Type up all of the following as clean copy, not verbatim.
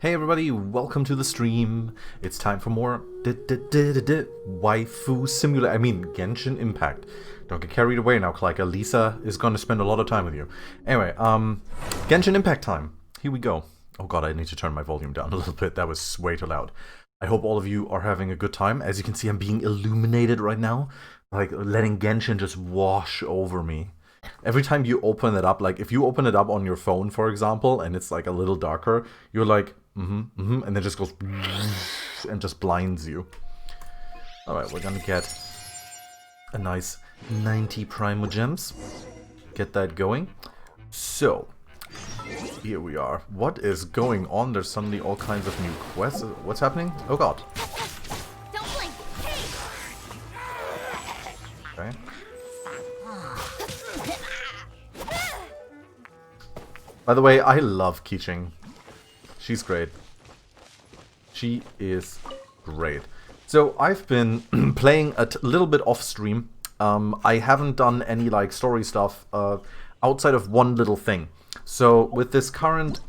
Hey everybody, welcome to the stream. It's time for more Waifu Simulator. I mean, Genshin Impact. Don't get carried away now, Klyka. Lisa is going to spend a lot of time with you. Anyway, Genshin Impact time. Here we go. Oh god, I need to turn my volume down a little bit. That was way too loud. I hope all of you are having a good time. As you can see, I'm being illuminated right now. Like, letting Genshin just wash over me. Every time you open it up, like, if you open it up on your phone, for example, and it's, like, a little darker, you're like, and then it just goes and just blinds you. Alright, we're gonna get a nice 90 Primogems. Get that going. So, here we are. What is going on? There's suddenly all kinds of new quests. What's happening? Oh god. Don't blink. Okay. By the way, I love Keeching. She's great. She is great. So I've been playing a little bit off stream. I haven't done any like story stuff outside of one little thing. So with this current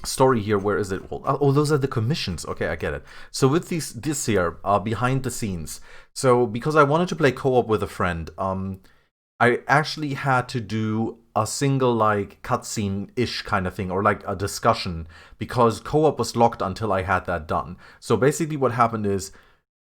story here, where is it? Well, oh, those are the commissions. Okay, I get it. So with this here, behind the scenes. So because I wanted to play co-op with a friend, I actually had to do a single like cutscene-ish kind of thing, or like a discussion, because co-op was locked until I had that done. So basically what happened is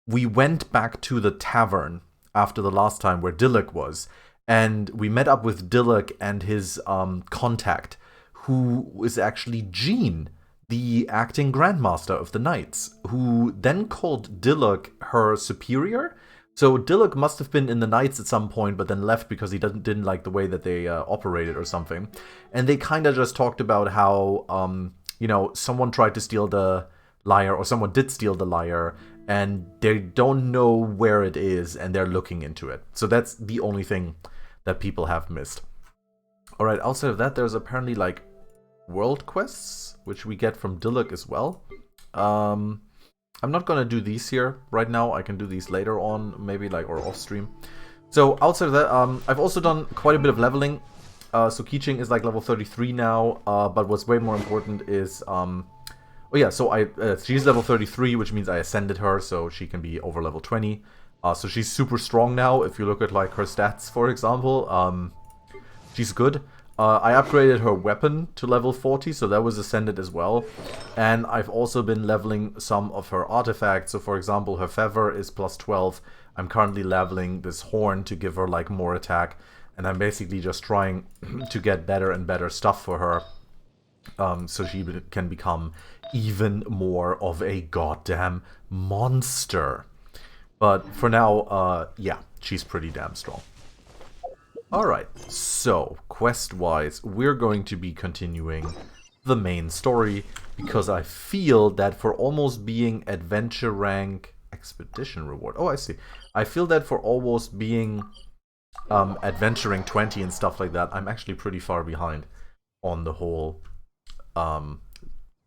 we went back to the tavern after the last time where Dilek was, and we met up with Dilek and his contact, who is actually Jean, the acting grandmaster of the Knights, who then called Dilek her superior. So Dilek must have been in the Knights at some point, but then left because he didn't like the way that they operated or something. And they kind of just talked about how, you know, someone tried to steal the lyre, or someone did steal the lyre, and they don't know where it is, and they're looking into it. So that's the only thing that people have missed. Alright, outside of that, there's apparently, like, world quests, which we get from Dilek as well. I'm not gonna do these here right now. I can do these later on, maybe like, or off stream. So outside of that, I've also done quite a bit of leveling. So Keeching is like level 33 now, but what's way more important is, oh yeah, so she's level 33, which means I ascended her, so she can be over level 20. So she's super strong now. If you look at like her stats, for example, she's good. I upgraded her weapon to level 40, so that was ascended as well. And I've also been leveling some of her artifacts. So for example, her feather is plus 12. I'm currently leveling this horn to give her like more attack. And I'm basically just trying to get better and better stuff for her. So she can become even more of a goddamn monster. But for now, yeah, she's pretty damn strong. Alright, so, quest-wise, we're going to be continuing the main story, because I feel that for almost being adventure rank expedition reward. Oh, I see. I feel that for almost being adventuring 20 and stuff like that, I'm actually pretty far behind on the whole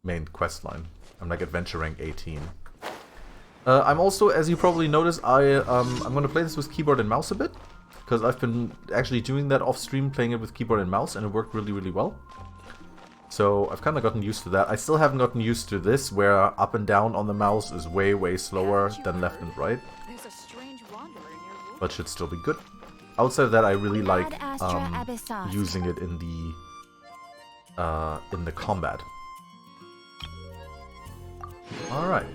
main quest line. I'm like adventure rank 18. I'm also, as you probably noticed, I'm going to play this with keyboard and mouse a bit. Because I've been actually doing that off stream, playing it with keyboard and mouse, and it worked really, really well. So I've kind of gotten used to that. I still haven't gotten used to this, where up and down on the mouse is way, way slower than left and right. But should still be good. Outside of that, I really like using it in the combat. Alright.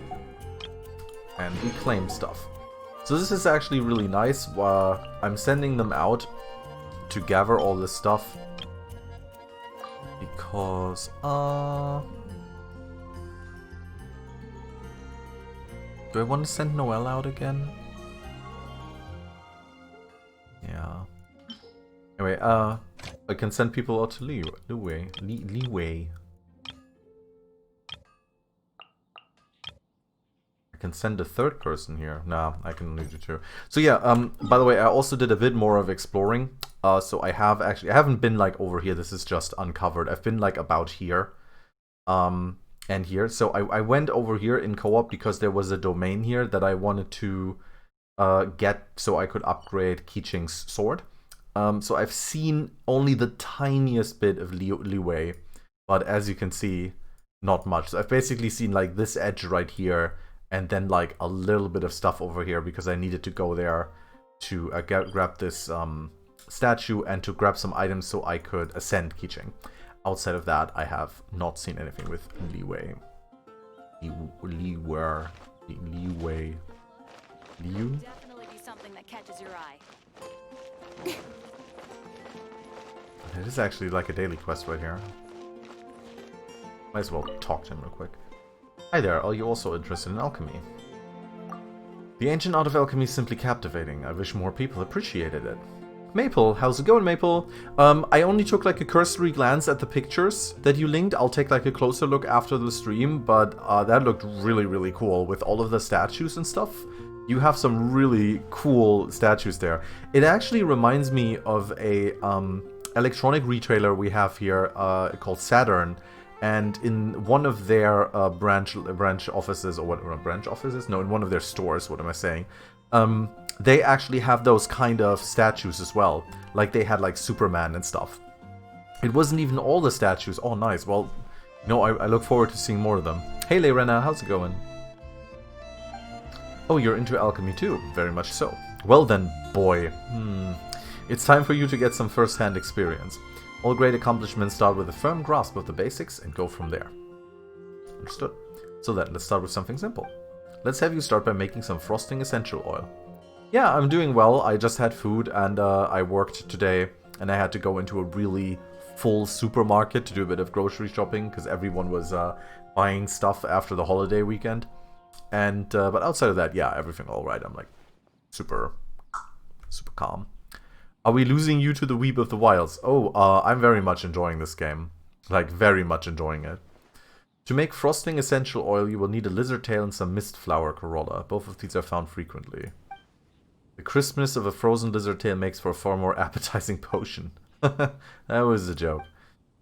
And we claim stuff. So this is actually really nice. I'm sending them out to gather all this stuff because do I want to send Noelle out again? Yeah. Anyway, I can send people out to Leeway. I can send a third person here. Nah, I can only do two. So yeah, by the way, I also did a bit more of exploring. So I haven't been like over here. This is just uncovered. I've been like about here. And here. So I went over here in co-op because there was a domain here that I wanted to get so I could upgrade Keeching's sword. So I've seen only the tiniest bit of leeway. But as you can see, not much. So I've basically seen like this edge right here, and then like a little bit of stuff over here because I needed to go there to grab this statue and to grab some items so I could ascend Kiching. Outside of that, I have not seen anything with leeway. Leeway. Liu? Definitely be something that catches your eye. It is actually like a daily quest right here. Might as well talk to him real quick. Hi there, are you also interested in alchemy? The ancient art of alchemy is simply captivating. I wish more people appreciated it. Maple, how's it going, Maple? I only took like a cursory glance at the pictures that you linked. I'll take like a closer look after the stream, but that looked really, really cool with all of the statues and stuff. You have some really cool statues there. It actually reminds me of a electronic retailer we have here called Saturn. And in one of their branch offices, or what, branch offices? No, in one of their stores, what am I saying? They actually have those kind of statues as well. Like they had like Superman and stuff. It wasn't even all the statues. Oh, nice. Well, no, I look forward to seeing more of them. Hey, Leyrena, how's it going? Oh, you're into alchemy too. Very much so. Well then, boy. It's time for you to get some first-hand experience. All great accomplishments start with a firm grasp of the basics and go from there. Understood. So then, let's start with something simple. Let's have you start by making some frosting essential oil. Yeah, I'm doing well. I just had food and I worked today and I had to go into a really full supermarket to do a bit of grocery shopping because everyone was buying stuff after the holiday weekend. And but outside of that, yeah, everything all right. I'm like super calm. Are we losing you to the Weeb of the Wilds? Oh, I'm very much enjoying this game. Like, very much enjoying it. To make frosting essential oil, you will need a lizard tail and some mist flower corolla. Both of these are found frequently. The crispness of a frozen lizard tail makes for a far more appetizing potion. That was a joke.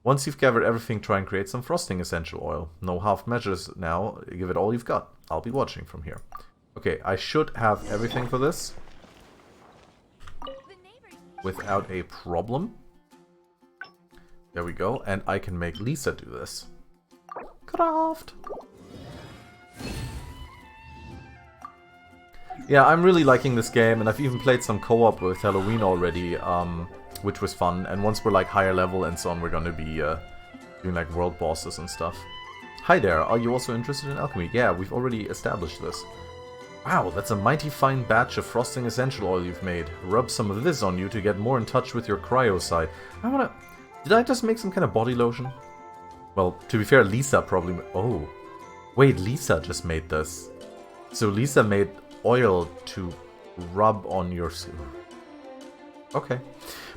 Once you've gathered everything, try and create some frosting essential oil. No half measures now. Give it all you've got. I'll be watching from here. Okay, I should have everything for this without a problem. There we go. And I can make Lisa do this. Craft! Yeah, I'm really liking this game, and I've even played some co-op with Halloween already, which was fun. And once we're like higher level and so on, we're gonna be doing like world bosses and stuff. Hi there, are you also interested in alchemy? Yeah, we've already established this. Wow, that's a mighty fine batch of frosting essential oil you've made. Rub some of this on you to get more in touch with your cryo side. I wanna... Did I just make some kind of body lotion? Well, to be fair, Lisa probably... Oh. Wait, Lisa just made this. So Lisa made oil to rub on your skin. Okay.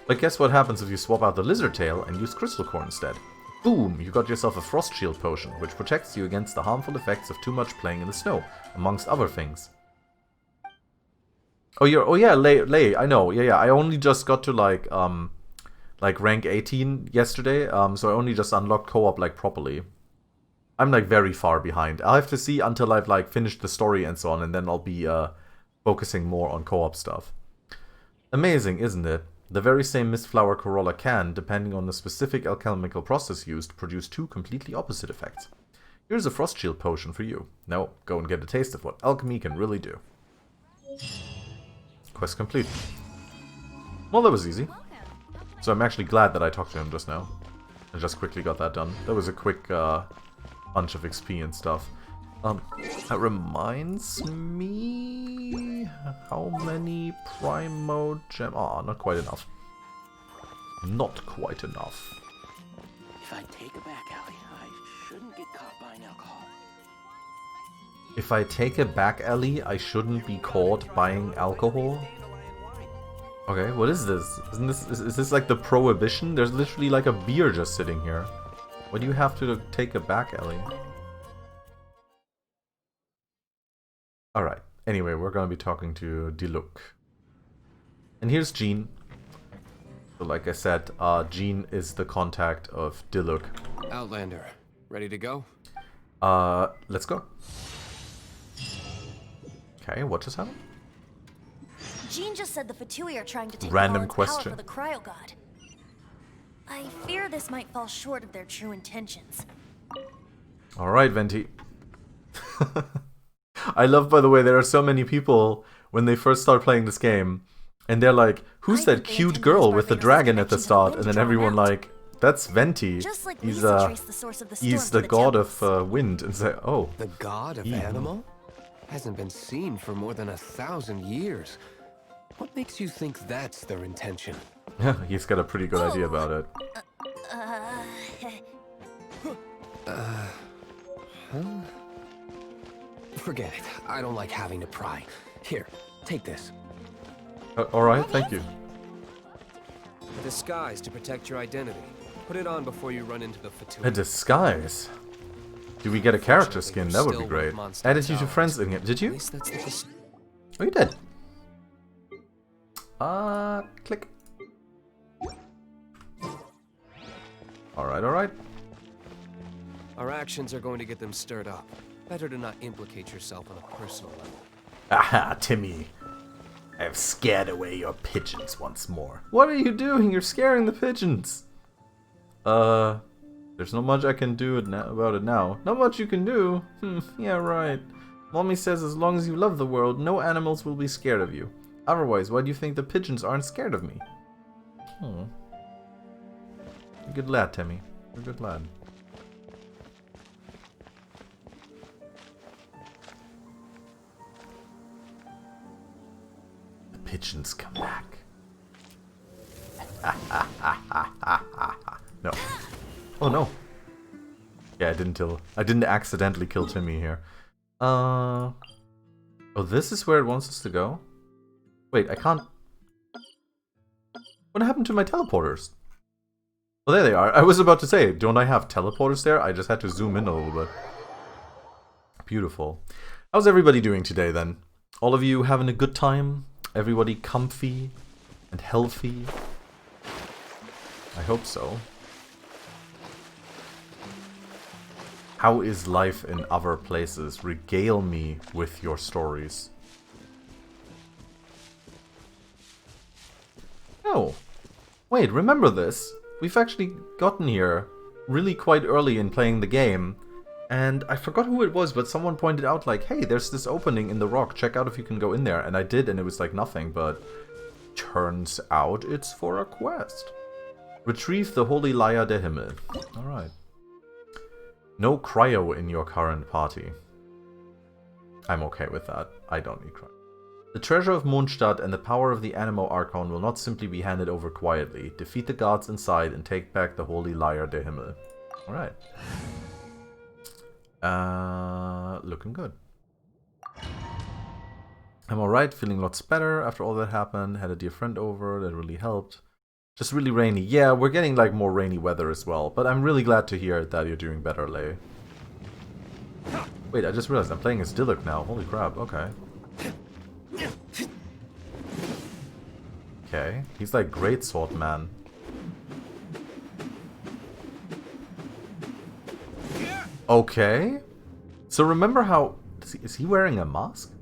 But guess what happens if you swap out the lizard tail and use crystal core instead? Boom! You got yourself a frost shield potion, which protects you against the harmful effects of too much playing in the snow, amongst other things. Oh, yeah, Lay, I know, yeah, I only just got to, like rank 18 yesterday, so I only just unlocked co-op, like, properly. I'm, like, very far behind. I'll have to see until I've, like, finished the story and so on, and then I'll be, focusing more on co-op stuff. Amazing, isn't it? The very same mistflower corolla can, depending on the specific alchemical process used, produce two completely opposite effects. Here's a frost shield potion for you. Now, go and get a taste of what alchemy can really do. Quest complete. Well, that was easy. So I'm actually glad that I talked to him just now. I just quickly got that done. That was a quick bunch of XP and stuff. That reminds me... How many Primo Gem... Ah, not quite enough. Not quite enough. If I take a back alley, I shouldn't get caught buying alcohol. If I take a back alley, I shouldn't be caught buying alcohol? Okay, what is this? Isn't this is this like the prohibition? There's literally like a beer just sitting here. Why do you have to take a back alley? Alright, anyway, we're gonna be talking to Diluc. And here's Jean. So like I said, Jean is the contact of Diluc. Outlander, ready to go? Let's go. Okay, what just happened? Jean just said the Fatui are trying to take Random Colin's question. power for the cryo god. I fear this might fall short of their true intentions. Alright, Venti. I love, by the way, there are so many people when they first start playing this game, and they're like, who's that cute girl with the dragon at the start? And then everyone like, that's Venti. Like he's the god of wind. And say, oh. The god of Animu? Hasn't been seen for more than 1,000 years. What makes you think that's their intention? He's got a pretty good idea about it. Forget it. I don't like having to pry. Here, take this. Alright, thank you. A disguise to protect your identity. Put it on before you run into the Fatui. A disguise? Do we get a character skin? That would be great. Added you to friends in here. Did you? Oh, you did. Click. Alright, alright. Our actions are going to get them stirred up. Better to not implicate yourself on a personal level. Aha, Timmy. I've scared away your pigeons once more. What are you doing? You're scaring the pigeons. There's not much I can do about it now. Not much you can do? Yeah, right. Mommy says as long as you love the world, no animals will be scared of you. Otherwise, why do you think the pigeons aren't scared of me? You're a good lad, Timmy. You're a good lad. The pigeons come back. No. Oh no. Yeah, I didn't accidentally kill Timmy here. Oh, this is where it wants us to go? Wait, I can't... What happened to my teleporters? Oh, there they are. I was about to say, don't I have teleporters there? I just had to zoom in a little bit. Beautiful. How's everybody doing today, then? All of you having a good time? Everybody comfy and healthy? I hope so. How is life in other places? Regale me with your stories. Oh. Wait, remember this? We've actually gotten here really quite early in playing the game. And I forgot who it was, but someone pointed out like, hey, there's this opening in the rock. Check out if you can go in there. And I did, and it was like nothing, but turns out it's for a quest. Retrieve the Holy Lyre der Himmel. Alright. No cryo in your current party. I'm okay with that. I don't need cryo. The treasure of Mondstadt and the power of the Animu Archon will not simply be handed over quietly. Defeat the gods inside and take back the Holy Lyre der Himmel. Alright. Looking good. I'm alright, feeling lots better after all that happened. Had a dear friend over, that really helped. Just really rainy. Yeah, we're getting like more rainy weather as well. But I'm really glad to hear that you're doing better, Lei. Wait, I just realized I'm playing as Diluc now. Holy crap, okay. Okay, he's like greatsword man. Okay. So remember how... Is he wearing a mask?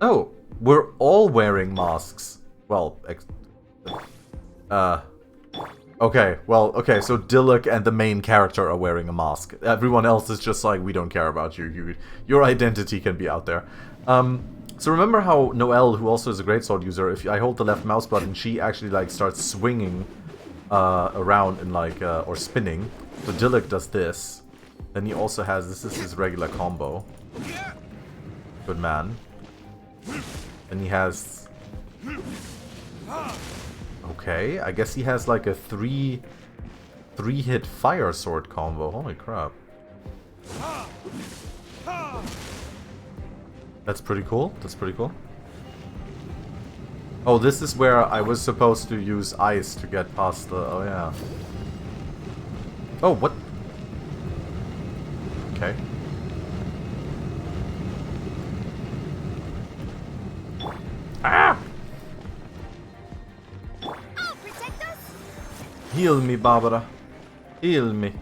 Oh, we're all wearing masks. Well, okay, well, okay, so Diluc and the main character are wearing a mask. Everyone else is just like, we don't care about you. Your identity can be out there. So remember how Noelle, who also is a greatsword user, if I hold the left mouse button, she actually like starts swinging around and like, or spinning. So Diluc does this. Then he also has, this is his regular combo. Good man. And he has... Okay, I guess he has like a three-hit fire sword combo. Holy crap. That's pretty cool. That's pretty cool. Oh, this is where I was supposed to use ice to get past the... Oh, yeah. Oh, what? Okay. Ah! Oh, protect us? Heal me, Barbara. Heal me.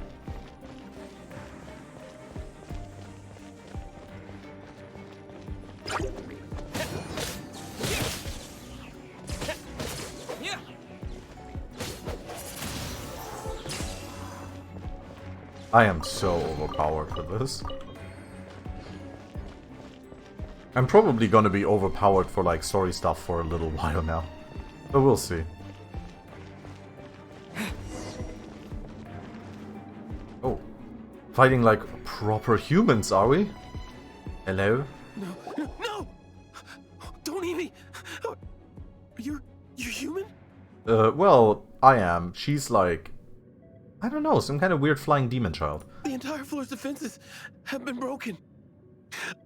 I am so overpowered for this. I'm probably gonna be overpowered for like story stuff for a little while now. But we'll see. Oh. Fighting like proper humans, are we? Hello? No! Don't eat me! You're human? Well, I am. She's like... I don't know, some kind of weird flying demon child. The entire floor's defenses have been broken.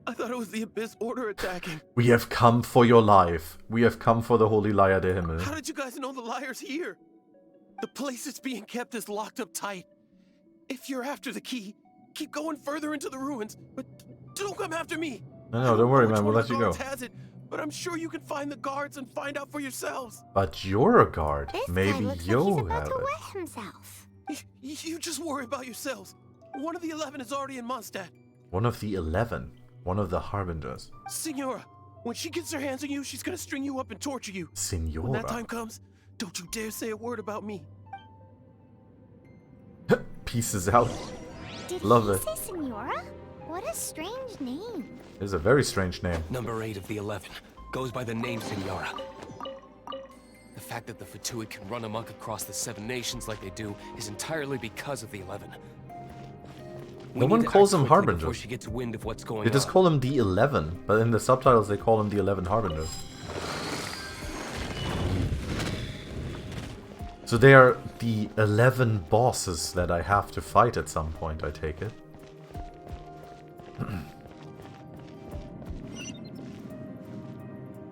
I thought it was the Abyss Order attacking. We have come for your life. We have come for the Holy Liar de Himmel. How did you guys know the liar's here? The place it's being kept is locked up tight. If you're after the key, keep going further into the ruins, but don't come after me. No, don't worry, man. We'll let you go. Has it, but I'm sure you can find the guards and find out for yourselves. But you're a guard. This guy Maybe looks like you'll he's about have to it. wet himself. You just worry about yourselves. One of the 11 is already in Mondstadt. One of the 11. One of the Harbingers. Senora, when she gets her hands on you, she's gonna string you up and torture you. Senora. When that time comes, don't you dare say a word about me. Pieces out. Did Love he it. say Senora? What a strange name. It is a very strange name. Number 8 of the 11 goes by the name Senora. The fact that the Fatui can run amok across the 7 nations like they do is entirely because of the 11. No one calls them Harbingers. Before she gets wind of what's going They just on. call him the 11, but in the subtitles they call him the 11 Harbingers. So they are the 11 bosses that I have to fight at some point, I take it.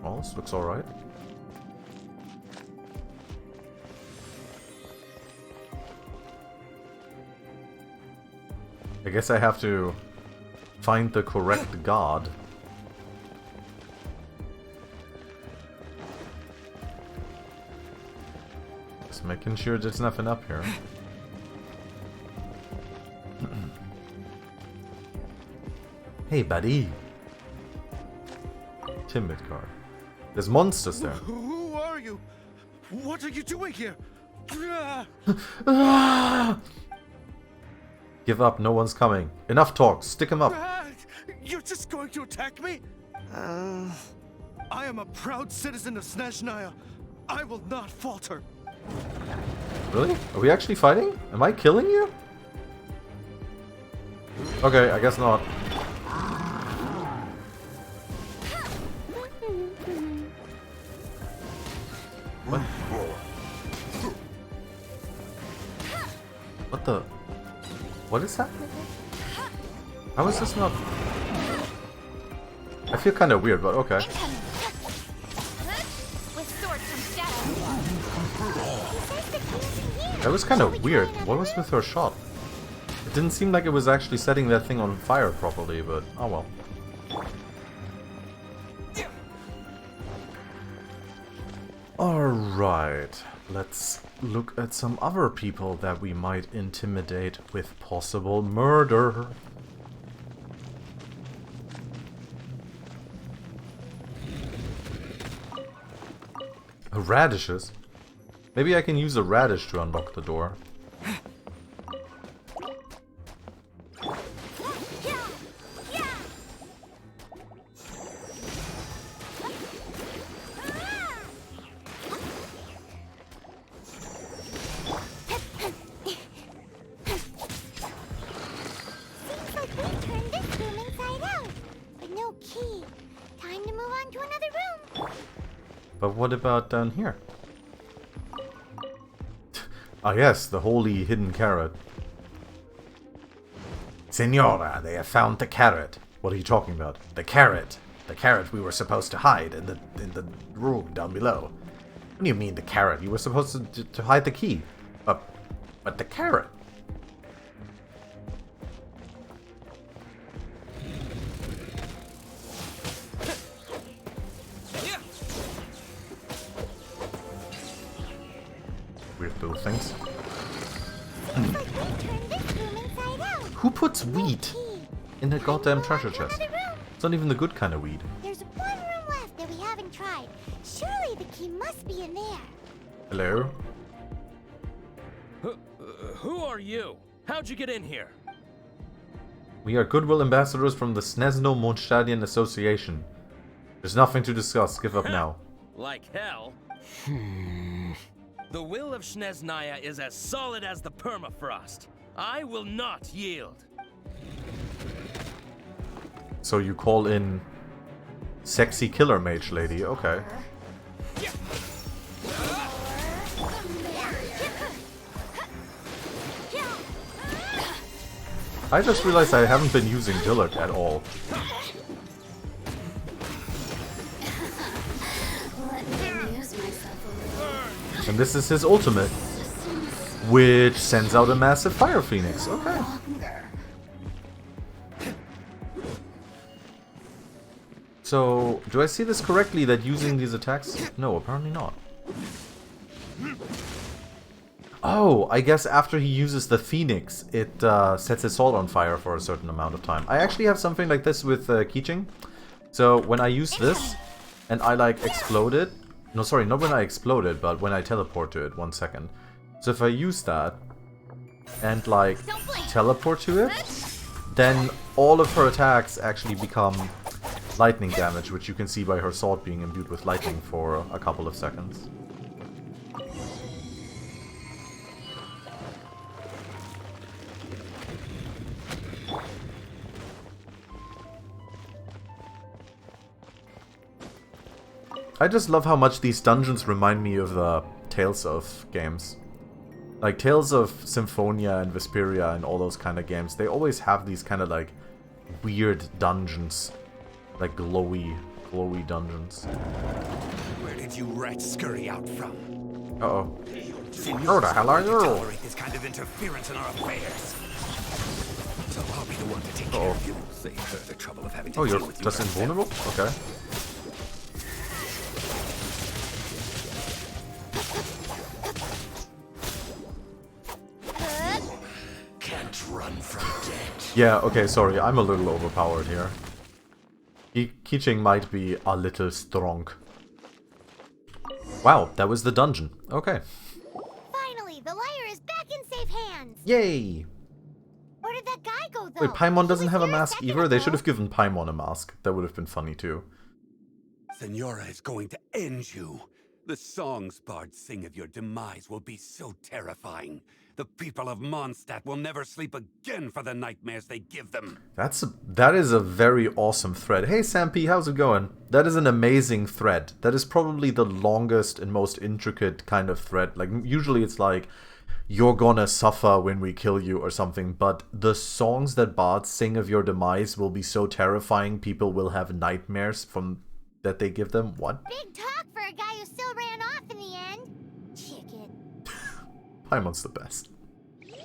Well, this looks alright. I guess I have to find the correct god. Just making sure there's nothing up here. Hey, buddy. Timid card. There's monsters there. Who are you? What are you doing here? Give up, no one's coming. Enough talk, stick him up. You're just going to attack me? I am a proud citizen of Snezhnaya. I will not falter. Really? Are we actually fighting? Am I killing you? Okay, I guess not. What? What the? What is happening? How is this not? I feel kind of weird, but okay. That was kind of weird. What was with her shot? It didn't seem like it was actually setting that thing on fire properly, but oh well. Alright, let's look at some other people that we might intimidate with possible murder. Radishes? Maybe I can use a radish to unlock the door. But what about down here? Ah yes, the holy hidden carrot. Senora, they have found the carrot. What are you talking about? The carrot. The carrot we were supposed to hide in the room down below. What do you mean the carrot? You were supposed to hide the key. But the carrot. Weird little things. Who puts wheat in a goddamn treasure chest? It's not even the good kind of weed. There's one room left that we haven't tried. Surely the key must be in there. Hello? Who are you? How'd you get in here? We are goodwill ambassadors from the Snezno Mondstadian Association. There's nothing to discuss. Give up now. Like hell. The will of Snezhnaya is as solid as the permafrost. I will not yield. So you call in sexy killer mage lady, okay. I just realized I haven't been using Diluc at all. And this is his ultimate, which sends out a massive fire phoenix. Okay. So, do I see this correctly that using these attacks? No, apparently not. Oh, I guess after he uses the Phoenix, it sets his sword on fire for a certain amount of time. I actually have something like this with Keeching. So when I use this, and I like explode it... No, sorry, not when I explode it, but when I teleport to it. 1 second. So if I use that, and like teleport to it, then all of her attacks actually become lightning damage, which you can see by her sword being imbued with lightning for a couple of seconds. I just love how much these dungeons remind me of the Tales of games. Like Tales of Symphonia and Vesperia and all those kind of games, they always have these kind of like weird dungeons. Like glowy dungeons. Where did you rats scurry out from? Uh-oh. Who the hell are you? Tolerate this kind of interference in our affairs. So I'll be the one to take care of you. Save her the trouble of having to deal you're with just invulnerable? Okay. Can't run from death. Yeah, okay, sorry, I'm a little overpowered here. Keeching might be a little strong. Wow, that was the dungeon. Okay. Finally, the lyre is back in safe hands. Yay! Where did that guy go, though? Wait, Paimon doesn't He was have a here mask second either? They ago. should have given Paimon a mask. That would have been funny too. Senora is going to end you. The songs bards sing of your demise will be so terrifying. The people of Mondstadt will never sleep again for the nightmares they give them. That is a very awesome thread. Hey Sampi, how's it going? That is an amazing thread. That is probably the longest and most intricate kind of thread. Like usually it's like, you're gonna suffer when we kill you or something, but the songs that bards sing of your demise will be so terrifying people will have nightmares from that they give them. What? Big talk for a guy who still ran off in the end. Chicken. Paimon's the best.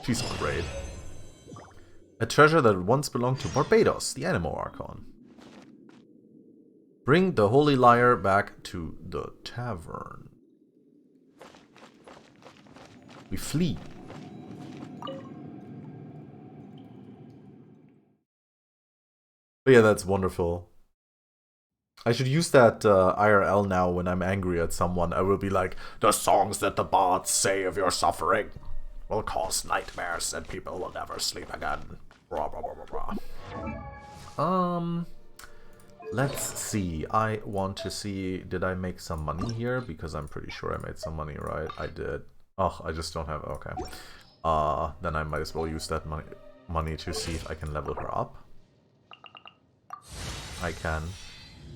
She's great. A treasure that once belonged to Barbados, the Animu Archon. Bring the Holy Lyre back to the tavern. We flee. But yeah, that's wonderful. I should use that IRL now when I'm angry at someone. I will be like, the songs that the bards say of your suffering will cause nightmares and people will never sleep again. Blah, blah, blah, blah, blah. Let's see. I want to see, did I make some money here? Because I'm pretty sure I made some money, right? I did. Oh, I just don't have, okay. Then I might as well use that money to see if I can level her up. I can.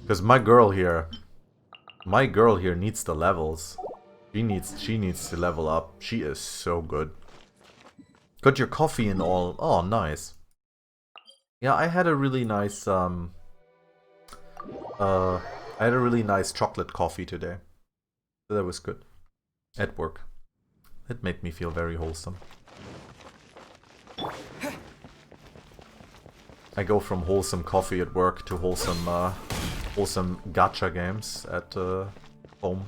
Because my girl here needs the levels. She needs to level up. She is so good. Got your coffee and all. Oh, nice. Yeah, I had a really nice chocolate coffee today. So that was good. At work. It made me feel very wholesome. I go from wholesome coffee at work to wholesome gacha games at home.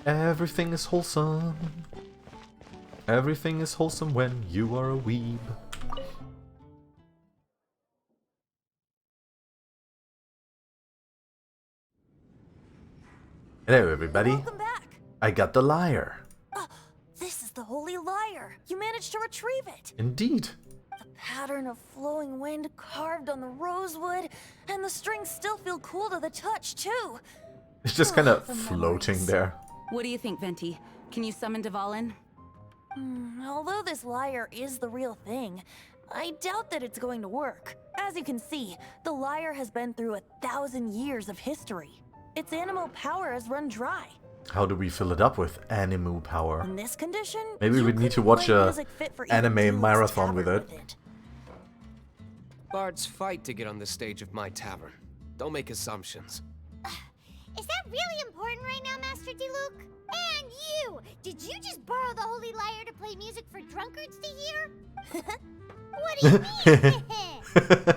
Everything is wholesome. Everything is wholesome when you are a weeb. Hello, everybody. Welcome back. I got the lyre. This is the Holy Lyre. You managed to retrieve it. Indeed. The pattern of flowing wind carved on the rosewood, and the strings still feel cool to the touch, too. It's just kind of The floating memories. there. What do you think, Venti? Can you summon Dvalin? Although this lyre is the real thing, I doubt that it's going to work. As you can see, the lyre has been through 1,000 years of history. Its animal power has run dry. How do we fill it up with Animu power? In this condition, Maybe you we need to couldn't watch play a music fit for even anime Diluc's marathon with tavern it. Bards fight to get on the stage of my tavern. Don't make assumptions. Is that really important right now, Master Diluc? And you! Did you just borrow the Holy Lyre to play music for drunkards to hear? What do you mean?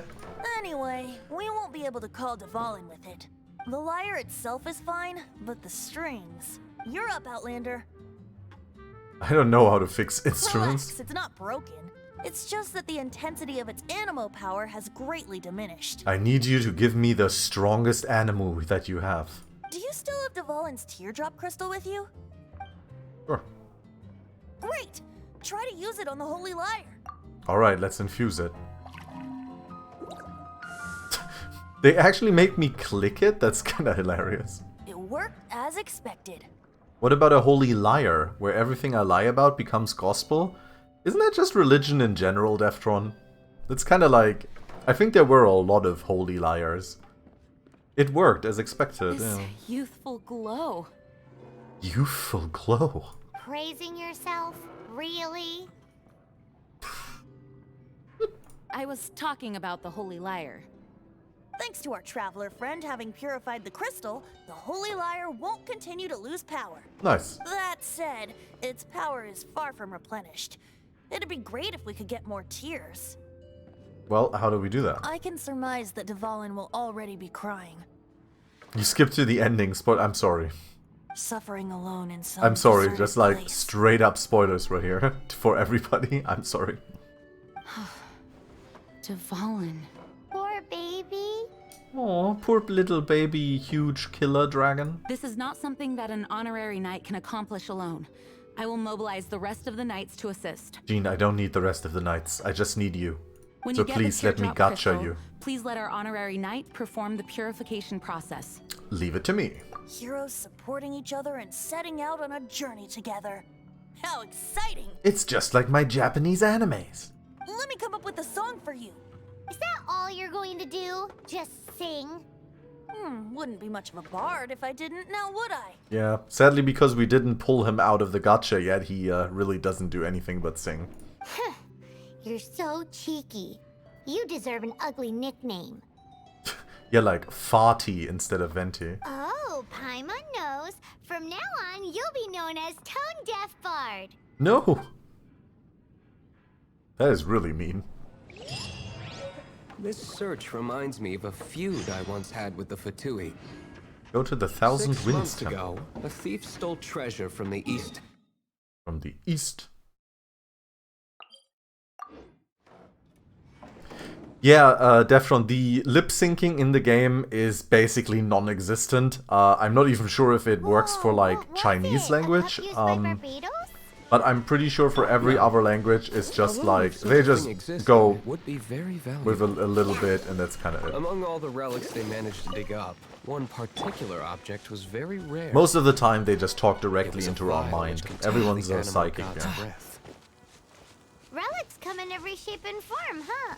Anyway, we won't be able to call Dvalin with it. The lyre itself is fine, but the strings... You're up, Outlander. I don't know how to fix instruments. Relax, it's not broken. It's just that the intensity of its animo power has greatly diminished. I need you to give me the strongest Animu that you have. Do you still have Dvalin's teardrop crystal with you? Sure. Great! Try to use it on the Holy Lyre. Alright, let's infuse it. They actually make me click it? That's kinda hilarious. It worked as expected. What about a holy liar, where everything I lie about becomes gospel? Isn't that just religion in general, Deftron? It's kinda like... I think there were a lot of holy liars. It worked as expected, This yeah. youthful glow. Youthful glow. Praising yourself? Really? I was talking about the Holy Lyre. Thanks to our traveler friend having purified the crystal, the Holy Lyre won't continue to lose power. Nice. That said, its power is far from replenished. It'd be great if we could get more tears. Well, how do we do that? I can surmise that Dvalin will already be crying, You skipped to the endings, but I'm sorry. suffering alone in some I'm sorry, deserted just like place. straight up spoilers right here for everybody. I'm sorry. Dvalin. Poor baby. Oh, poor little baby huge killer dragon. This is not something that an honorary knight can accomplish alone. I will mobilize the rest of the knights to assist. Jean, I don't need the rest of the knights. I just need you. When So you get please the let me teardrop gacha crystal, you. please let our honorary knight perform the purification process. Leave it to me. Heroes supporting each other and setting out on a journey together. How exciting! It's just like my Japanese animes. Let me come up with a song for you. Is that all you're going to do? Just sing? Wouldn't be much of a bard if I didn't, now would I? Yeah, sadly because we didn't pull him out of the gacha yet, he really doesn't do anything but sing. You're so cheeky. You deserve an ugly nickname. Yeah, like Farty instead of Venti. Oh, Paimon knows. From now on, you'll be known as Tone Deaf Bard. No! That is really mean. This search reminds me of a feud I once had with the Fatui. Go to the Thousand 6 Winds months Temple. ago, a thief stole treasure from the east. From the east. Yeah, Defron, the lip syncing in the game is basically non-existent. I'm not even sure if it works for Whoa, like what was Chinese it? language. A pup used by Barbados? But I'm pretty sure for every other language it's just Although like if they such a just thing existed, go it would be very with a valuable. little bit and that's kind of it. Among all the relics they managed to dig up, one particular object was very rare. Most of the time they just talk It directly was a into our vial mind. which contained Everyone's the a animal psychic. god's Yeah. breath. Relics come in every shape and form, huh?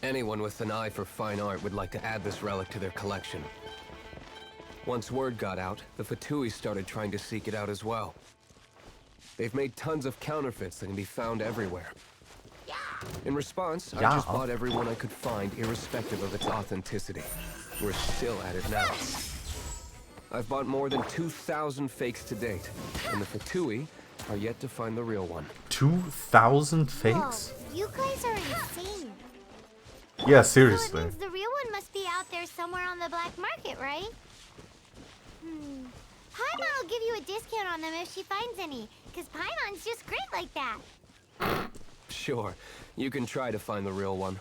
Anyone with an eye for fine art would like to add this relic to their collection. Once word got out, the Fatui started trying to seek it out as well. They've made tons of counterfeits that can be found everywhere. In response, I just bought every one I could find, irrespective of its authenticity. We're still at it now. I've bought more than 2,000 fakes to date, and the Fatui are yet to find the real one. 2,000 fakes? Whoa, you guys are insane. Yeah, So it seriously. means the real one must be out there somewhere on the black market, right? Paimon will give you a discount on them if she finds any, because Paimon's just great like that. Sure, you can try to find the real one.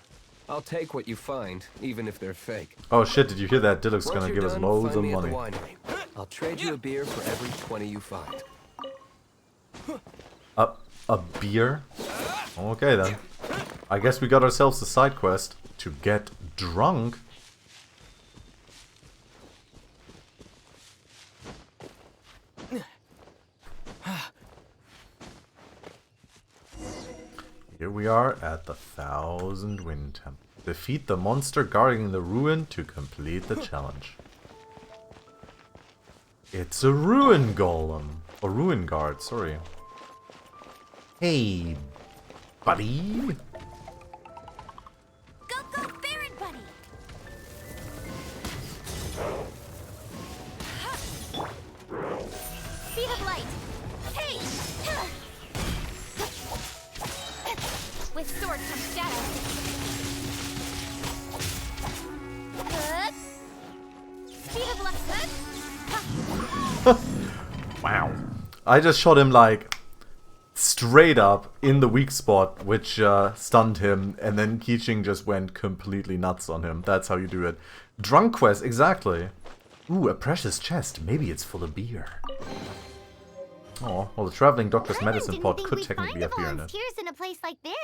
I'll take what you find, even if they're fake. Oh shit, did you hear that? Diluc's Once gonna you're give us done, loads find of me at the money. winery. I'll trade you a beer for every 20 you find. A beer? Okay then. I guess we got ourselves a side quest to get drunk. Here we are at the Thousand Wind Temple. Defeat the monster guarding the ruin to complete the challenge. It's a ruin golem. Or ruin guard, sorry. Hey, buddy. Go, go, Baron Buddy! Speed of light! Hey! With sword comes shadow. Speed of light. Wow. I just shot him like straight up in the weak spot, which stunned him, and then Keeching just went completely nuts on him. That's how you do it. Drunk quest, exactly. Ooh, a precious chest. Maybe it's full of beer. Oh, well, the traveling doctor's medicine pot could technically have beer in it. Tears in a place like this.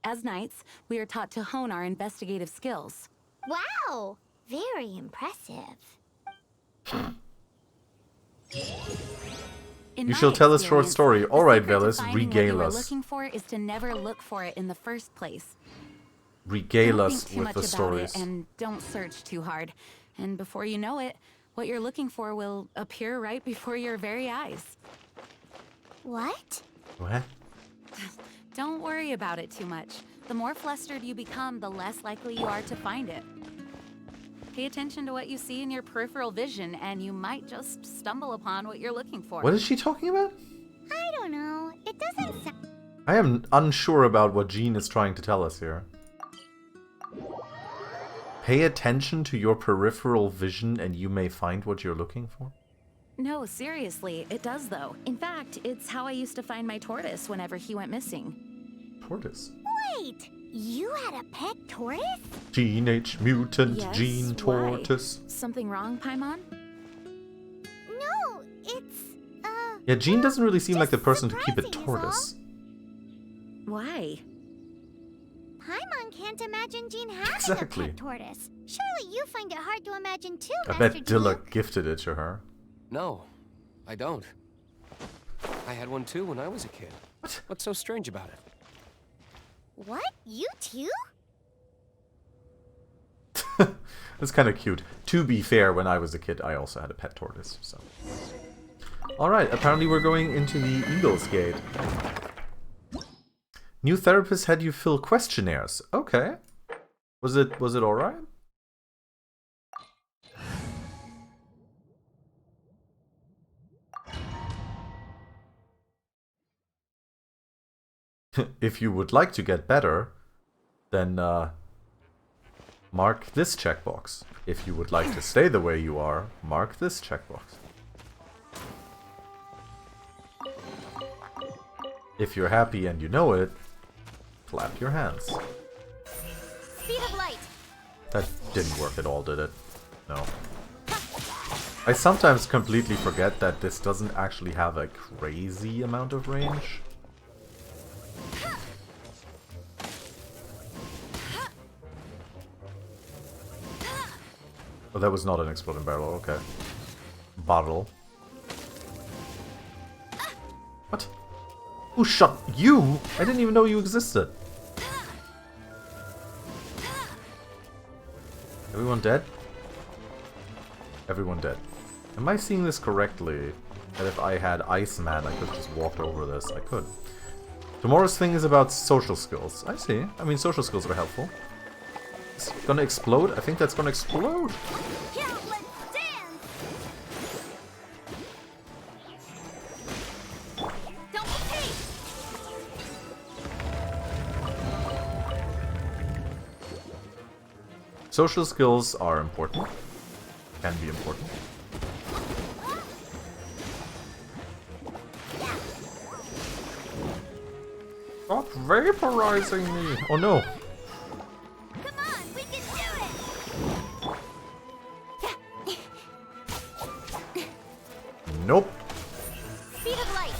As knights, we are taught to hone our investigative skills. Wow, very impressive. In You my shall tell a short experience, story. the All right, secret to Velis, finding what regale you are us. looking for is to never look for it in the first place. Regale Don't us think too with much the about stories. it and don't search too hard. And before you know it, what you're looking for will appear right before your very eyes. What? What? Don't worry about it too much. The more flustered you become, the less likely you are to find it. Pay attention to what you see in your peripheral vision, and you might just stumble upon what you're looking for. What is she talking about? I don't know. It doesn't sound... I am unsure about what Jean is trying to tell us here. Pay attention to your peripheral vision and you may find what you're looking for? No, seriously, it does though. In fact, it's how I used to find my tortoise whenever he went missing. Tortoise? Wait, you had a pet tortoise? Teenage Mutant Yes, Jean why? Tortoise. Something wrong, Paimon? No, it's, Yeah, Jean doesn't really seem like the just person to keep a surprising is tortoise. Why? Paimon can't imagine Jean having Exactly. a pet tortoise. Surely you find it hard to imagine too, I Master bet Dilla Diluc. gifted it to her. No, I don't. I had one too when I was a kid. What? What's so strange about it? What? You too? That's kind of cute. To be fair, when I was a kid, I also had a pet tortoise. So, alright, apparently we're going into the Eagle's Gate. New therapist had you fill questionnaires. Okay. Was it alright? If you would like to get better, then mark this checkbox. If you would like to stay the way you are, mark this checkbox. If you're happy and you know it, clap your hands. Speed of light. That didn't work at all, did it? No. I sometimes completely forget that this doesn't actually have a crazy amount of range. Oh, that was not an exploding barrel, okay. Bottle. What? Who shot you? I didn't even know you existed. Everyone dead? Everyone dead. Am I seeing this correctly? That if I had Iceman, I could just walk over this. I could. Tomorrow's thing is about social skills. I see. I mean, social skills are helpful. It's gonna explode? I think that's gonna explode. Yeah, let's dance. Don't hate. Social skills are important. Can be important. Stop vaporizing me! Oh no! Come on, we can do it. Nope. Speed of light.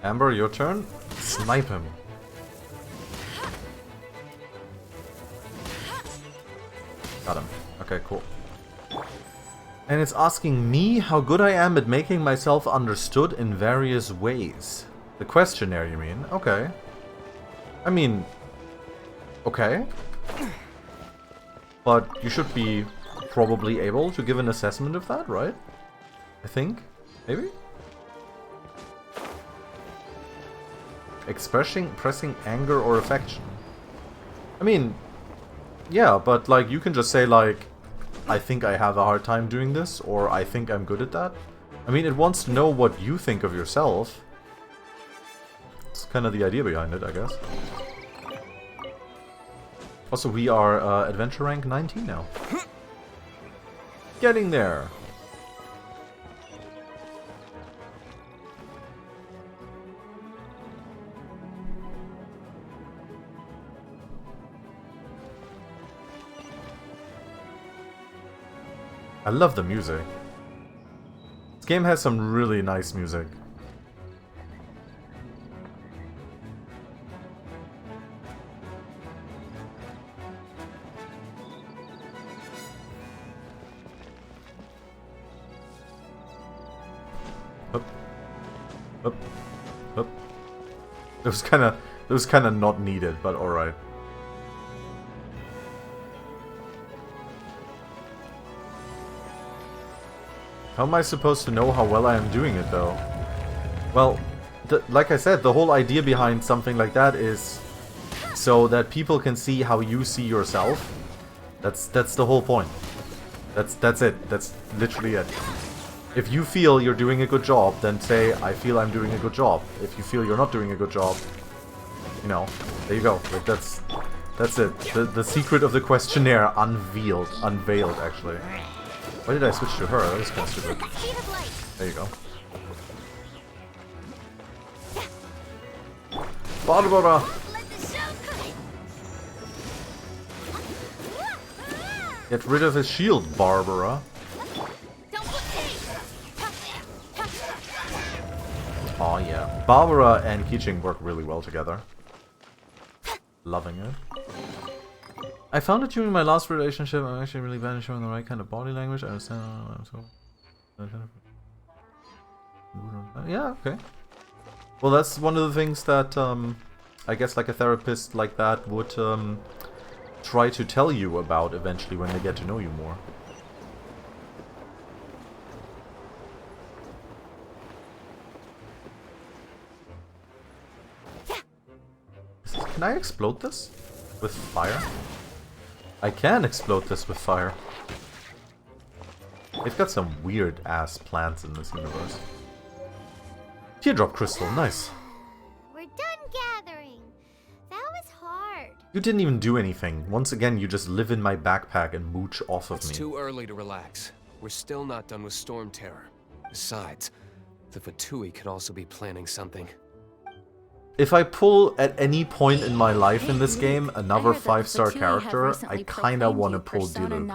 Amber, your turn. Snipe him. Got him. Okay, cool. And it's asking me how good I am at making myself understood in various ways. The questionnaire, you mean? Okay. I mean... Okay. But you should be probably able to give an assessment of that, right? I think? Maybe? Expressing anger or affection. I mean... Yeah, but like you can just say like... I think I have a hard time doing this, or I think I'm good at that. I mean, it wants to know what you think of yourself. It's kind of the idea behind it, I guess. Also, we are adventure rank 19 now. Getting there. I love the music. This game has some really nice music. Up. Up. Up. It was kinda not needed, but alright. How am I supposed to know how well I am doing it, though? Well, like I said, the whole idea behind something like that is so that people can see how you see yourself. That's the whole point. That's it. That's literally it. If you feel you're doing a good job, then say, I feel I'm doing a good job. If you feel you're not doing a good job, you know, there you go. Like, that's it. The secret of the questionnaire unveiled, actually. Why did I switch to her? That was kind of stupid. There you go. Barbara! Get rid of his shield, Barbara. Oh yeah. Barbara and Keeching work really well together. Loving it. I found it during my last relationship. I'm actually really bad at showing the right kind of body language. I understand. Yeah, okay. Well, that's one of the things that I guess like a therapist like that would try to tell you about eventually when they get to know you more. Can I explode this with fire? I can explode this with fire. It's got some weird ass plants in this universe. Teardrop crystal, nice. We're done gathering. That was hard. You didn't even do anything. Once again, you just live in my backpack and mooch off of me. It's too early to relax. We're still not done with Storm Terror. Besides, the Fatui could also be planning something. If I pull at any point in my life in this game another 5-star character, I kinda wanna pull Diluc.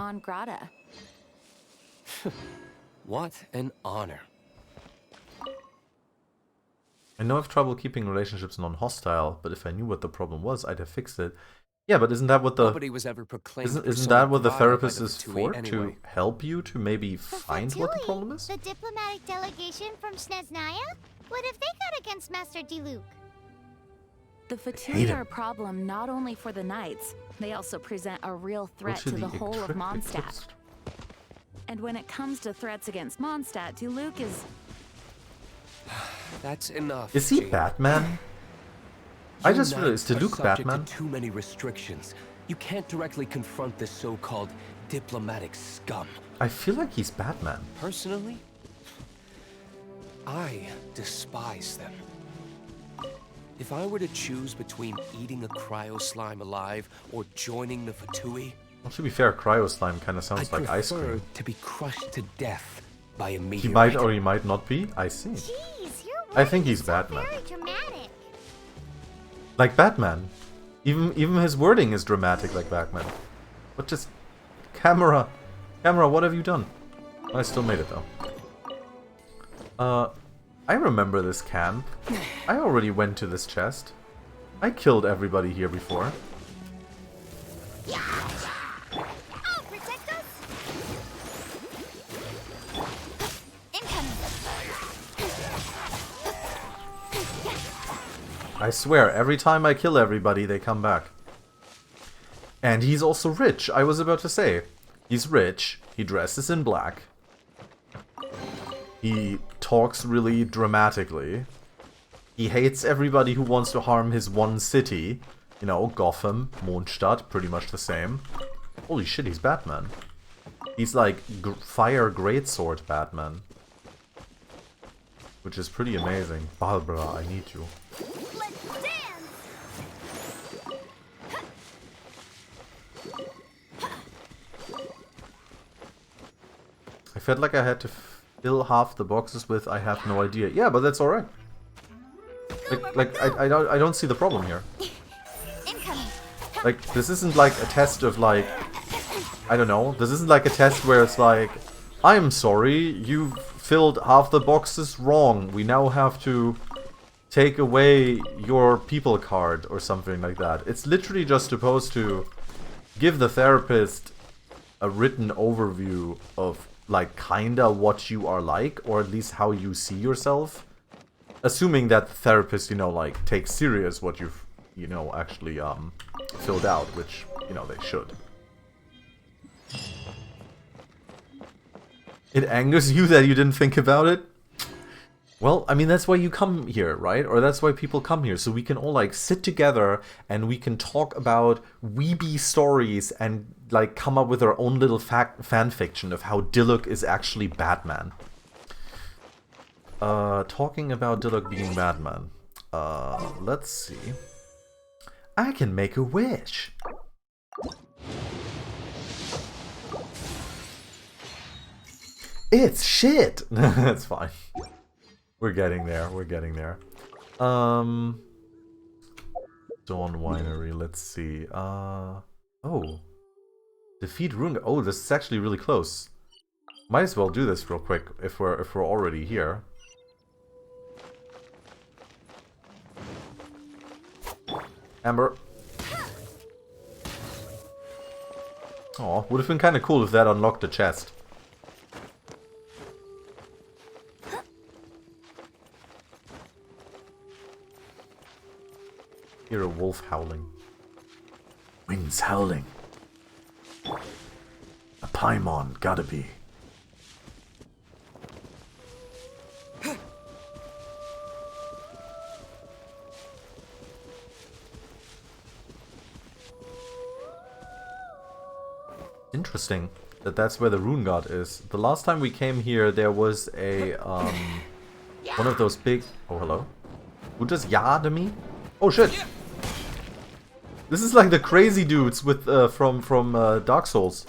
What an honor. I know I have trouble keeping relationships non-hostile, but if I knew what the problem was, I'd have fixed it. Yeah, but isn't that what the isn't that what the therapist is for? Anyway. To help you to maybe find what the problem is? The diplomatic delegation from Snezhnaya? What if they got against Master Diluc? The Fatui are a problem not only for the Knights, they also present a real threat to the whole of Mondstadt. And when it comes to threats against Mondstadt, Diluc is... That's enough. Is he Batman? I just realized, is Diluc Batman? Too many restrictions. You can't directly confront this so-called diplomatic scum. I feel like he's Batman. Personally, I despise them. If I were to choose between eating a cryo slime alive or joining the Fatui, well, to be fair, cryo slime kind of sounds like ice cream. To be crushed to death by a meteorite. He might or he might not be. I see. Jeez, I think he's Batman. Very dramatic. Like Batman. Even his wording is dramatic like Batman. But just camera, what have you done? I still made it though. I remember this camp. I already went to this chest. I killed everybody here before. I'll protect us. Incoming. I swear, every time I kill everybody, they come back. And he's also rich, I was about to say. He's rich, he dresses in black. He talks really dramatically. He hates everybody who wants to harm his one city. You know, Gotham, Mondstadt, pretty much the same. Holy shit, he's Batman. He's like Fire Greatsword Batman. Which is pretty amazing. Barbara, I need you. Let's dance. I felt like I had to fill half the boxes with I have no idea. Yeah, but that's alright. I don't see the problem here. Incoming. Like, this isn't like a test of like, I don't know, this isn't like a test where it's like, I'm sorry, you filled half the boxes wrong. We now have to take away your people card or something like that. It's literally just supposed to give the therapist a written overview of like kinda what you are like, or at least how you see yourself. Assuming that the therapist, you know, like, takes serious what you've, you know, actually, filled out, which, you know, they should. It angers you that you didn't think about it? Well, I mean, that's why you come here, right? Or that's why people come here, so we can all, like, sit together and we can talk about weeby stories and, like, come up with our own little fan fiction of how Diluc is actually Batman. Talking about Diluc being Batman. Let's see. I can make a wish. It's shit! That's fine. We're getting there, we're getting there. Dawn Winery, let's see. Oh. Defeat Rune. Oh, this is actually really close. Might as well do this real quick if we're already here. Amber. Oh, would have been kind of cool if that unlocked the chest. Hear a wolf howling. Winds howling. A Paimon, gotta be. Interesting that that's where the rune god is. The last time we came here, there was a one of those big. Oh, hello. Who just yahed me? Oh shit! This is like the crazy dudes with from Dark Souls.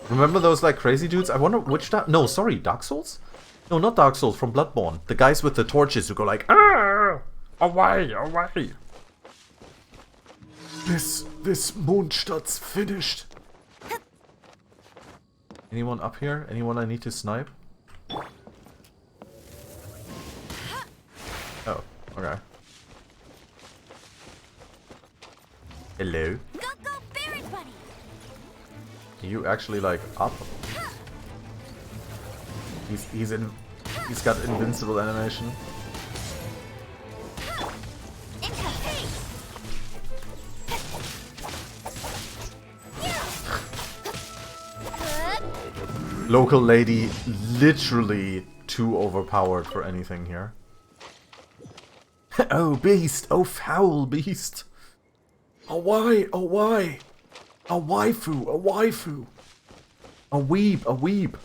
Remember those like crazy dudes? I wonder which no, sorry, Dark Souls? No, not Dark Souls, from Bloodborne. The guys with the torches who go like, "Ah! Away, away!" This Mondstadt's finished. Anyone up here? Anyone I need to snipe? Oh, okay. Hello? Go, Barrett buddy. Are you actually like up? He's got invincible animation. Local lady, literally too overpowered for anything here. Oh beast, oh foul beast. Oh why, oh why? A waifu, a waifu. A weeb, a weeb.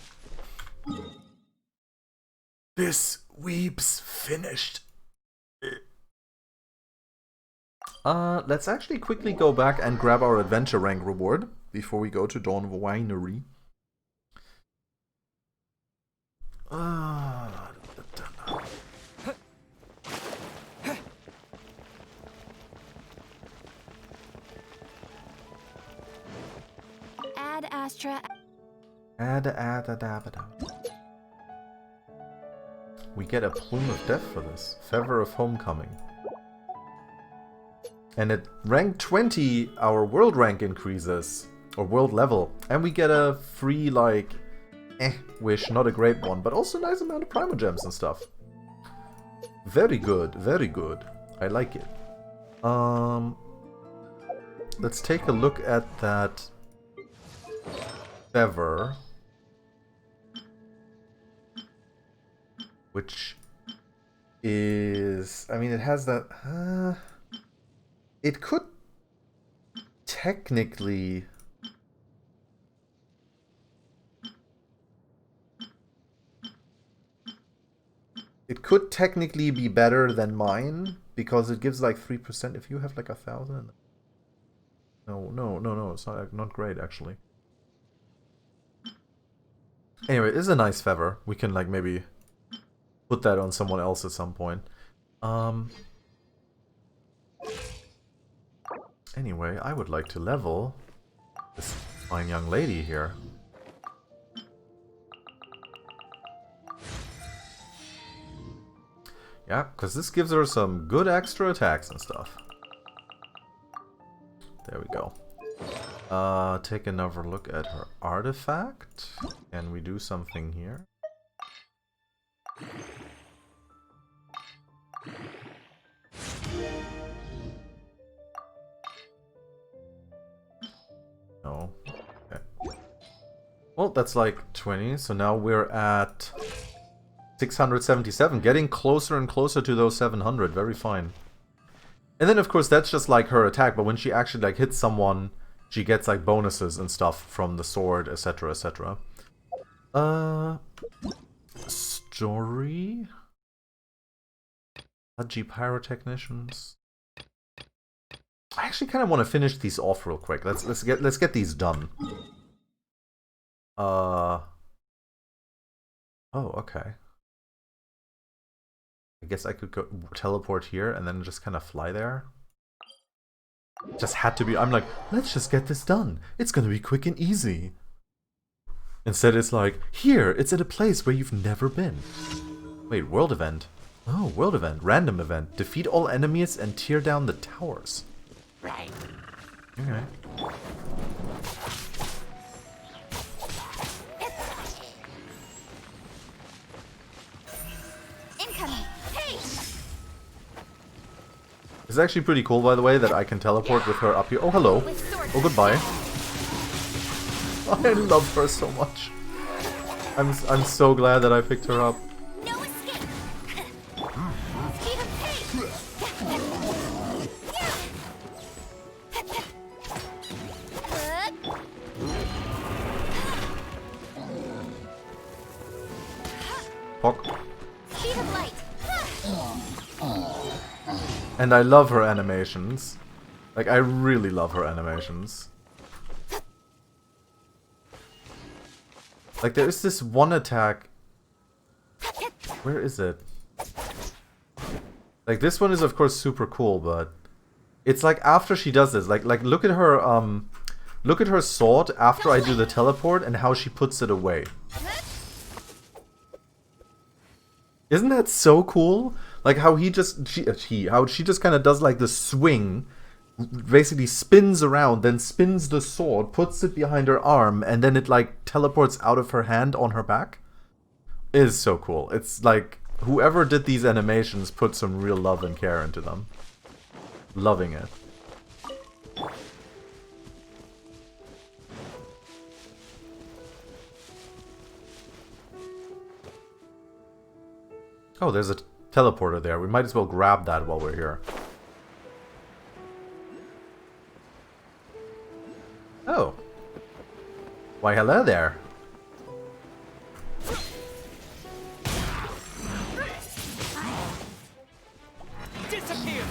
This weeb's finished. Let's actually quickly go back and grab our adventure rank reward before we go to Dawn Winery. Astra. We get a Plume of Death for this. Feather of Homecoming. And at rank 20, our world rank increases. Or world level. And we get a free, like, wish, not a great one, but also a nice amount of Primogems and stuff. Very good, very good. I like it. Let's take a look at that feather. Which is... I mean, it has that... it could technically... It could technically be better than mine, because it gives like 3% if you have like 1,000. No, it's not great actually. Anyway, it is a nice feather. We can like maybe put that on someone else at some point. Anyway, I would like to level this fine young lady here. Yeah, because this gives her some good extra attacks and stuff. There we go. Take another look at her artifact. Can we do something here? No. Okay. Well, that's like 20, so now we're at 677, getting closer and closer to those 700. Very fine. And then, of course, that's just like her attack, but when she actually like hits someone, she gets like bonuses and stuff from the sword, etc., etc. Story? Pudgy Pyrotechnicians. I actually kind of want to finish these off real quick. Let's get these done. Oh, okay. I guess I could go teleport here and then just kind of fly there. Just had to be. I'm like, let's just get this done. It's gonna be quick and easy. Instead, it's like, here, it's at a place where you've never been. Wait, world event. Oh, world event. Random event. Defeat all enemies and tear down the towers. Right. Okay. Incoming. Hey! It's actually pretty cool, by the way, that I can teleport with her up here. Oh, hello. Oh, goodbye. I love her so much. I'm so glad that I picked her up. No escape. Speed of pace. Pock. Speed of light. And I love her animations. Like, I really love her animations. Like, there is this one attack. Where is it? Like, this one is, of course, super cool, but it's like after she does this. Like look at her sword after I do the teleport and how she puts it away. Isn't that so cool? Like how she just kind of does like the swing, basically spins around, then spins the sword, puts it behind her arm, and then it like teleports out of her hand on her back. It is so cool. It's like whoever did these animations put some real love and care into them. Loving it. Oh, there's a teleporter there. We might as well grab that while we're here. Oh. Why, hello there. Disappear.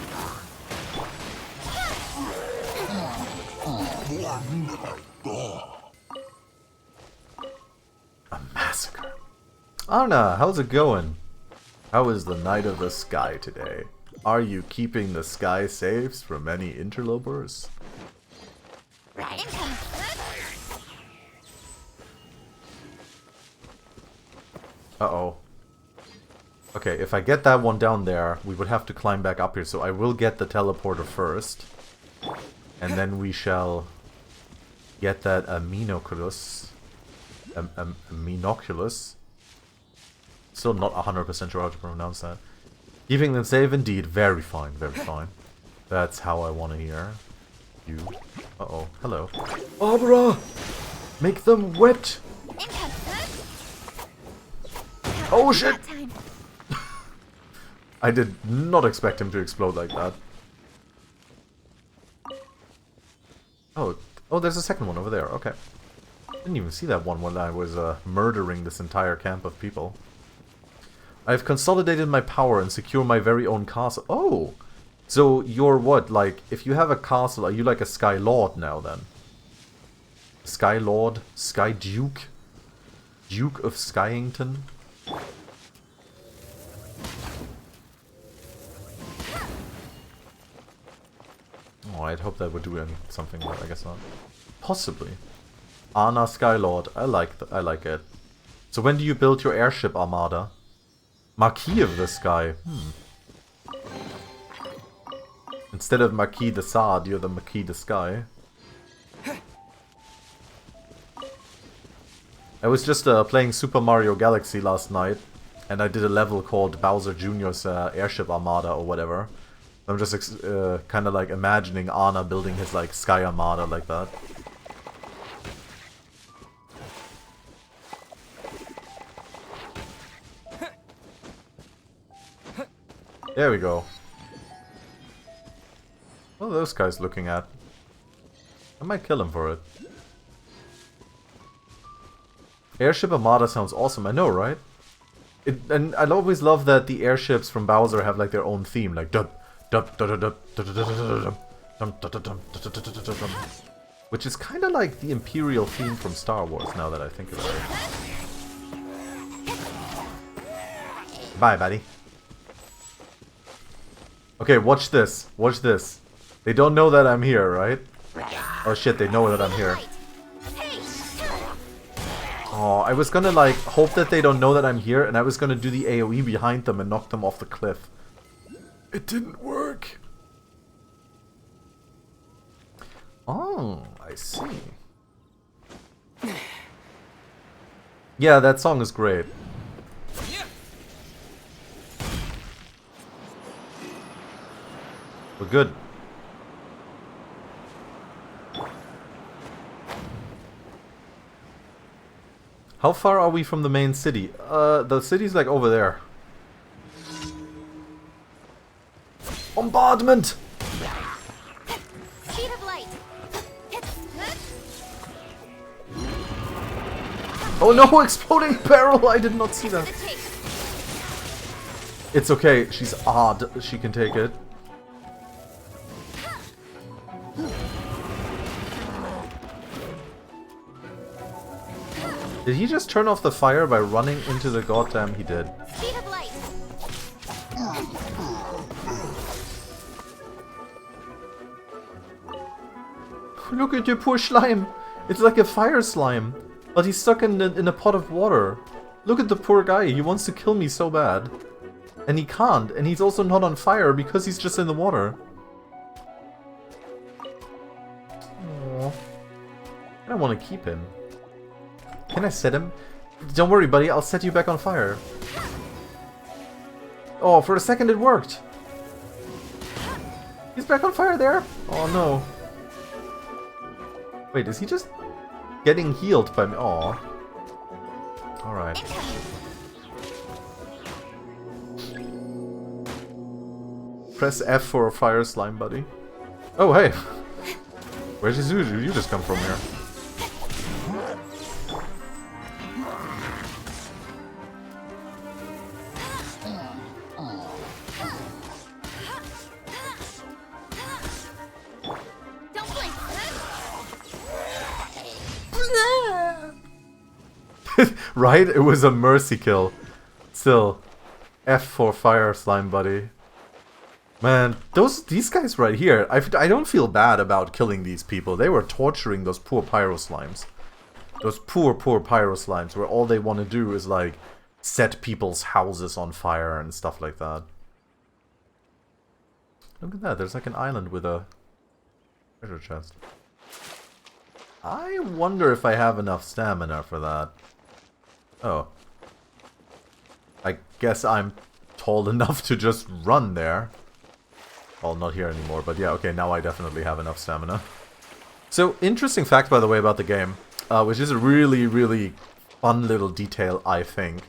A massacre. Anna, how's it going? How is the night of the sky today? Are you keeping the sky safe from any interlopers? Right. Uh-oh. Okay, if I get that one down there, we would have to climb back up here. So I will get the teleporter first. And then we shall get that aminoculus. Aminoculus. Still not 100% sure how to pronounce that. Keeping them safe indeed. Very fine, very fine. That's how I want to hear. You. Uh-oh. Hello. Barbara! Make them wet! Oh shit! I did not expect him to explode like that. Oh, there's a second one over there. Okay. Didn't even see that one when I was murdering this entire camp of people. I've consolidated my power and secure my very own castle. Oh! So you're what? Like, if you have a castle, are you like a Sky Lord now then? Sky Lord? Sky Duke? Duke of Skyington? Oh, I'd hope that would do something, but I guess not. Possibly. Anna Skylord. I like it. So when do you build your airship armada? Marquis of the Sky. Instead of Marquis de Sade, you're the Marquis de Sky. I was just playing Super Mario Galaxy last night, and I did a level called Bowser Jr.'s Airship Armada or whatever. I'm just kind of like imagining Anna building his like Sky Armada like that. There we go. What are those guys looking at? I might kill him for it. Airship Armada sounds awesome, I know, right? And I'd always love that the airships from Bowser have like their own theme, like dub dub dub dub dub dub, which is kind of like the Imperial theme from Star Wars. Now that I think about it. Bye, buddy. Okay, watch this. Watch this. They don't know that I'm here, right? Oh shit, they know that I'm here. Oh, I was gonna like hope that they don't know that I'm here, and I was gonna do the AoE behind them and knock them off the cliff. It didn't work. Oh, I see. Yeah, that song is great. We're good. How far are we from the main city? The city's like over there. Bombardment! Speed of light. Oh no, exploding barrel! I did not see that. It's okay, she's odd. She can take it. Did he just turn off the fire by running into the goddamn... He did. Speed of light. Look at your poor slime. It's like a fire slime. But he's stuck in a pot of water. Look at the poor guy. He wants to kill me so bad. And he can't. And he's also not on fire because he's just in the water. Aww. I don't want to keep him. Can I set him? Don't worry, buddy. I'll set you back on fire. Oh, for a second it worked. He's back on fire there? Oh, no. Wait, is he just getting healed by me? Aw. Alright. Press F for a fire slime, buddy. Oh, hey. Where'd you just come from here? Right? It was a mercy kill. Still. F for fire slime, buddy. Man, these guys right here, I don't feel bad about killing these people. They were torturing those poor pyro slimes. Those poor pyro slimes, where all they want to do is like set people's houses on fire and stuff like that. Look at that, there's like an island with a treasure chest. I wonder if I have enough stamina for that. Oh. I guess I'm tall enough to just run there. Well, not here anymore, but yeah, okay, now I definitely have enough stamina. So, interesting fact, by the way, about the game, which is a really, really fun little detail, I think.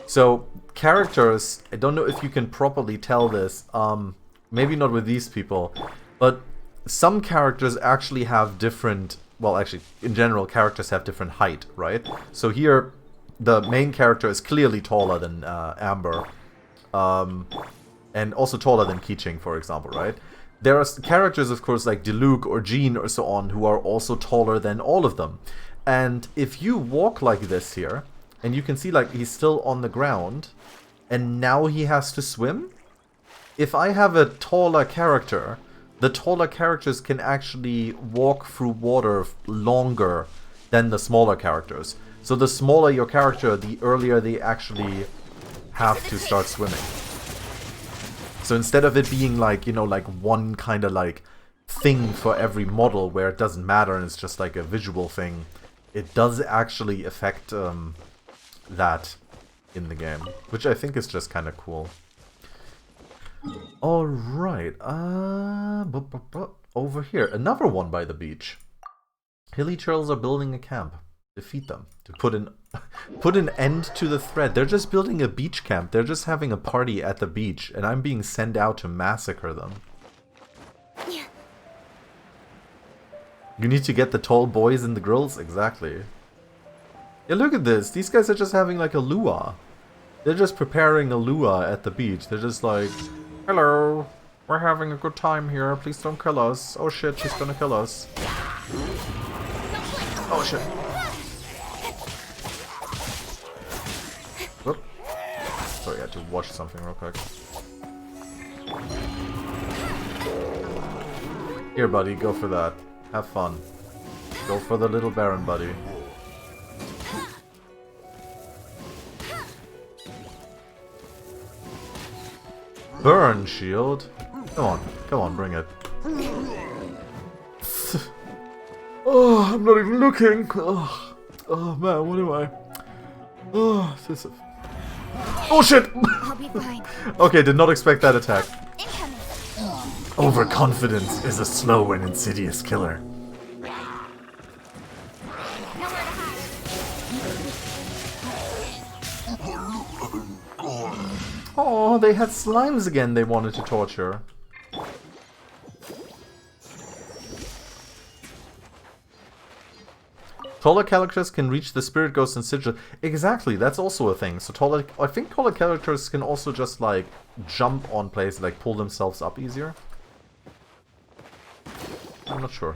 So, characters, I don't know if you can properly tell this, maybe not with these people, but some characters actually have different, well, actually, in general, characters have different height, right? So here, the main character is clearly taller than Amber, and also taller than Keeching, for example, right? There are characters, of course, like Diluc or Jean or so on, who are also taller than all of them. And if you walk like this here, and you can see, like, he's still on the ground, and now he has to swim. If I have a taller character, the taller characters can actually walk through water longer than the smaller characters. So the smaller your character, the earlier they actually have to start swimming. So instead of it being like, you know, like one kind of like thing for every model where it doesn't matter and it's just like a visual thing, it does actually affect that in the game, which I think is just kind of cool. Alright, over here, another one by the beach. Hilly Churls are building a camp. Defeat them. To put an end to the threat. They're just building a beach camp. They're just having a party at the beach, and I'm being sent out to massacre them. Yeah. You need to get the tall boys and the girls? Exactly. Yeah, look at this. These guys are just having like a luau. They're just preparing a luau at the beach. They're just like, hello, we're having a good time here. Please don't kill us. Oh shit, she's gonna kill us. Oh shit. Whoop. Sorry, I had to watch something real quick. Here, buddy, go for that. Have fun. Go for the little Baron, buddy. Burn shield. Come on, bring it. Oh, I'm not even looking. Oh man, what am I? Oh, this is... Oh shit! I'll be fine. Okay, did not expect that attack. Incoming. Overconfidence is a slow and insidious killer. Nowhere to hide. Oh, they had slimes again they wanted to torture. Taller characters can reach the Spirit Ghost and Sigil. Exactly, that's also a thing. So I think taller characters can also just like jump on places, like pull themselves up easier. I'm not sure.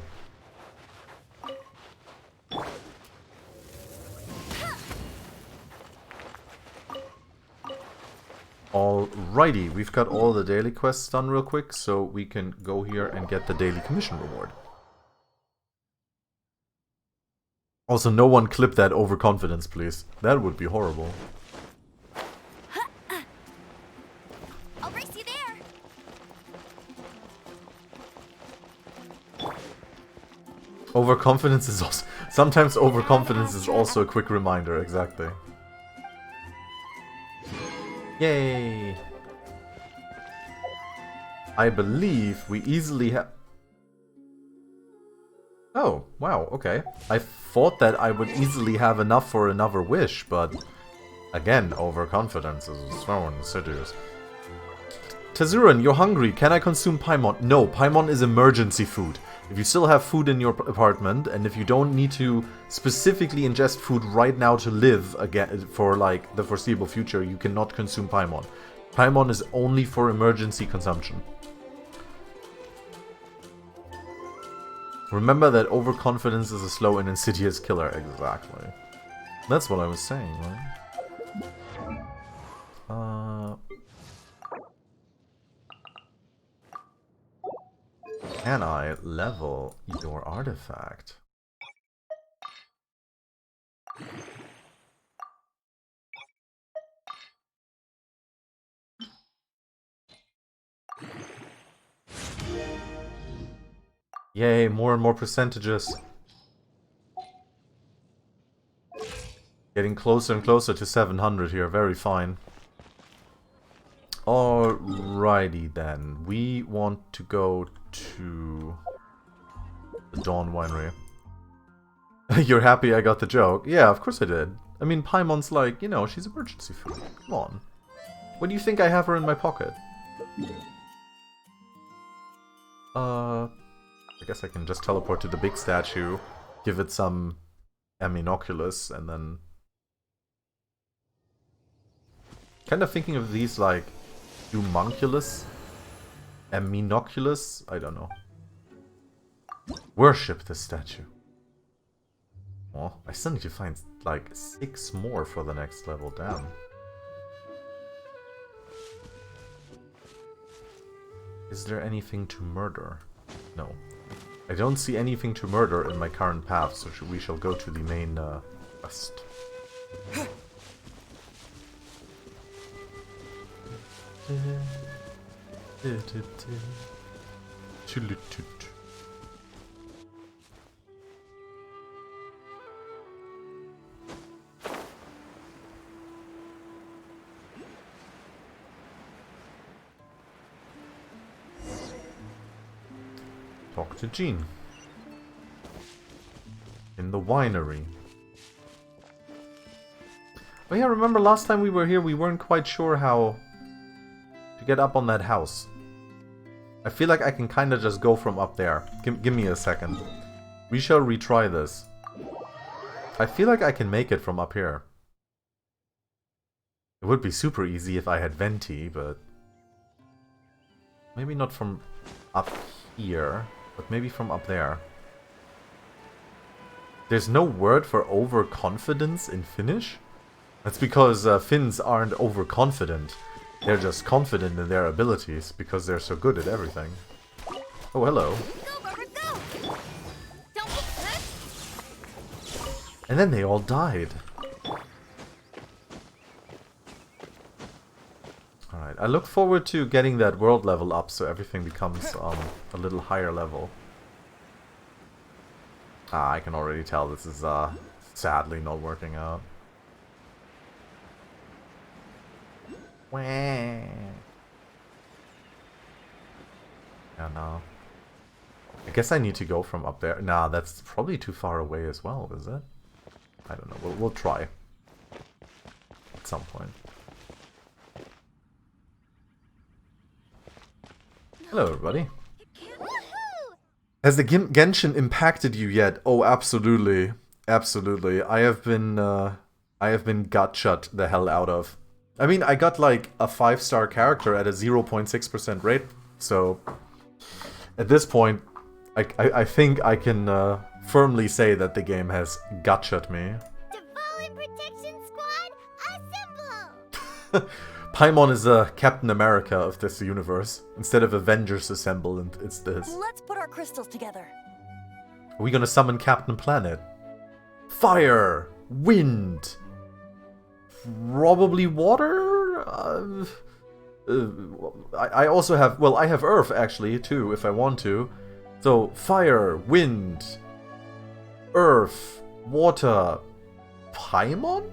Alrighty, we've got all the daily quests done real quick, so we can go here and get the daily commission reward. Also, no one clip that overconfidence, please. That would be horrible. I'll race you there. Overconfidence is also... Sometimes overconfidence is also a quick reminder, exactly. Yay! I believe we easily have... Oh, wow, okay. I thought that I would easily have enough for another wish, but... Again, overconfidence is so insidious. Tezuran, you're hungry. Can I consume Paimon? No, Paimon is emergency food. If you still have food in your apartment, and if you don't need to specifically ingest food right now to live again for like the foreseeable future, you cannot consume Paimon. Paimon is only for emergency consumption. Remember that overconfidence is a slow and insidious killer. Exactly. That's what I was saying, right? Can I level your artifact? Yay, more and more percentages. Getting closer and closer to 700 here, very fine. Alrighty then, we want to go to the Dawn Winery. You're happy I got the joke? Yeah, of course I did. I mean, Paimon's like, you know, she's emergency food. Come on. What do you think I have her in my pocket? I guess I can just teleport to the big statue, give it some aminoculus, and then... Kind of thinking of these like Humunculus, Aminoculus, I don't know. Worship the statue. Oh, I still need to find like 6 more for the next level, damn. Is there anything to murder? No. I don't see anything to murder in my current path, so we shall go to the main quest. Talk to Jean. In the winery. Oh yeah, remember last time we were here we weren't quite sure how to get up on that house. I feel like I can kinda just go from up there. Give me a second. We shall retry this. I feel like I can make it from up here. It would be super easy if I had Venti, but... Maybe not from up here, but maybe from up there. There's no word for overconfidence in Finnish? That's because Finns aren't overconfident. They're just confident in their abilities because they're so good at everything. Oh, hello. Go, Robert, go! Don't get hurt! And then they all died. Alright, I look forward to getting that world level up so everything becomes a little higher level. Ah, I can already tell this is sadly not working out. Wah. Yeah, no. I guess I need to go from up there. Nah, that's probably too far away as well, is it? I don't know. We'll try. At some point. Hello, everybody. Has the Genshin impacted you yet? Oh, absolutely. Absolutely. I have been gacha'd the hell out of. I mean, I got like a 5-star character at a 0.6% rate, so at this point, I think I can firmly say that the game has gacha'd me. Fallen Protection Squad, assemble! Paimon is a Captain America of this universe. Instead of Avengers Assemble, and it's this. Let's put our crystals together. Are we gonna summon Captain Planet? Fire! Wind! Probably water? I also have... Well, I have Earth, actually, too, if I want to. So, fire, wind, Earth, water, Paimon?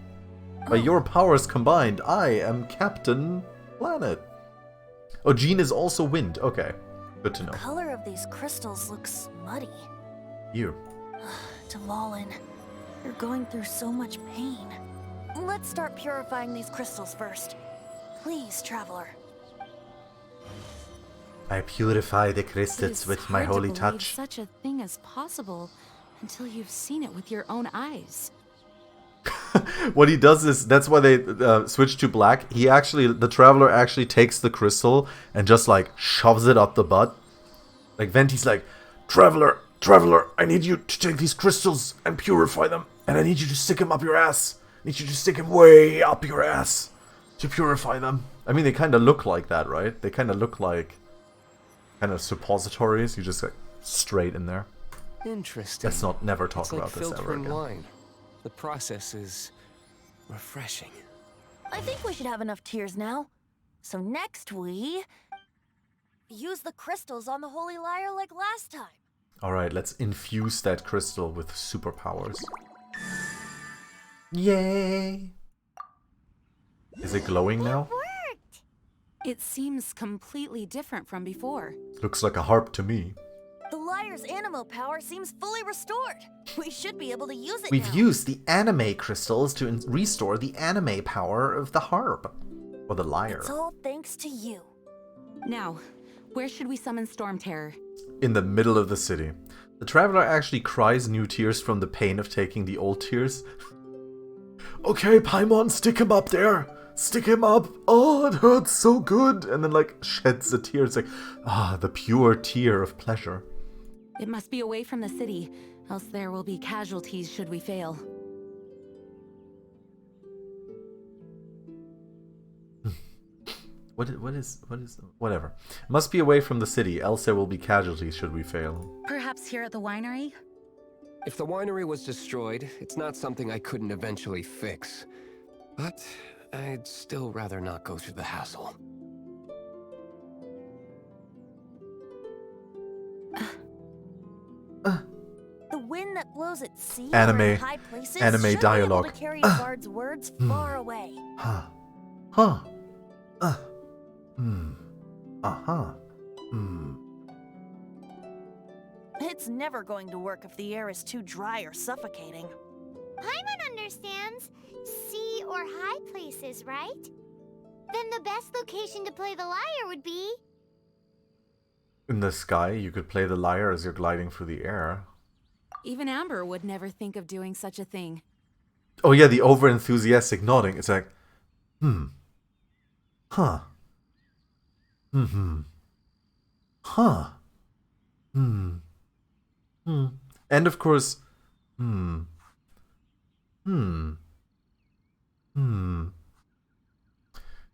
By your powers combined, I am Captain Planet. Oh, Jean is also wind. Okay, good to know. The color of these crystals looks muddy. You. Dvalin, you're going through so much pain. Let's start purifying these crystals first. Please, Traveler. I purify the It crystals is with my hard to holy believe touch. such a thing is possible until you've seen it with your own eyes. What he does is, that's why they switch to black. He actually, the Traveler actually takes the crystal and just like shoves it up the butt. Like Venti's like, Traveler, I need you to take these crystals and purify them. And I need you to stick them up your ass. I need you to stick them way up your ass to purify them. I mean, they kind of look like that, right? They kind of look like kind of suppositories. You just like straight in there. Interesting. Let's not never talk It's like about this ever filtering again. wine. The process is refreshing. I think we should have enough tears now. So next we... use the crystals on the Holy Lyre like last time. Alright, let's infuse that crystal with superpowers. Yay! Is it glowing now? Worked! It seems completely different from before. Looks like a harp to me. The Liar's animal power seems fully restored. We should be able to use it We've now. used the anime crystals to restore the anime power of the harp. Or the lyre. It's all thanks to you. Now, where should we summon Storm Terror? In the middle of the city. The traveler actually cries new tears from the pain of taking the old tears. Okay, Paimon, stick him up there. Stick him up. Oh, it hurts so good. And then like sheds a tear. It's like, the pure tear of pleasure. It must be away from the city, else there will be casualties should we fail. Whatever. Must be away from the city, else there will be casualties should we fail. Perhaps here at the winery? If the winery was destroyed, it's not something I couldn't eventually fix. But I'd still rather not go through the hassle. The wind that blows at sea Anime- or in high places anime should dialogue. be able to carry a bard's words far away. Huh. Huh. Uh-huh. It's never going to work if the air is too dry or suffocating. Paimon understands sea or high places, right? Then the best location to play the lyre would be... In the sky, you could play the lyre as you're gliding through the air. Even Amber would never think of doing such a thing. Oh yeah, the over-enthusiastic nodding. It's like, Huh. Huh. And of course,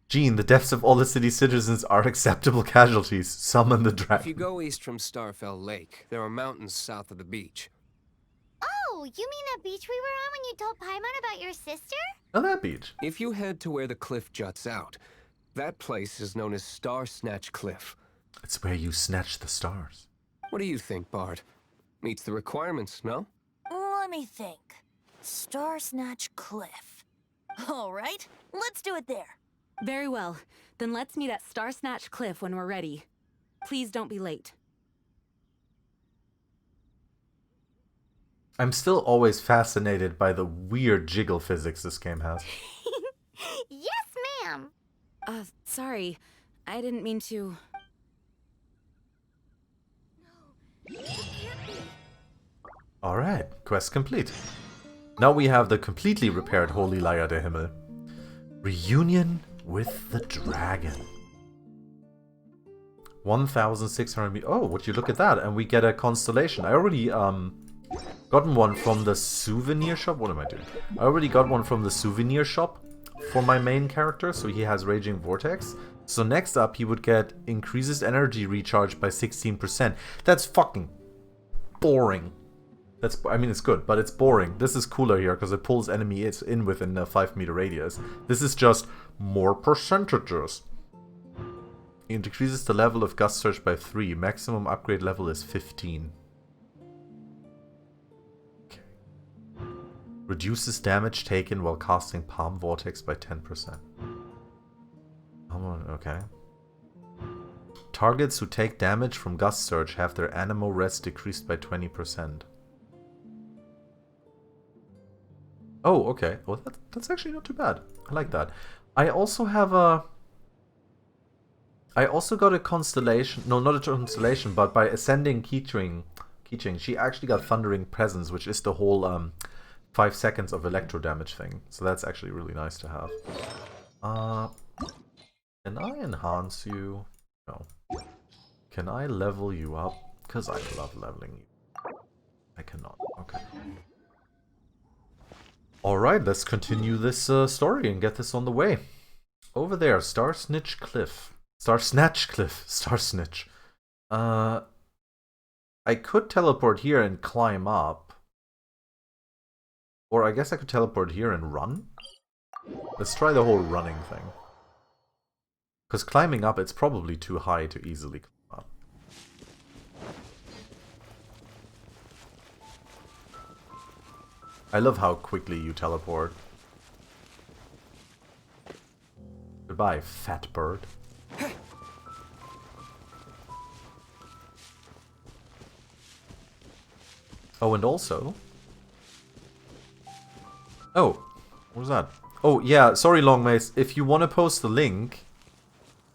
Gene, the deaths of all the city's citizens are acceptable casualties. Summon the If you dragon. go east from Starfell Lake, there are mountains south of the beach. Oh, you mean that beach we were on when you told Paimon about your sister? Oh, that beach. If you head to where the cliff juts out, that place is known as Star Snatch Cliff. It's where you snatch the stars. What do you think, Bard? Meets the requirements, no? Let me think. Star Snatch Cliff. All right, let's do it there. Very well. Then let's meet at Star Snatch Cliff when we're ready. Please don't be late. I'm still always fascinated by the weird jiggle physics this game has. Yes, ma'am. Sorry. I didn't mean to... Alright, quest complete. Now we have the completely repaired Holy Lyre der Himmel. Reunion with the dragon. 1,600 oh, would you look at that? And we get a constellation. I already gotten one from the souvenir shop. What am I doing? I already got one from the souvenir shop for my main character, so he has Raging Vortex. So next up, he would get increases energy recharge by 16%. That's fucking boring. I mean, it's good, but it's boring. This is cooler here because it pulls enemies in within a 5-meter radius. This is just more percentages. It decreases the level of Gust Surge by 3. Maximum upgrade level is 15. Okay. Reduces damage taken while casting Palm Vortex by 10%. Okay. Targets who take damage from Gust Surge have their Animu rest decreased by 20%. Oh, okay. Well, that's actually not too bad. I like that. I also have a... I also got a constellation... No, not a constellation, but by ascending Keeching, she actually got Thundering Presence, which is the whole 5 seconds of electro damage thing. So that's actually really nice to have. Can I enhance you? No. Can I level you up? Because I love leveling you. I cannot. Okay. Alright, let's continue this story and get this on the way. Over there, Star Snatch Cliff. Star Snatch Cliff. Star Snitch. I could teleport here and climb up. Or I guess I could teleport here and run. Let's try the whole running thing. Because climbing up, it's probably too high to easily climb up. I love how quickly you teleport. Goodbye, fat bird. Oh, and also... Oh, what was that? Oh, yeah, sorry, Longmace. If you want to post the link,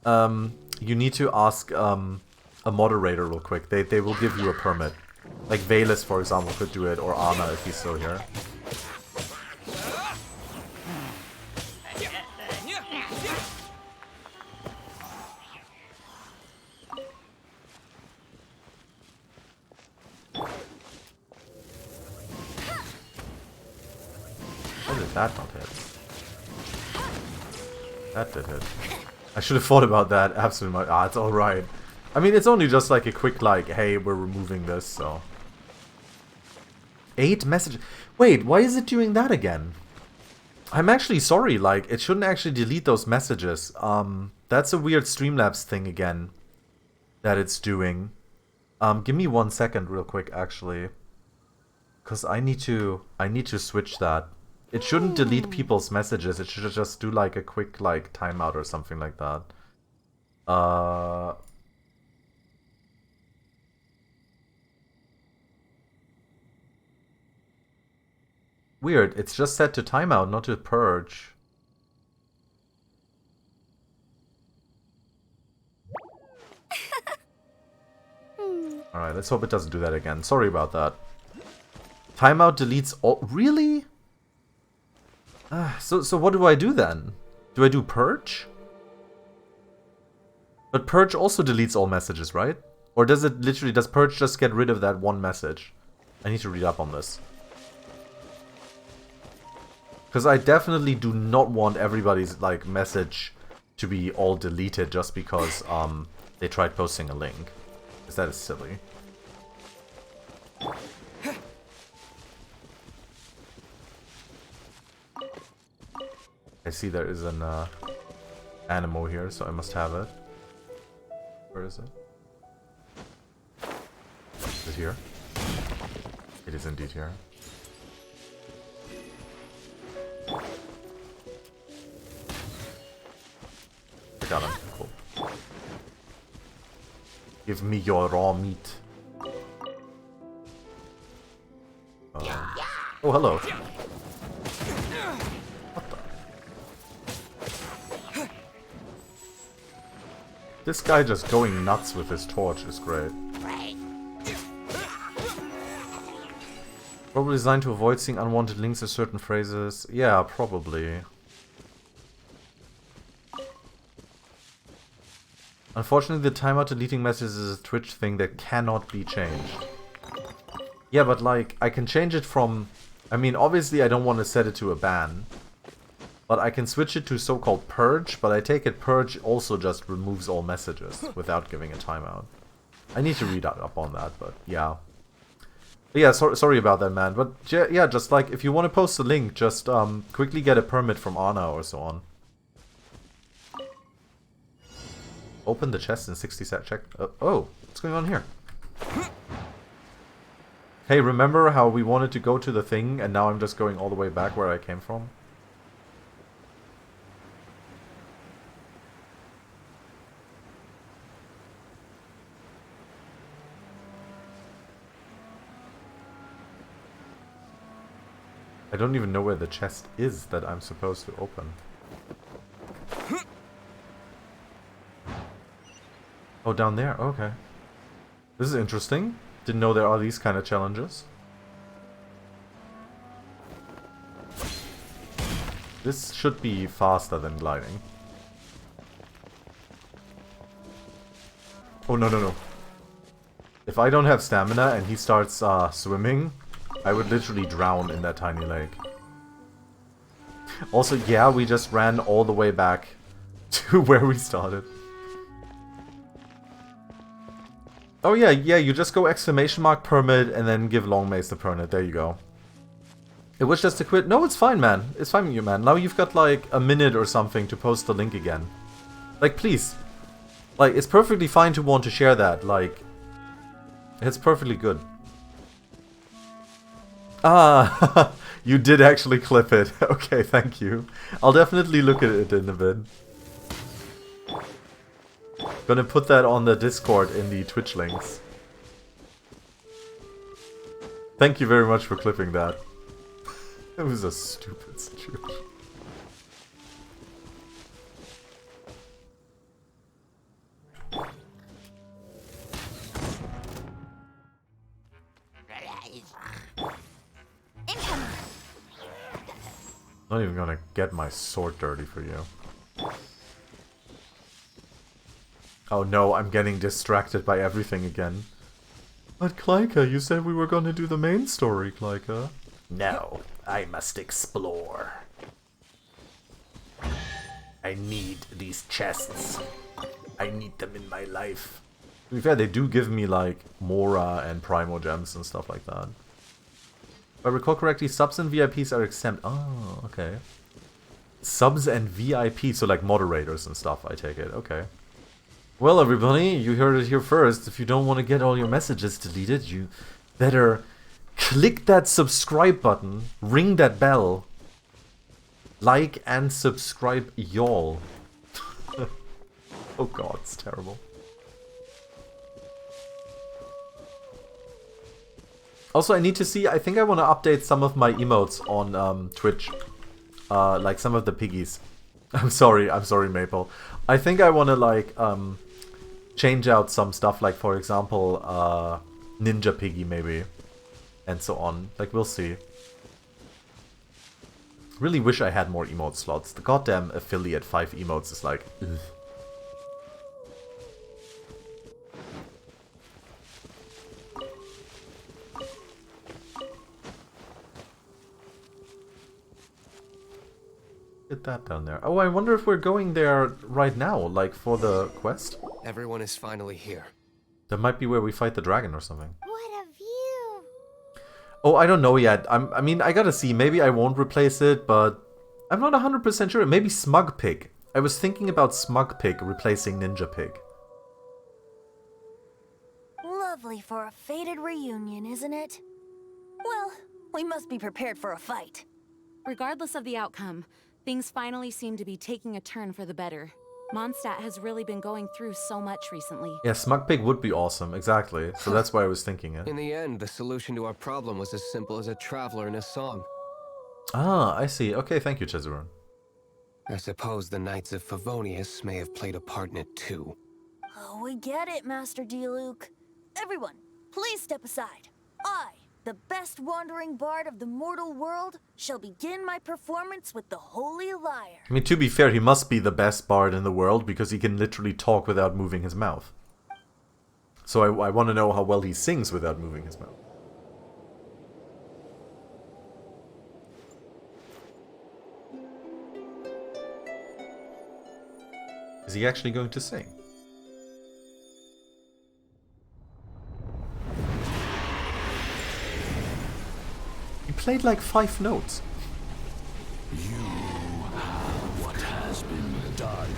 you need to ask a moderator real quick. They will give you a permit. Like Valus, for example, could do it, or Anna if he's still here. How did that not hit? That did hit. I should have thought about that. Absolutely. Ah, it's alright. I mean, it's only just like a quick, like, hey, we're removing this, so. 8 messages. Wait, why is it doing that again? I'm actually sorry, like, it shouldn't actually delete those messages. That's a weird Streamlabs thing again that it's doing. Give me 1 second real quick, actually. Because I need to switch that. It shouldn't delete people's messages, it should just do like a quick, like, timeout or something like that. Weird, it's just set to timeout, not to purge. Alright, let's hope it doesn't do that again. Sorry about that. Timeout deletes all... Really? So what do I do then? Do I do purge? But purge also deletes all messages, right? Or does it literally... Does purge just get rid of that one message? I need to read up on this. Because I definitely do not want everybody's, like, message to be all deleted just because they tried posting a link. Because that is silly. I see there is an Animu here, so I must have it. Where is it? Is it here? It is indeed here. I got him. Cool. Give me your raw meat. Oh, hello. What the? This guy just going nuts with his torch is great. Probably designed to avoid seeing unwanted links to certain phrases. Yeah, probably. Unfortunately, the timeout deleting messages is a Twitch thing that cannot be changed. Yeah, but like, I can change it from... I mean, obviously I don't want to set it to a ban. But I can switch it to so-called purge, but I take it purge also just removes all messages without giving a timeout. I need to read up on that, but yeah. But yeah, sorry about that, man. But yeah, just like, if you want to post a link, just quickly get a permit from Anna or so on. Open the chest in 60 seconds. Check. Oh, what's going on here? Hey, remember how we wanted to go to the thing and now I'm just going all the way back where I came from? I don't even know where the chest is that I'm supposed to open. Oh, down there? Okay. This is interesting. Didn't know there are these kind of challenges. This should be faster than gliding. Oh, no, no, no. If I don't have stamina and he starts swimming, I would literally drown in that tiny lake. Also, yeah, we just ran all the way back to where we started. Oh yeah, you just go exclamation mark permit and then give Longmace the permit. There you go. It was just a quit. No, it's fine, man. It's fine with you, man. Now you've got like a minute or something to post the link again. Like, please. Like, it's perfectly fine to want to share that. Like, it's perfectly good. Ah, You did actually clip it. Okay, thank you. I'll definitely look at it in a bit. Gonna put that on the Discord in the Twitch links. Thank you very much for clipping that. It was a stupid situation. Not even gonna get my sword dirty for you. Oh no, I'm getting distracted by everything again. But Klyka, you said we were gonna do the main story, Klyka. No, I must explore. I need these chests. I need them in my life. To be fair, they do give me like Mora and Primo gems and stuff like that. If I recall correctly, subs and VIPs are exempt. Oh, okay. Subs and VIPs, so like moderators and stuff, I take it. Okay. Well, everybody, you heard it here first. If you don't want to get all your messages deleted, you better click that subscribe button, ring that bell, like and subscribe y'all. Oh god, it's terrible. Also, I need to see, I think I want to update some of my emotes on Twitch. Like some of the piggies. I'm sorry, Maple. I think I want to like change out some stuff, like for example, Ninja Piggy maybe. And so on. Like, we'll see. Really wish I had more emote slots. The goddamn affiliate 5 emotes is like, ugh. Get that down there. Oh, I wonder if we're going there right now, like for the quest. Everyone is finally here. That might be where we fight the dragon or something. What a view! Oh, I don't know yet. I mean, I gotta see. Maybe I won't replace it, but I'm not 100% sure. Maybe Smug Pig. I was thinking about Smug Pig replacing Ninja Pig. Lovely for a fated reunion, isn't it? Well, we must be prepared for a fight. Regardless of the outcome, things finally seem to be taking a turn for the better. Mondstadt has really been going through so much recently. Yeah, Smug Pig would be awesome, exactly. So that's why I was thinking it. In the end, the solution to our problem was as simple as a traveler in a song. Ah, I see. Okay, thank you, Chezurun. I suppose the Knights of Favonius may have played a part in it too. Oh, we get it, Master Diluc. Everyone, please step aside. I, the best wandering bard of the mortal world, shall begin my performance with the Holy Lyre. I mean, to be fair, he must be the best bard in the world because he can literally talk without moving his mouth. So I want to know how well he sings without moving his mouth. Is he actually going to sing? He played like 5 notes. What has been done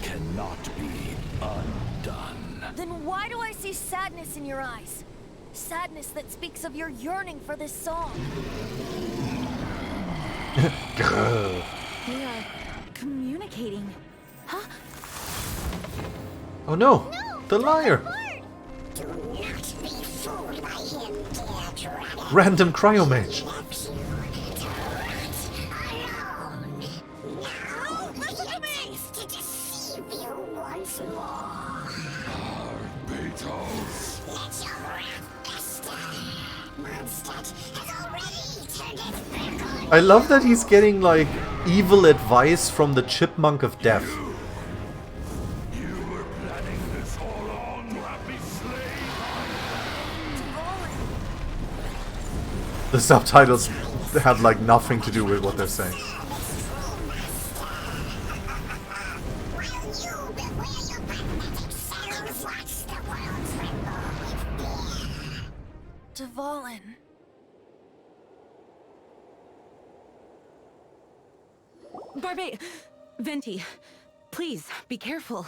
cannot be undone. Then why do I see sadness in your eyes? Sadness that speaks of your yearning for this song. They are communicating. Huh? Oh no! The lyre! Do not be fooled by him, dear dragon. Random Cryomage! Now, listen to me! To deceive you once more. Beetles. Let your wrath fester. Mondstadt has already turned his back on I love that he's getting like evil advice from the Chipmunk of Death. You were planning this all along to have me slain. The subtitles have like nothing to do with what they're saying. While you beware your magnetic cells, watch the world tremble with fear. Dvalin. Barbe... Venti, please, be careful.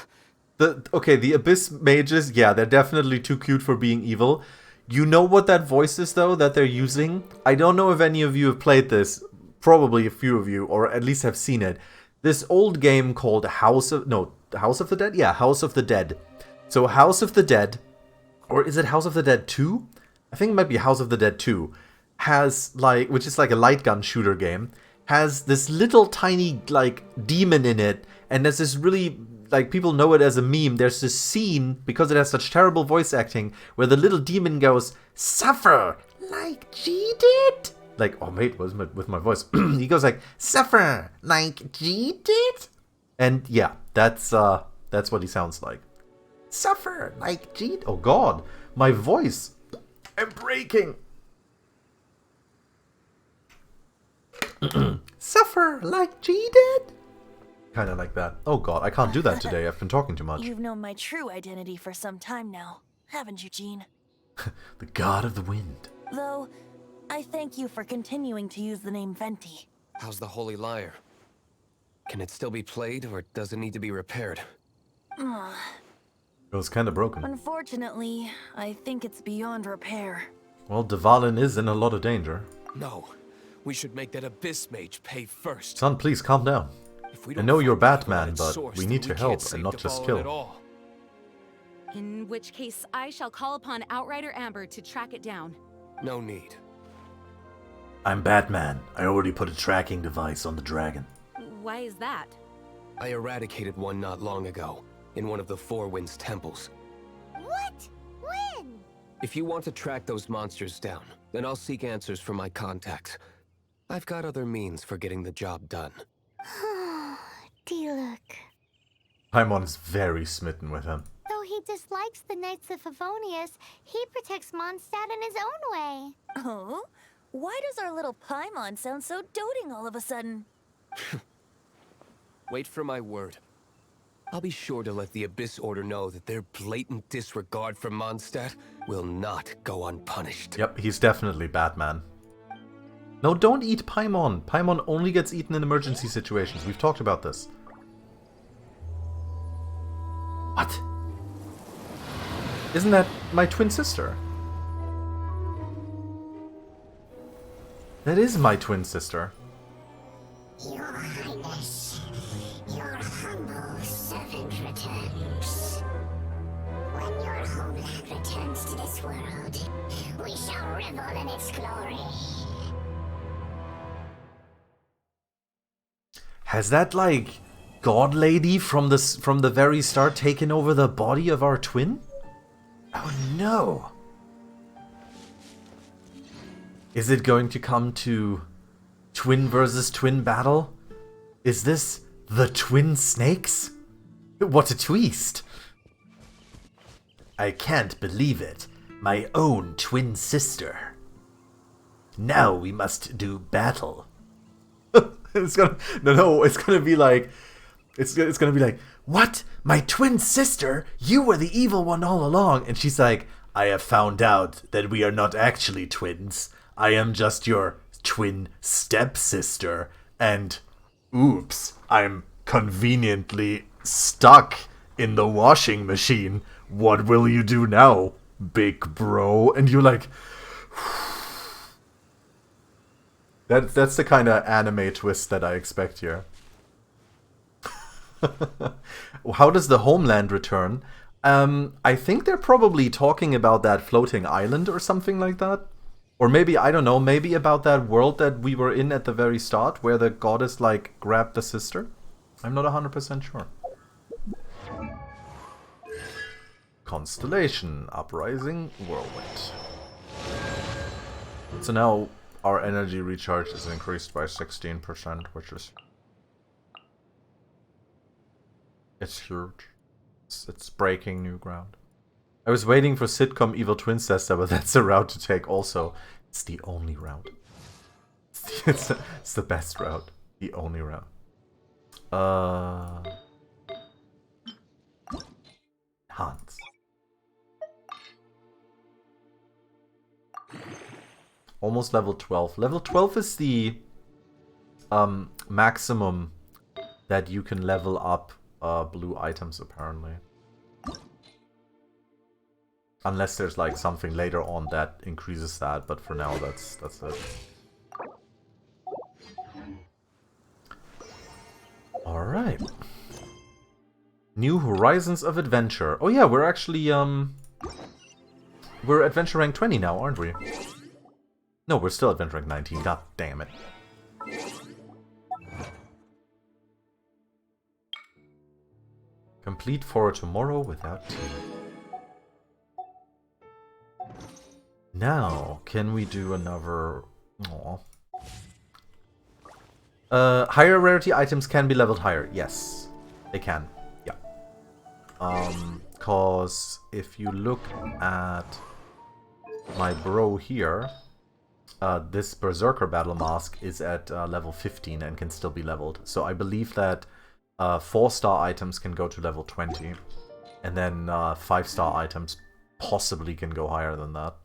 Okay, the Abyss Mages, yeah, they're definitely too cute for being evil. You know what that voice is, though, that they're using? I don't know if any of you have played this. Probably a few of you, or at least have seen it. This old game called House of the Dead? Yeah, House of the Dead. So House of the Dead, or is it House of the Dead 2? I think it might be House of the Dead 2. Has, like, which is like a light gun shooter game. Has this little tiny, like, demon in it. And there's this really, like, people know it as a meme. There's this scene, because it has such terrible voice acting, where the little demon goes, "Suffer like G did." Like, oh mate, what's with my voice? He goes like, "Suffer like G did." And yeah, that's what he sounds like. Suffer like G. Oh god, my voice. I'm breaking. Suffer like G did. Kind of like that. Oh god, I can't do that today. I've been talking too much. You've known my true identity for some time now, haven't you, Jean? The god of the wind. Though, I thank you for continuing to use the name Venti. How's the Holy Lyre? Can it still be played, or does it need to be repaired? It was kind of broken. Unfortunately, I think it's beyond repair. Well, Dvalin is in a lot of danger. No, we should make that Abyss Mage pay first. Son, please calm down. If we I don't know you're find out Batman, its but source, we then need to can't help save and not just Dvalin kill. at all. In which case, I shall call upon Outrider Amber to track it down. No need. I'm Batman. I already put a tracking device on the dragon. Why is that? I eradicated one not long ago, in one of the Four Winds temples. What? When? If you want to track those monsters down, then I'll seek answers from my contacts. I've got other means for getting the job done. Diluc. Paimon is very smitten with him. Though he dislikes the Knights of Favonius, he protects Mondstadt in his own way. Oh? Why does our little Paimon sound so doting all of a sudden? Wait for my word. I'll be sure to let the Abyss Order know that their blatant disregard for Mondstadt will not go unpunished. Yep, he's definitely Batman. No, don't eat Paimon. Paimon only gets eaten in emergency situations. We've talked about this. What? Isn't that my twin sister? That is my twin sister. Your Highness, your humble servant returns. When your homeland returns to this world, we shall revel in its glory. Has that, like, god lady from the very start taken over the body of our twin? Oh no. Is it going to come to twin versus twin battle? Is this the twin snakes? What a twist! I can't believe it. My own twin sister. Now we must do battle. It's gonna be like, it's gonna be like, what? My twin sister? You were the evil one all along. And she's like, I have found out that we are not actually twins. I am just your twin stepsister. And oops, I'm conveniently stuck in the washing machine. What will you do now, big bro? And you're like, that's the kind of anime twist that I expect here. How does the homeland return? I think they're probably talking about that floating island or something like that. Or maybe, I don't know, maybe about that world that we were in at the very start, where the goddess, like, grabbed the sister. I'm not 100% sure. Constellation, Uprising, Whirlwind. So now our energy recharge is increased by 16%, which is... It's huge. It's breaking new ground. I was waiting for sitcom Evil Twins Tester, but that's a route to take also. It's the only route. It's the best route. The only route. Hans. Almost level 12. Level 12 is the maximum that you can level up blue items, apparently. Unless there's like something later on that increases that, but for now that's it. Alright. New Horizons of Adventure. Oh yeah, we're actually we're adventure rank 20 now, aren't we? No, we're still adventure rank 19. God damn it. Complete for tomorrow without tea. Now, can we do another... Aww. Higher rarity items can be leveled higher. Yes, they can. Yeah. Cause if you look at my bro here, this Berserker Battle Mask is at level 15 and can still be leveled. So I believe that 4-star items can go to level 20. And then 5-star items possibly can go higher than that.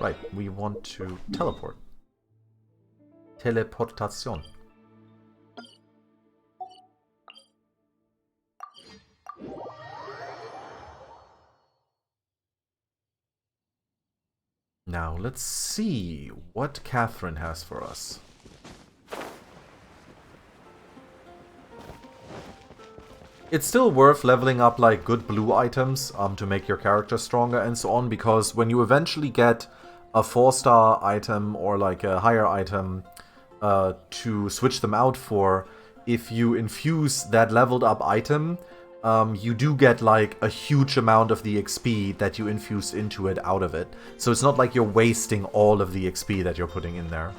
Right, we want to teleport. Teleportation. Now, let's see what Catherine has for us. It's still worth leveling up like good blue items to make your character stronger and so on, because when you eventually get a 4-star item or like a higher item to switch them out for, if you infuse that leveled up item, you do get like a huge amount of the XP that you infused into it out of it. So it's not like you're wasting all of the XP that you're putting in there.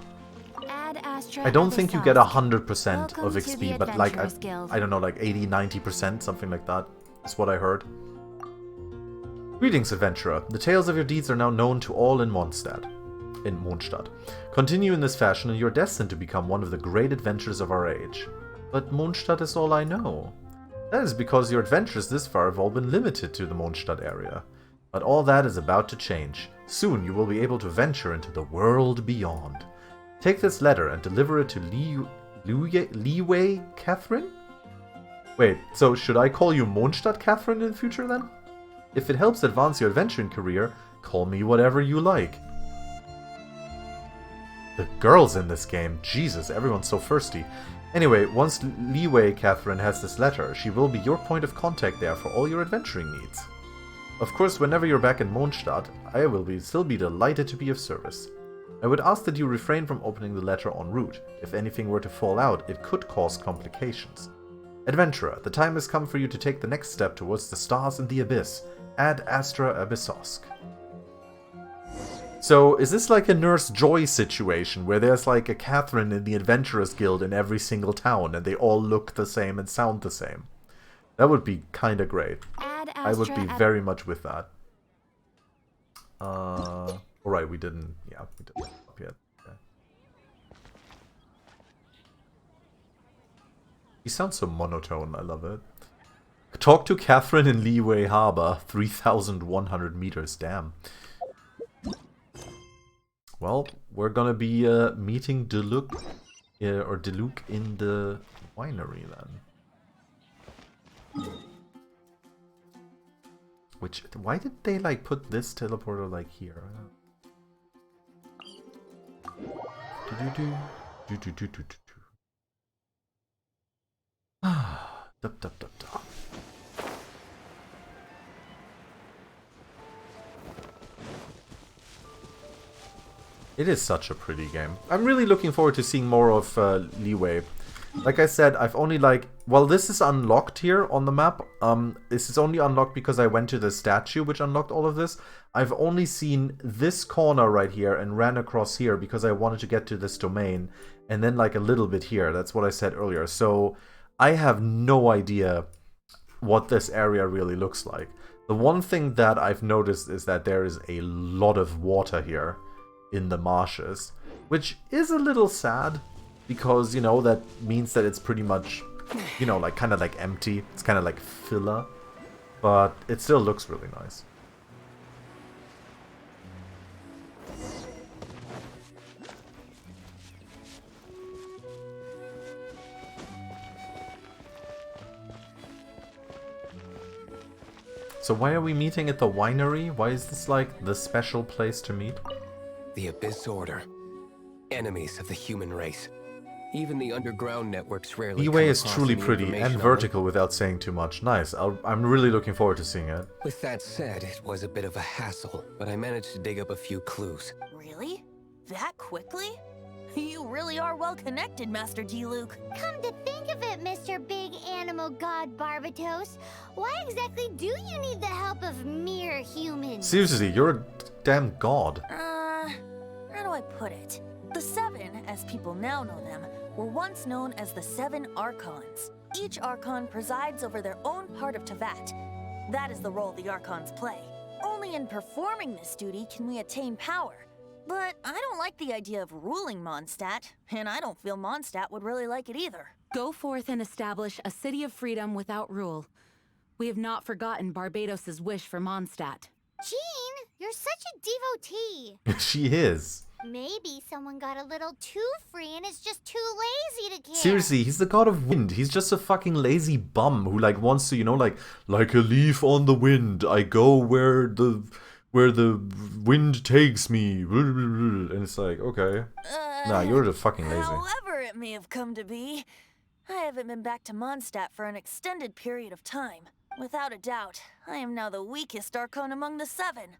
I don't think you get 100% of XP, but like, I don't know, like 80-90%, something like that is what I heard. Greetings, adventurer. The tales of your deeds are now known to all in Mondstadt. Continue in this fashion and you're destined to become one of the great adventurers of our age. But Mondstadt is all I know. That is because your adventures this far have all been limited to the Mondstadt area. But all that is about to change. Soon you will be able to venture into the world beyond. Take this letter and deliver it to Leeway Catherine? Wait, so should I call you Mondstadt Catherine in the future then? If it helps advance your adventuring career, call me whatever you like. The girls in this game, Jesus, everyone's so thirsty. Anyway, once Leeway Catherine has this letter, she will be your point of contact there for all your adventuring needs. Of course, whenever you're back in Mondstadt, I will still be delighted to be of service. I would ask that you refrain from opening the letter en route. If anything were to fall out, it could cause complications. Adventurer, the time has come for you to take the next step towards the stars and the abyss. Ad Astra Abyssosk. So, is this like a Nurse Joy situation, where there's like a Catherine in the Adventurers Guild in every single town, and they all look the same and sound the same? That would be kinda great. I would be very much with that. Alright, we didn't... Yeah, we didn't up yet. Okay. He sounds so monotone, I love it. Talk to Catherine in Leeway Harbor, 3,100 meters, damn. Well, we're gonna be meeting Diluc, or Diluc in the winery then. Which, why did they like put this teleporter like here? Dup, dup, dup, dup. It is such a pretty game. I'm really looking forward to seeing more of Leeway. Like I said, I've only like... Well, this is unlocked here on the map. This is only unlocked because I went to the statue which unlocked all of this. I've only seen this corner right here and ran across here because I wanted to get to this domain. And then like a little bit here. That's what I said earlier. So I have no idea what this area really looks like. The one thing that I've noticed is that there is a lot of water here in the marshes, which is a little sad because, you know, that means that it's pretty much, you know, like kind of like empty. It's kind of like filler, but it still looks really nice. So why are we meeting at the winery? Why is this like the special place to meet? The Abyss Order. Enemies of the human race. Even the underground networks rarely Liyue come is across truly any pretty information and on vertical without saying too much. Nice. I'm really looking forward to seeing it. them. With that said, it was a bit of a hassle, but I managed to dig up a few clues. Really? That quickly? You really are well connected, Master Diluc. Come to think of it, Mr. Big Animal God Barbatos, why exactly do you need the help of mere humans? Seriously, you're a damn god. How do I put it? The Seven, as people now know them, were once known as the Seven Arkhans. Each Archon presides over their own part of Teyvat. That is the role the Archons play. Only in performing this duty can we attain power. But I don't like the idea of ruling Mondstadt, and I don't feel Mondstadt would really like it either. Go forth and establish a city of freedom without rule. We have not forgotten Barbados' wish for Mondstadt. Jean, you're such a devotee. She is. Maybe someone got a little too free and is just too lazy to care. Seriously, he's the god of wind. He's just a fucking lazy bum who like wants to, you know, like a leaf on the wind. I go where the wind takes me. And it's like, okay. Nah, you're just fucking lazy. However it may have come to be, I haven't been back to Mondstadt for an extended period of time. Without a doubt, I am now the weakest Archon among the Seven.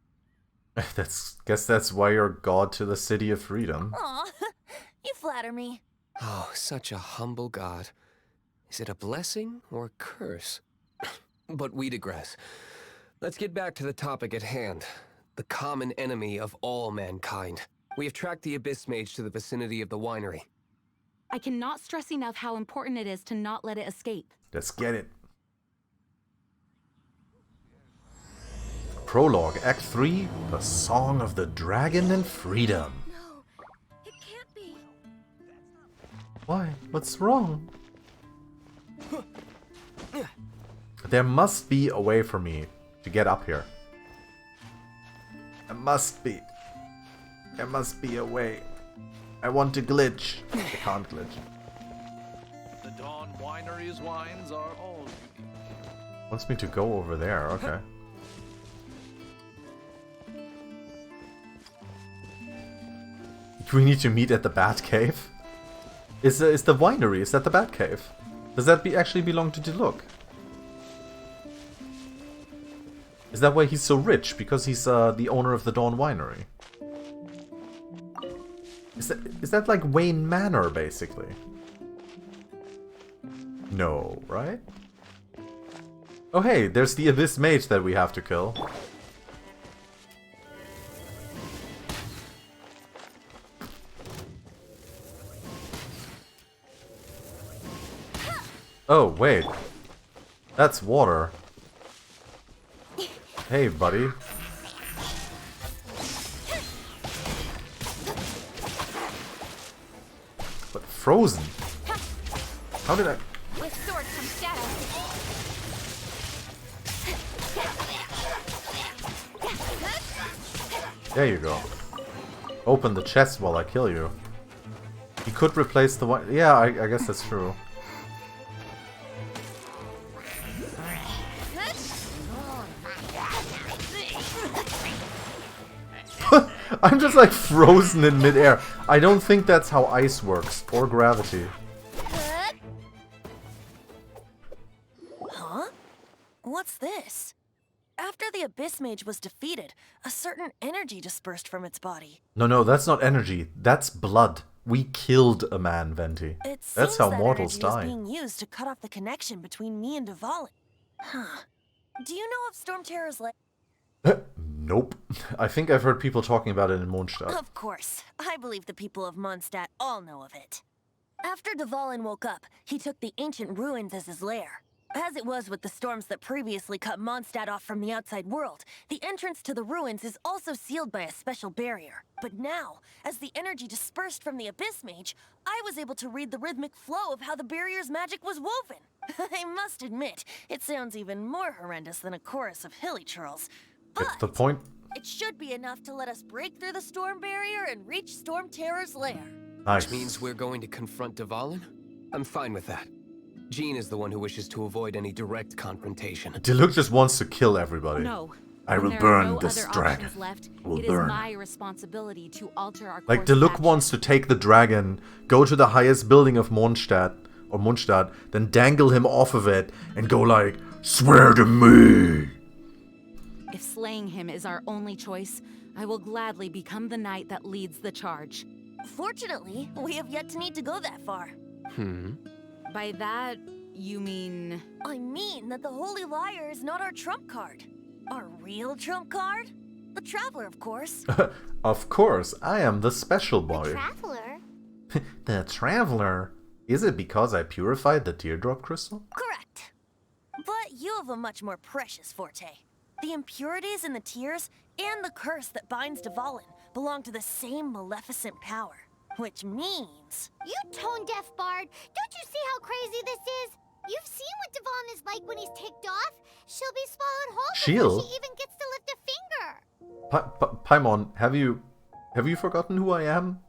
Guess that's why you're god to the city of freedom. Aw, you flatter me. Oh, such a humble god. Is it a blessing or a curse? But we digress. Let's get back to the topic at hand. The common enemy of all mankind. We have tracked the Abyss Mage to the vicinity of the winery. I cannot stress enough how important it is to not let it escape. Let's get it. Prologue, Act 3, The Song of the Dragon and Freedom. No, it can't be. Why? What's wrong? There must be a way for me to get up here. There must be. There must be a way. I want to glitch. I can't glitch. The Dawn Winery's wines are all unique. Wants me to go over there, okay. We need to meet at the Batcave? Is the winery, is that the Batcave? Does that actually belong to Diluc? Is that why he's so rich? Because he's the owner of the Dawn Winery? Is that like Wayne Manor, basically? No, right? Oh hey, there's the Abyss Mage that we have to kill. Oh, wait. That's water. Hey, buddy. But frozen? How did I... With swords from shadows. There you go. Open the chest while I kill you. You could replace the one... Yeah, I guess that's true. I'm just like frozen in midair. I don't think that's how ice works, or gravity. Huh? What's this? After the Abyss Mage was defeated, a certain energy dispersed from its body. No, that's not energy. That's blood. We killed a man, Venti. It seems That's how that mortals energy die. is being used to cut off the connection between me and Dvalin. Huh. Do you know of Storm Terror's lair? Nope. I think I've heard people talking about it in Mondstadt. Of course. I believe the people of Mondstadt all know of it. After Dvalin woke up, he took the ancient ruins as his lair. As it was with the storms that previously cut Mondstadt off from the outside world, the entrance to the ruins is also sealed by a special barrier. But now, as the energy dispersed from the Abyss Mage, I was able to read the rhythmic flow of how the barrier's magic was woven. I must admit, it sounds even more horrendous than a chorus of hilly churls. But The point... it should be enough to let us break through the storm barrier and reach Storm Terror's lair. Nice. Which means we're going to confront Dvalin? I'm fine with that. Jean is the one who wishes to avoid any direct confrontation. Diluc just wants to kill everybody. No. I When will there are burn no this other dragon. options left, Will it burn. is my responsibility to alter our Like, course of Diluc action. wants to take the dragon, go to the highest building of Mondstadt, then dangle him off of it, and go like, swear to me! If slaying him is our only choice, I will gladly become the knight that leads the charge. Fortunately, we have yet to need to go that far. By that, you mean... I mean that the Holy Liar is not our trump card. Our real trump card? The Traveler, of course. Of course, I am the special boy. Traveler? The Traveler? Is it because I purified the teardrop crystal? Correct. But you have a much more precious forte. The impurities in the tears and the curse that binds Dvalin belong to the same maleficent power. Which means... You tone-deaf bard! Don't you see how crazy this is? You've seen what Dvalin is like when he's ticked off. She'll be swallowed whole She'll? before she even gets to lift a finger. Paimon, have you forgotten who I am?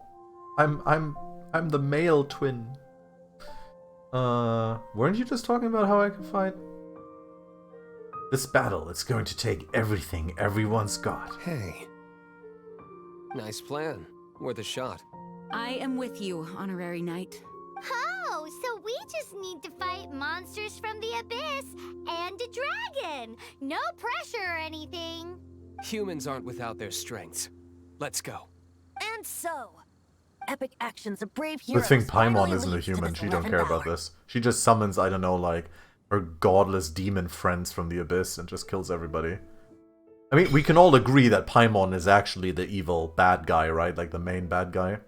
I'm the male twin. Weren't you just talking about how I can fight? This battle is going to take everything everyone's got. Hey. Nice plan. Worth a shot. I am with you, Honorary Knight. Oh, so we just need to fight monsters from the abyss and a dragon. No pressure or anything. Humans aren't without their strengths. Let's go. And so... Epic actions of brave Good heroes. thing Paimon finally isn't a leads to human. this She don't 11th care about hour. this. She just summons, I don't know, like, her godless demon friends from the abyss and just kills everybody. I mean, we can all agree that Paimon is actually the evil bad guy, right? Like, the main bad guy.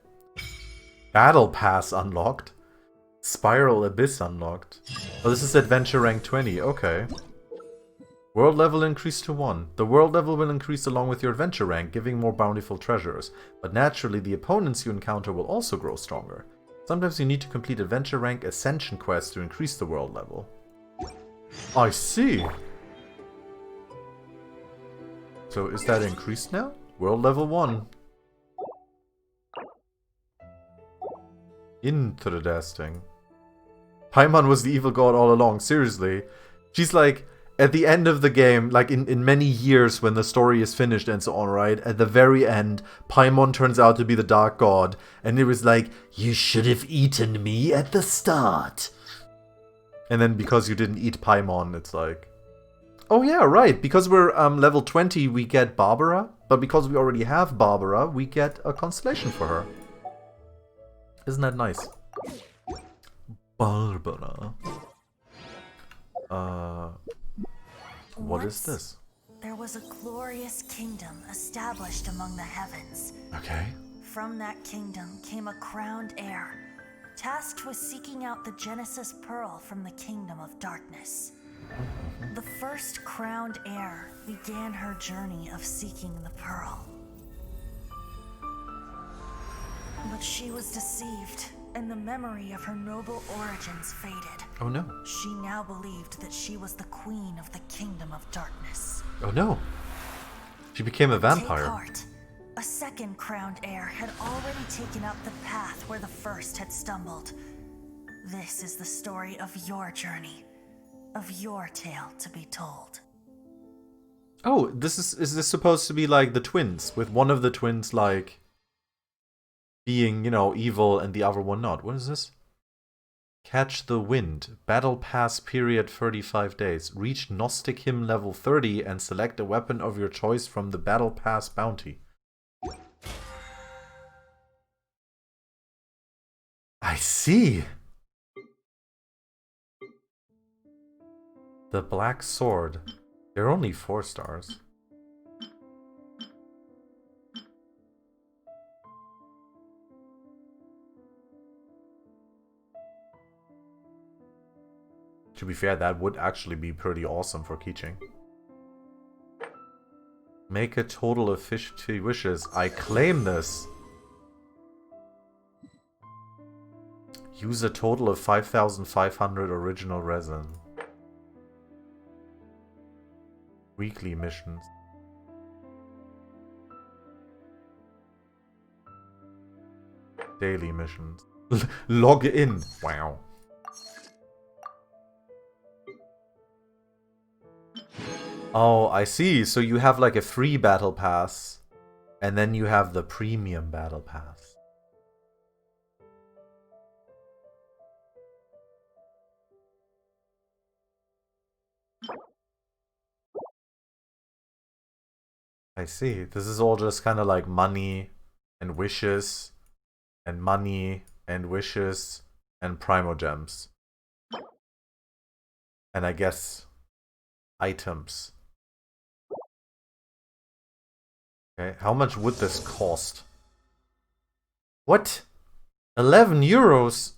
Battle Pass unlocked. Spiral Abyss unlocked. Oh, this is Adventure Rank 20. Okay. World level increased to 1. The world level will increase along with your adventure rank, giving more bountiful treasures. But naturally, the opponents you encounter will also grow stronger. Sometimes you need to complete adventure rank Ascension Quest to increase the world level. I see. So is that increased now? World level 1. Interesting. Paimon was the evil god all along, seriously. She's like, at the end of the game, like in many years when the story is finished and so on, right? At the very end, Paimon turns out to be the dark god. And it was like, you should have eaten me at the start. And then because you didn't eat Paimon, it's like... Oh yeah, right, because we're level 20, we get Barbara. But because we already have Barbara, we get a constellation for her. Isn't that nice? Barbara. What is this? There was a glorious kingdom established among the heavens. Okay. From that kingdom came a crowned heir, tasked with seeking out the Genesis Pearl from the kingdom of darkness. The first crowned heir began her journey of seeking the pearl. But she was deceived, and the memory of her noble origins faded. Oh no. She now believed that she was the queen of the kingdom of darkness. Oh no. She became a vampire. Take heart. A second crowned heir had already taken up the path where the first had stumbled. This is the story of your journey, of your tale to be told. Oh, is this supposed to be like the twins, with one of the twins like being, you know, evil and the other one not? What is this? Catch the Wind. Battle Pass period 35 days. Reach Gnostic Hymn level 30 and select a weapon of your choice from the Battle Pass bounty. I see. The Black Sword. They're only 4 stars. To be fair, that would actually be pretty awesome for Keeching. Make a total of 50 wishes. I claim this. Use a total of 5,500 original resin. Weekly missions. Daily missions. Log in. Wow. Oh, I see. So you have like a free battle pass, and then you have the premium battle pass. I see. This is all just kind of like money and wishes and money and wishes and primogems. And I guess items. Okay, how much would this cost? What? 11 euros?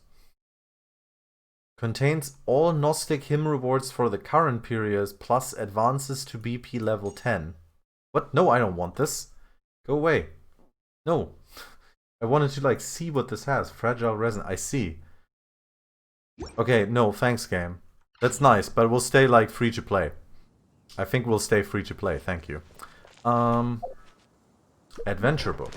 Contains all Gnostic hymn rewards for the current periods plus advances to BP level 10. What? No, I don't want this. Go away. No. I wanted to like see what this has. Fragile resin. I see. Okay, no, thanks game. That's nice, but we'll stay like free to play. I think we'll stay free to play. Thank you. Adventure book.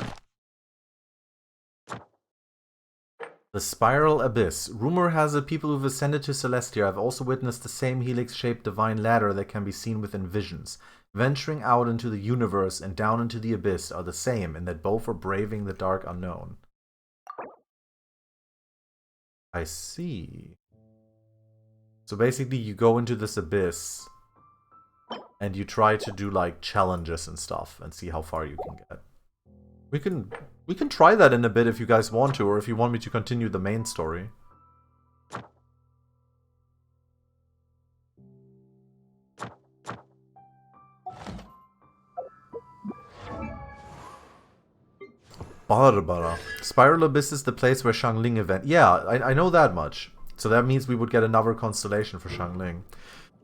The Spiral Abyss. Rumor has it people who've ascended to Celestia have also witnessed the same helix-shaped divine ladder that can be seen within visions. Venturing out into the universe and down into the abyss are the same in that both are braving the dark unknown. I see. So basically you go into this abyss and you try to do like challenges and stuff and see how far you can get. We can try that in a bit if you guys want to, or if you want me to continue the main story. Barbara. Spiral Abyss is the place where Xiangling event. Yeah, I know that much. So that means we would get another constellation for Xiangling.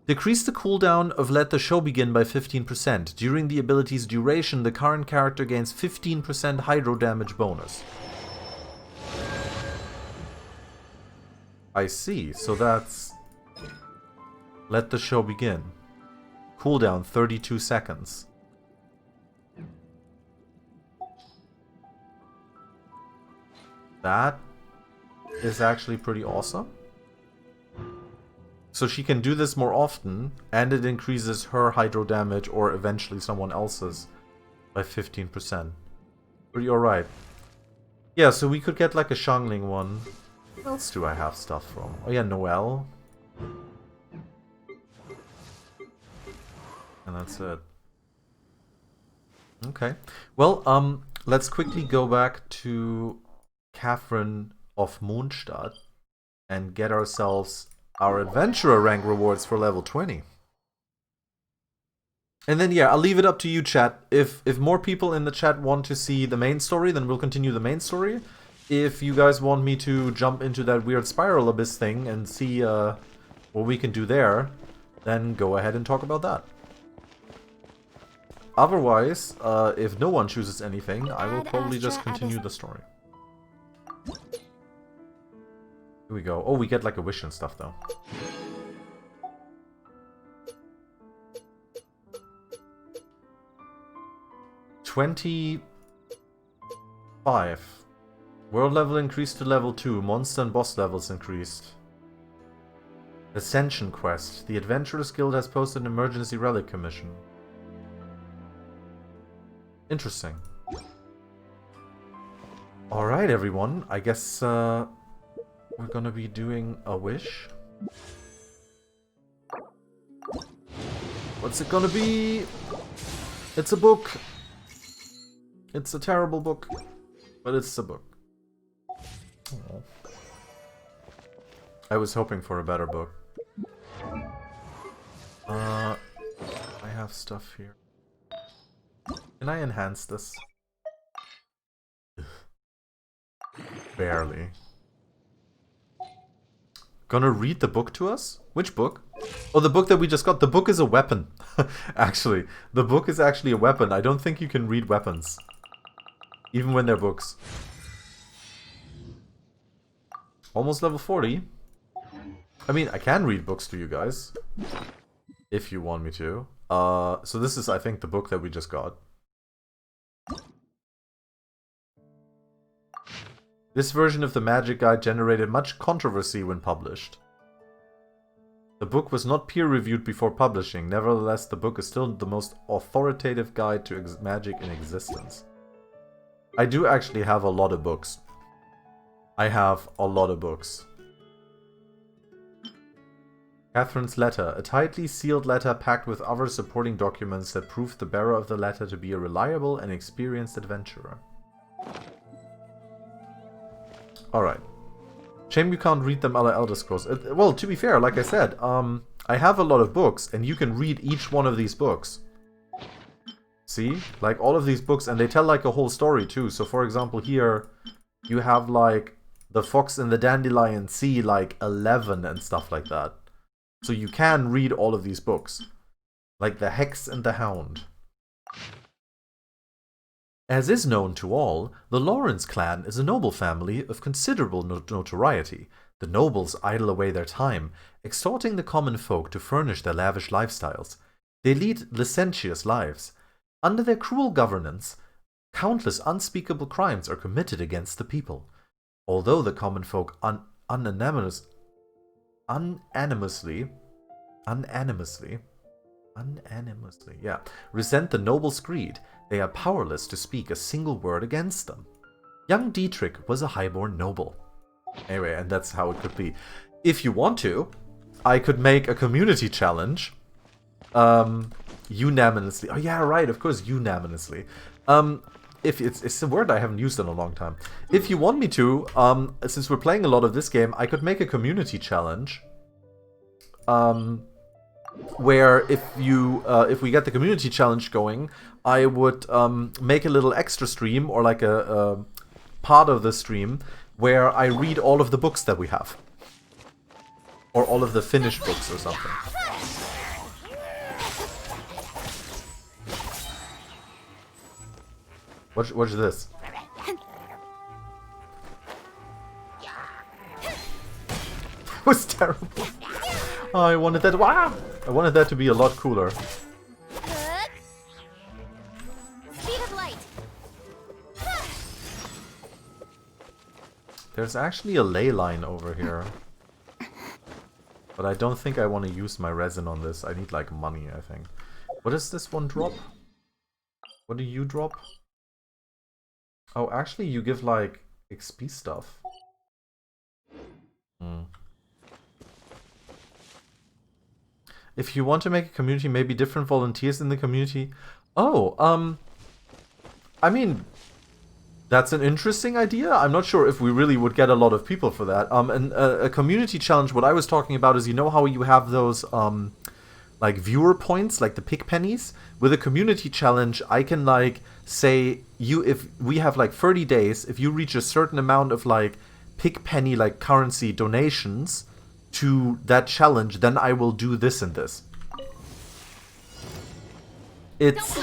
Decrease the cooldown of Let the Show Begin by 15%. During the ability's duration, the current character gains 15% hydro damage bonus. I see. So that's Let the Show Begin. Cooldown 32 seconds. That is actually pretty awesome. So she can do this more often, and it increases her hydro damage, or eventually someone else's, by 15%. Pretty alright. Yeah, so we could get like a Xiangling one. What else do I have stuff from? Oh yeah, Noelle. And that's it. Okay. Well, let's quickly go back to Catherine of Mondstadt and get ourselves our adventurer rank rewards for level 20. And then yeah, I'll leave it up to you, chat. If more people in the chat want to see the main story, then we'll continue the main story. If you guys want me to jump into that weird Spiral Abyss thing and see what we can do there, then go ahead and talk about that. Otherwise, if no one chooses anything, I will probably just continue the story. Here we go. Oh, we get like a wish and stuff though. $25. World level increased to level 2. Monster and boss levels increased. Ascension Quest. The Adventurers Guild has posted an emergency relic commission. Interesting. Alright everyone, I guess we're gonna be doing a wish. What's it gonna be? It's a book. It's a terrible book, but it's a book. Aww. I was hoping for a better book. I have stuff here. Can I enhance this? Barely. Gonna read the book to us? Which book? Oh, the book that we just got. The book is a weapon. Actually, the book is actually a weapon. I don't think you can read weapons. Even when they're books. Almost level 40. I mean, I can read books to you guys. If you want me to. So this is, I think, the book that we just got. This version of the Magic Guide generated much controversy when published. The book was not peer-reviewed before publishing. Nevertheless, the book is still the most authoritative guide to magic in existence. I do actually have a lot of books. I have a lot of books. Catherine's letter. A tightly sealed letter packed with other supporting documents that proved the bearer of the letter to be a reliable and experienced adventurer. Alright. Shame you can't read them other Elder Scrolls. Well, to be fair, like I said, I have a lot of books, and you can read each one of these books. See? Like, all of these books, and they tell, like, a whole story, too. So, for example, here, you have, like, The Fox and the Dandelion Sea, like, 11 and stuff like that. So you can read all of these books. Like The Hex and the Hound. As is known to all, the Lawrence clan is a noble family of considerable notoriety. The nobles idle away their time, extorting the common folk to furnish their lavish lifestyles. They lead licentious lives. Under their cruel governance, countless unspeakable crimes are committed against the people. Although the common folk unanimously resent the nobles' greed, they are powerless to speak a single word against them. Young Dietrich was a highborn noble. Anyway, and that's how it could be. If you want to, I could make a community challenge. Unanimously. Oh yeah, right, of course, unanimously. If it's a word I haven't used in a long time. If you want me to, since we're playing a lot of this game, I could make a community challenge. Where if we get the community challenge going, I would make a little extra stream, or like a part of the stream, where I read all of the books that we have. Or all of the finished books or something. What's this? It was terrible. Oh, I wanted that. Wow! I wanted that to be a lot cooler. Speed of light. There's actually a ley line over here. But I don't think I want to use my resin on this. I need like money, I think. What does this one drop? What do you drop? Oh, actually you give like XP stuff. If you want to make a community, maybe different volunteers in the community. Oh, I mean, that's an interesting idea. I'm not sure if we really would get a lot of people for that. And a community challenge, what I was talking about is, you know how you have those, like, viewer points, like the pick pennies? With a community challenge, I can, like, say, if we have, like, 30 days, if you reach a certain amount of, like, pick penny, like, currency donations to that challenge, then I will do this and this. It's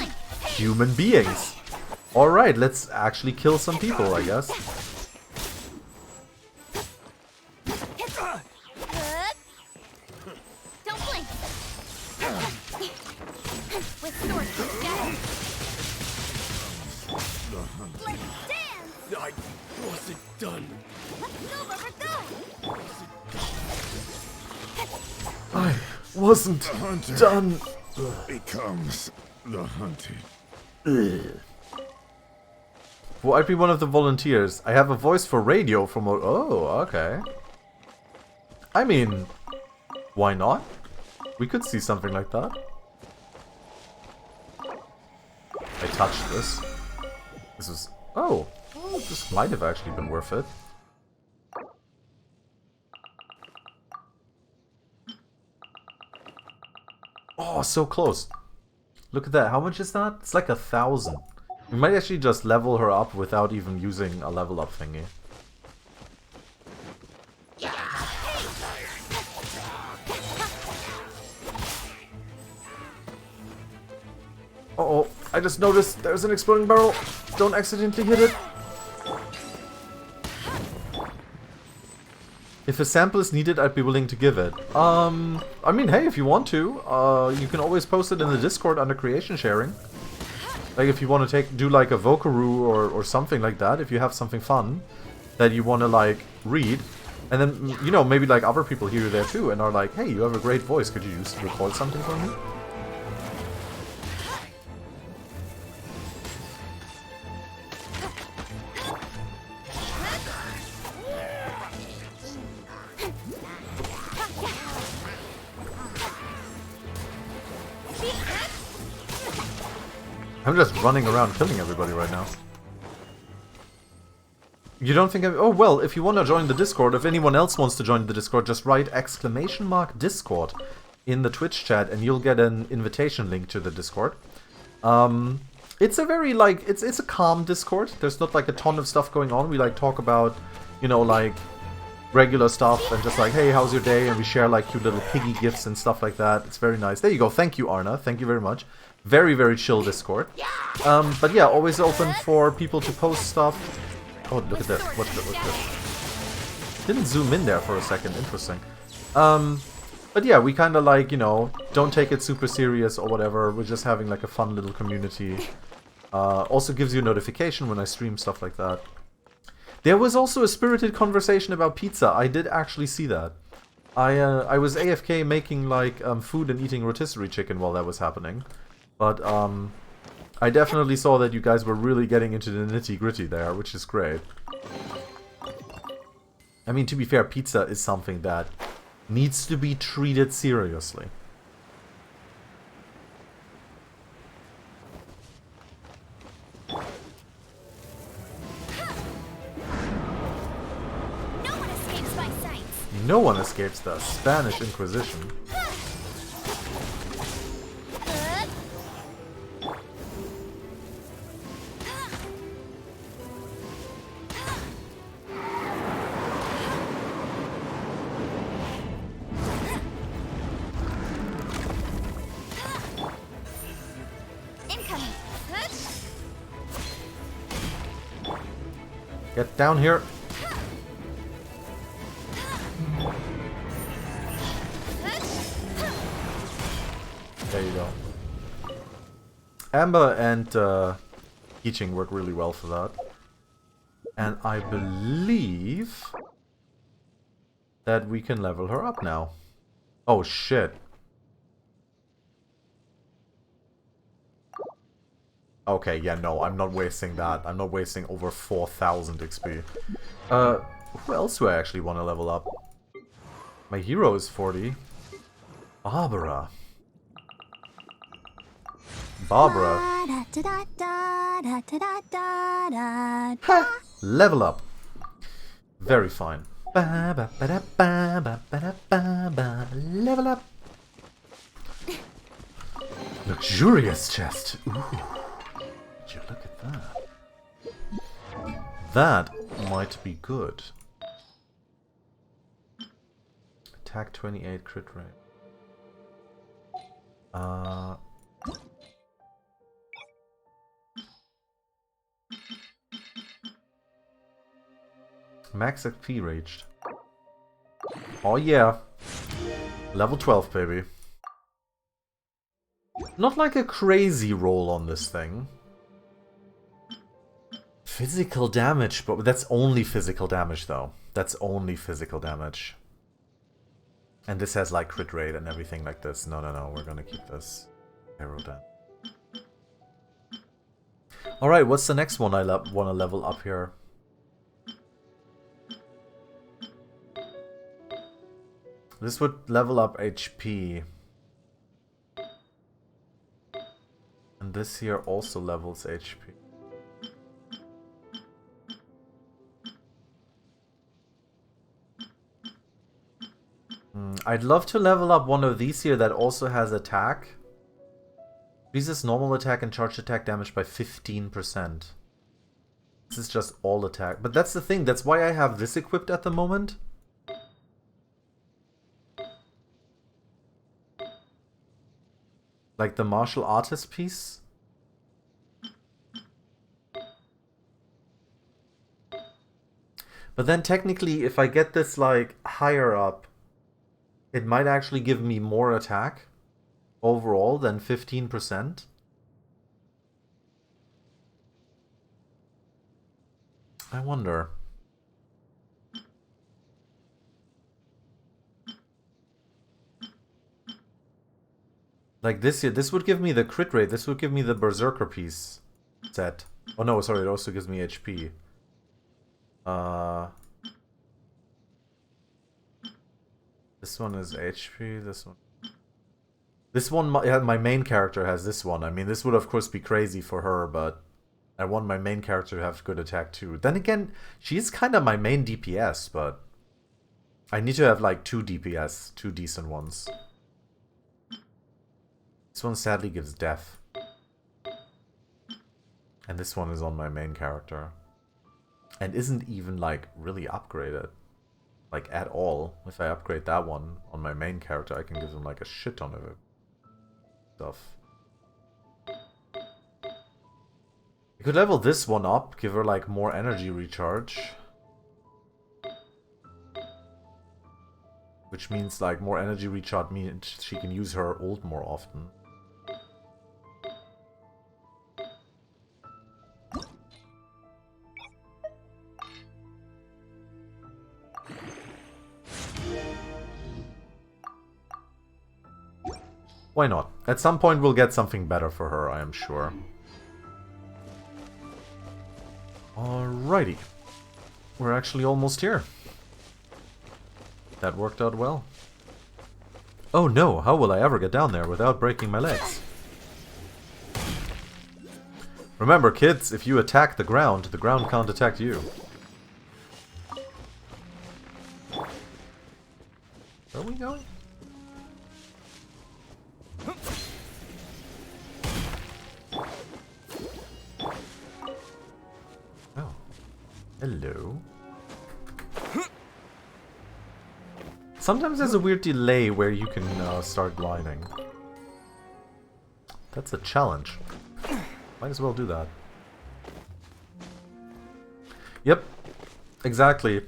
human beings. Alright, let's actually kill some people, I guess. Don't blink. With swords together. Let's dance. I wasn't done. Let's go, Robert, go. I wasn't done. Becomes the hunted. Well, I'd be one of the volunteers. I have a voice for radio from... Oh, okay. I mean, why not? We could see something like that. I touched this. This was... Oh, this might have actually been worth it. Oh, so close. Look at that. How much is that? It's like 1,000. We might actually just level her up without even using a level up thingy. Uh-oh, I just noticed there's an exploding barrel. Don't accidentally hit it. If a sample is needed, I'd be willing to give it. I mean, hey, if you want to, you can always post it in the Discord under creation sharing. Like, if you want to do like a Vokaroo or something like that, if you have something fun that you want to, like, read. And then, you know, maybe like other people hear you there too and are like, hey, you have a great voice, could you use to record something for me? I'm just running around killing everybody right now. You don't think oh well, if you want to join the Discord, if anyone else wants to join the Discord, just write !Discord in the Twitch chat and you'll get an invitation link to the Discord. It's a very like it's a calm Discord. There's not like a ton of stuff going on. We like talk about, you know, like regular stuff and just like, hey, how's your day? And we share like cute little piggy gifts and stuff like that. It's very nice. There you go. Thank you, Arna. Thank you very much. Very, very chill Discord. But yeah, always open for people to post stuff. Oh, look at this. What's this? Didn't zoom in there for a second. Interesting. But yeah, we kind of like, you know, don't take it super serious or whatever. We're just having like a fun little community. Also gives you a notification when I stream stuff like that. There was also a spirited conversation about pizza. I did actually see that. I was AFK making like food and eating rotisserie chicken while that was happening. But I definitely saw that you guys were really getting into the nitty-gritty there, which is great. I mean, to be fair, pizza is something that needs to be treated seriously. No one escapes my sight. No one escapes the Spanish Inquisition. Get down here. There you go. Amber and Yiching work really well for that. And I believe that we can level her up now. Oh shit. Okay, yeah, no, I'm not wasting that. I'm not wasting over 4,000 XP. Who else do I actually want to level up? My hero is 40. Barbara. Ha! Level up. Very fine. Level up. Luxurious chest. Ooh. Would you look at that? That might be good. Attack 28, crit rate. Max XP reached. Oh yeah. Level 12, baby. Not like a crazy roll on this thing. Physical damage, but that's only physical damage though. That's only physical damage. And this has like crit rate and everything like this. No, no, no, we're gonna keep this arrow down. Alright, what's the next one I want to level up here? This would level up HP. And this here also levels HP. I'd love to level up one of these here that also has attack. Increases normal attack and charged attack damage by 15%. This is just all attack. But that's the thing, that's why I have this equipped at the moment. Like the martial artist piece. But then technically, if I get this like higher up, it might actually give me more attack overall than 15%. I wonder. Like this here, this would give me the crit rate, this would give me the Berserker piece set. Oh no, sorry, it also gives me HP. This one is HP, this one... This one, my main character has this one. I mean, this would of course be crazy for her, but I want my main character to have good attack too. Then again, she's kind of my main DPS, but I need to have like 2 DPS, 2 decent ones. This one sadly gives death. And this one is on my main character. And isn't even like really upgraded. Like at all. If I upgrade that one on my main character, I can give them like a shit ton of it. Stuff. You could level this one up, give her like more energy recharge. Which means like more energy recharge means she can use her ult more often. Why not? At some point we'll get something better for her, I am sure. Alrighty. We're actually almost here. That worked out well. Oh no, how will I ever get down there without breaking my legs? Remember kids, if you attack the ground can't attack you. Where are we going? Oh. Hello. Sometimes there's a weird delay where you can start gliding. That's a challenge. Might as well do that. Yep. Exactly.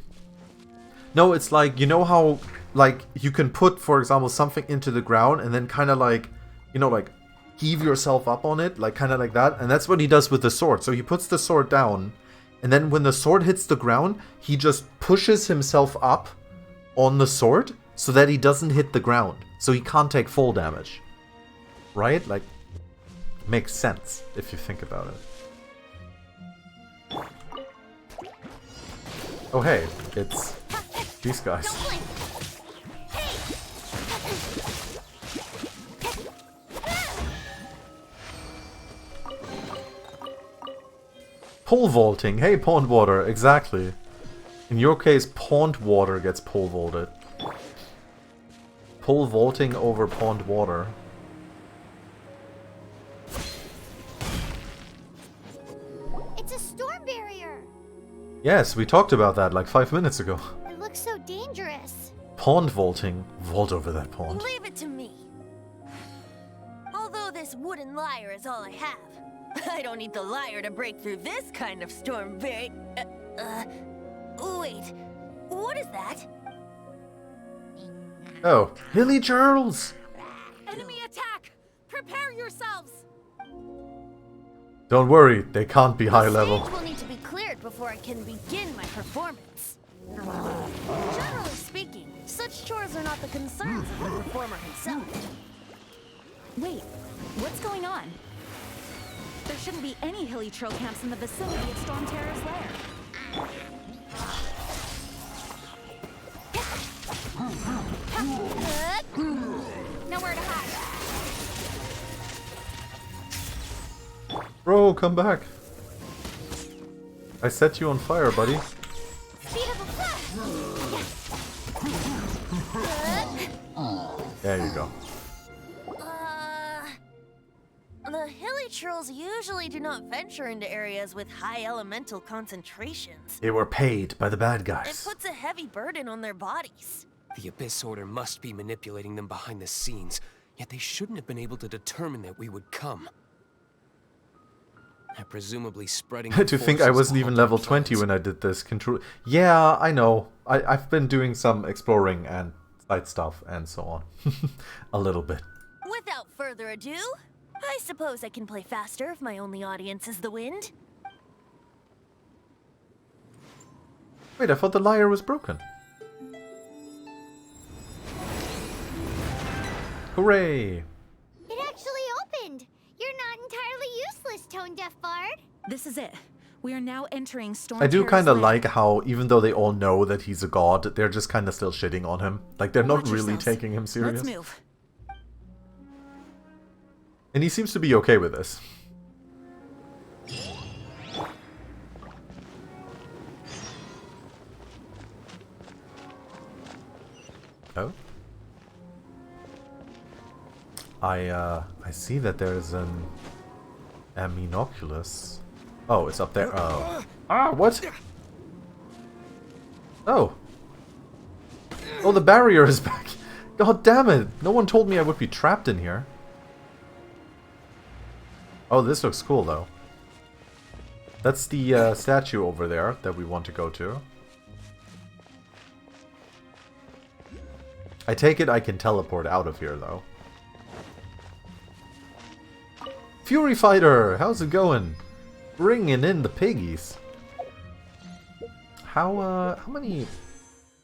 No, it's like, you know how, like, you can put, for example, something into the ground and then kind of like, you know, like, heave yourself up on it, like, kind of like that. And that's what he does with the sword. So he puts the sword down, and then when the sword hits the ground, he just pushes himself up on the sword so that he doesn't hit the ground. So he can't take full damage. Right? Like, makes sense if you think about it. Oh hey, it's these guys. Pole vaulting. Hey, pond water. Exactly. In your case, pond water gets pole vaulted. Pole vaulting over pond water. It's a storm barrier. Yes, we talked about that like 5 minutes ago. It looks so dangerous. Pond vaulting. Vault over that pond. Leave it to me. Although this wooden lyre is all I have, I don't need the lyre to break through this kind of storm barrier. Wait, what is that? Oh, Hilly Charles! Enemy attack! Prepare yourselves! Don't worry, they can't be high level. The stage will need to be cleared before I can begin my performance. Generally speaking, such chores are not the concerns of the performer himself. Wait, what's going on? There shouldn't be any hilly troll camps in the vicinity of Storm Terror's lair. Nowhere to hide. Bro, come back. I set you on fire, buddy. There you go. The hilly trolls usually do not venture into areas with high elemental concentrations. They were paid by the bad It guys. puts a heavy burden on their bodies. The Abyss Order must be manipulating them behind the scenes, yet they shouldn't have been able to determine that we would come. They're presumably spreading To think I wasn't even level 20 when I did this. Control. Yeah, I know. I've been doing some exploring and side stuff and so on. A little bit. Without further ado, I suppose I can play faster if my only audience is the wind. Wait, I thought the lyre was broken. Hooray! It ridiculous, tone-deaf bard. This is it. We are now entering Storm I do Terror's kind of lair. like how, even though they all know that he's a god, they're just kind of still shitting on him. Like, they're not Watch really yourselves. taking him serious. Let's move. And he seems to be okay with this. Oh? I see that there's an Aminoculus. Oh, it's up there. Oh. Ah, what? Oh. Oh, the barrier is back. God damn it. No one told me I would be trapped in here. Oh, this looks cool, though. That's the statue over there that we want to go to. I take it I can teleport out of here, though. Fury Fighter! How's it going? Bringing in the piggies. How many...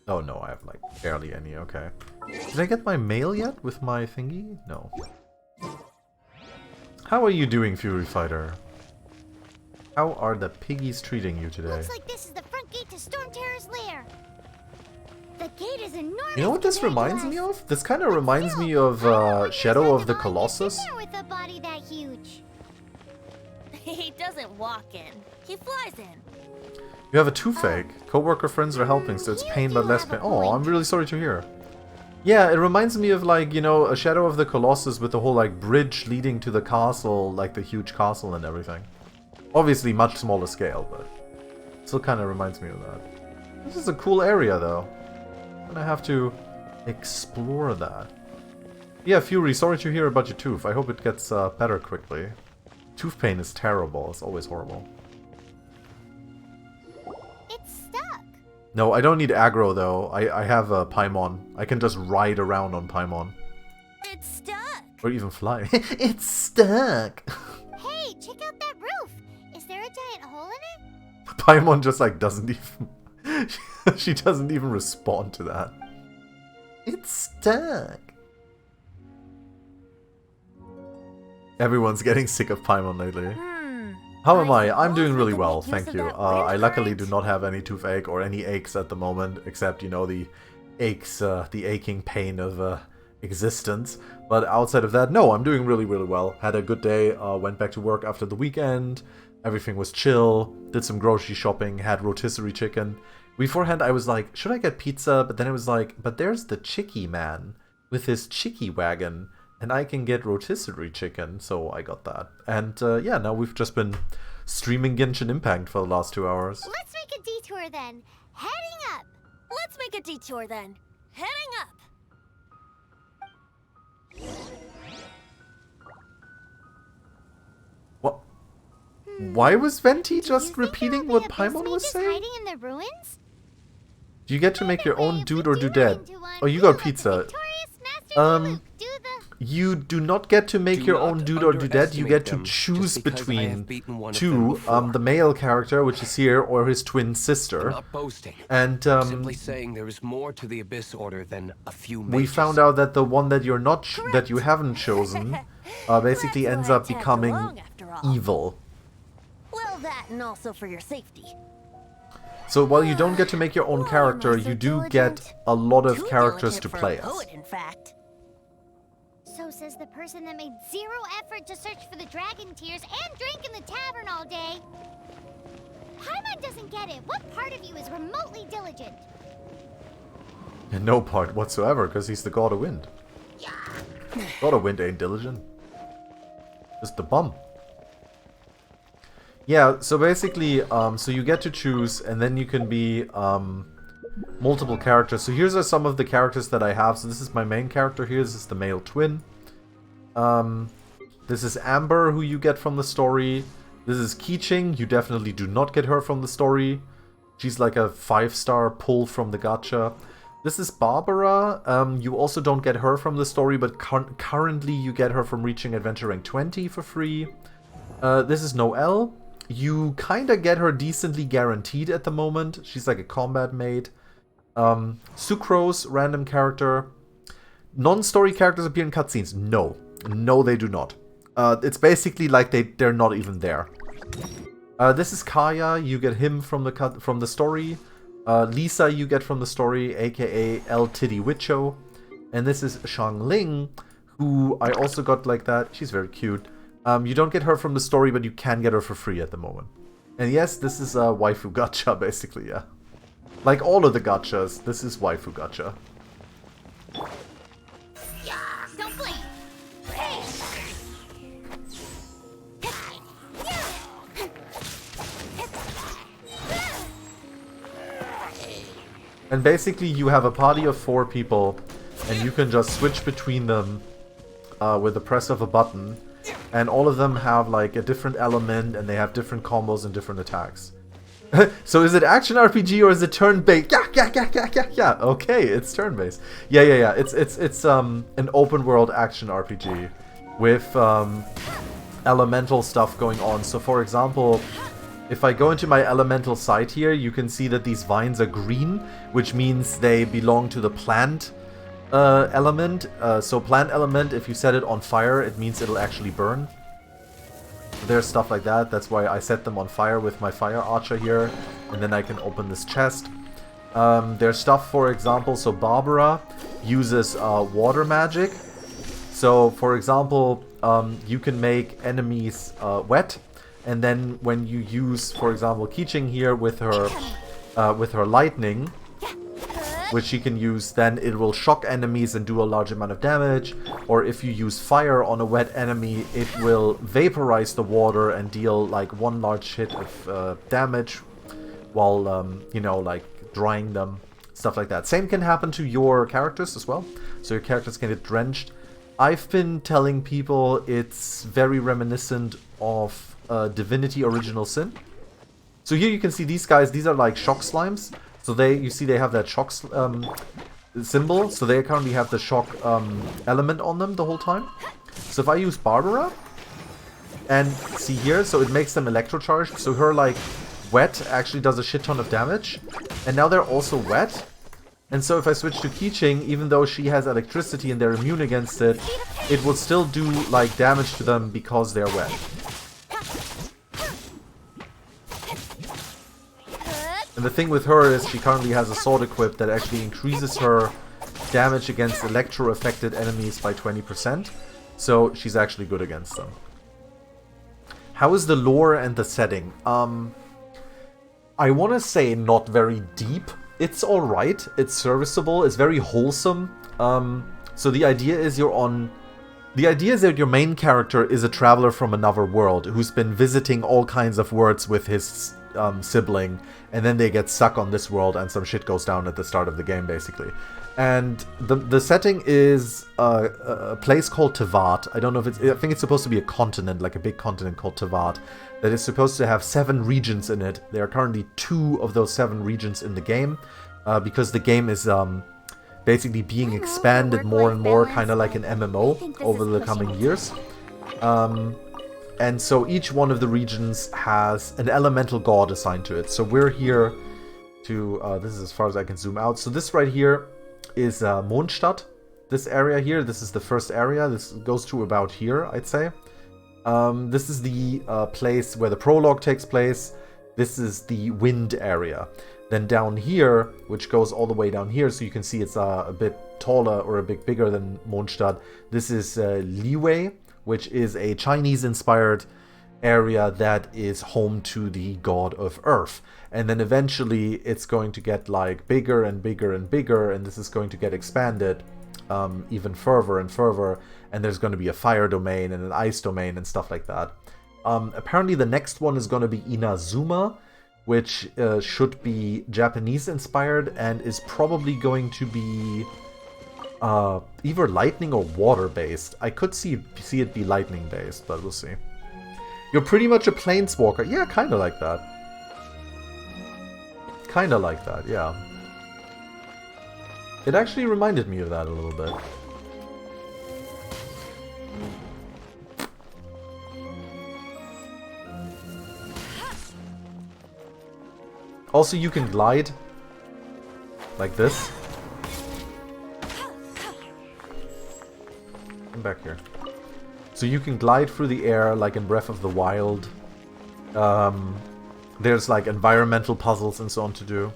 Oh, no, I have, like, barely any. Okay. Did I get my mail yet with my thingy? No. How are you doing, Fury Fighter? How are the piggies treating you today? Looks like this is the front gate to Storm Terror's lair. The gate is enormous. You know what this compared to reminds me us. of? This kind of reminds me Still, of I don't know Shadow where of the Santa Colossus. gets in there with a body that huge. He doesn't walk in. He flies in. You have a toothache. Co-worker friends are helping, so it's You pain do but less have a pain. Oh, I'm point. really sorry to hear. Yeah, it reminds me of, like, you know, a Shadow of the Colossus with the whole, like, bridge leading to the castle, like the huge castle and everything. Obviously much smaller scale, but still kind of reminds me of that. This is a cool area, though. I'm gonna have to explore that. Yeah, Fury, sorry to hear about your tooth. I hope it gets better quickly. Tooth pain is terrible. It's always horrible. It's stuck. No, I don't need aggro, though. I have a Paimon. I can just ride around on Paimon. It's stuck. Or even fly. It's stuck! Hey, check out that roof. Is there a giant hole in it? Paimon just, like, doesn't even... she doesn't even respond to that. It's stuck! Everyone's getting sick of Paimon lately. How am I? I'm doing really well, thank you. I luckily do not have any toothache or any aches at the moment, except, you know, the aches, the aching pain of existence. But outside of that, no, I'm doing really, really well. Had a good day, went back to work after the weekend, everything was chill, did some grocery shopping, had rotisserie chicken. Beforehand, I was like, should I get pizza? But then it was like, but there's the Chicky Man with his Chicky wagon. And I can get rotisserie chicken, so I got that. And yeah, now we've just been streaming Genshin Impact for the last 2 hours. Let's make a detour then. Heading up. Let's make a detour then. Heading up. What? Why was Venti Do just you think repeating there will what be abyss Paimon was mages saying? hiding in the ruins? Do you get to make your Either way, own if dude we or do dudette? run into one, Oh, you we'll got let the pizza. victorious Master Diluc do the... You do not get to make Do your not own dude or dudette. You get to underestimate them choose just because I have between beaten one of them two, before. the male character, which is here, or his twin I'm sister. not boasting. And Simply saying there is more to the Abyss Order than a few mages. we found out that the one that you're not, that you haven't chosen, basically Glad ends you up had tagged becoming along after all. evil. Well, that and also for your safety. So while you don't get to make your own Why am character, I so you do diligent? get a lot of Too characters to diligent for a play as. poet, in fact. So says the person that made zero effort to search for the dragon tears and drank in the tavern all day. Paimon doesn't get it. What part of you is remotely diligent? No part whatsoever, because he's the god of wind. God of wind ain't diligent. Just the bum. Yeah, so basically, so you get to choose, and then you can be multiple characters. So here's some of the characters that I have. So this is my main character here. This is the male twin. This is Amber, who you get from the story. This is Keeching. You definitely do not get her from the story. She's like a 5-star pull from the gacha. This is Barbara. You also don't get her from the story, but currently you get her from reaching adventure rank 20 for free. This is Noelle. You kinda get her decently guaranteed at the moment. She's like a combat maid. Sucrose, random character. Non-story characters appear in cutscenes. No. No, they do not. It's basically like they're not even there. This is Kaya. You get him from the story. Lisa you get from the story, aka El Titty Wicho. And this is Xiangling, who I also got like that. She's very cute. You don't get her from the story, but you can get her for free at the moment. And yes, this is a waifu gacha, basically, yeah. Like all of the gachas, this is waifu gacha. Don't blink. And basically you have a party of 4 people, and you can just switch between them with the press of a button. And all of them have like a different element, and they have different combos and different attacks. So is it action RPG or is it turn-based? Yeah. Okay, it's turn-based. Yeah. It's an open world action RPG with elemental stuff going on. So for example, if I go into my elemental site here, you can see that these vines are green, which means they belong to the plant element. So plant element, if you set it on fire, it means it'll actually burn. There's stuff like that. That's why I set them on fire with my fire archer here, and then I can open this chest. There's stuff, for example, so Barbara uses water magic. So for example, you can make enemies wet, and then when you use, for example, Keeching here with her lightning, which she can use, then it will shock enemies and do a large amount of damage. Or if you use fire on a wet enemy, it will vaporize the water and deal like 1 large hit of damage while, you know, like drying them, stuff like that. Same can happen to your characters as well, so your characters can get drenched. I've been telling people it's very reminiscent of Divinity Original Sin. So here you can see these guys, these are like shock slimes. So you see they have that shock symbol, so they currently have the shock element on them the whole time. So if I use Barbara, and see here, so it makes them electrocharged, so her like wet actually does a shit ton of damage, and now they're also wet. And so if I switch to Keeching, even though she has electricity and they're immune against it, it will still do like damage to them because they're wet. And the thing with her is she currently has a sword equipped that actually increases her damage against electro-affected enemies by 20%. So she's actually good against them. How is the lore and the setting? I want to say not very deep. It's alright. It's serviceable. It's very wholesome. So the idea is that your main character is a traveler from another world who's been visiting all kinds of worlds with his sibling, and then they get stuck on this world and some shit goes down at the start of the game, basically. And the setting is a place called Tevat. I don't know if I think it's supposed to be a continent, like a big continent called Tevat, that is supposed to have 7 regions in it. There are currently 2 of those 7 regions in the game, because the game is basically being expanded more and more, kind of like an MMO over the coming years. And so each one of the regions has an elemental god assigned to it. So we're here to, this is as far as I can zoom out. So this right here is Mondstadt. This area here, this is the first area. This goes to about here, I'd say. This is the place where the prologue takes place. This is the wind area. Then down here, which goes all the way down here, so you can see it's a bit taller or a bit bigger than Mondstadt. This is Liwei, which is a Chinese-inspired area that is home to the god of Earth. And then eventually it's going to get like bigger and bigger and bigger, and this is going to get expanded even further and further, and there's going to be a fire domain and an ice domain and stuff like that. Apparently the next one is going to be Inazuma, which should be Japanese-inspired and is probably going to be either lightning or water-based. I could see it be lightning-based, but we'll see. You're pretty much a planeswalker. Yeah, kind of like that. Kind of like that, yeah. It actually reminded me of that a little bit. Also, you can glide. Like this. Come back here. So you can glide through the air like in Breath of the Wild. There's like environmental puzzles and so on to do.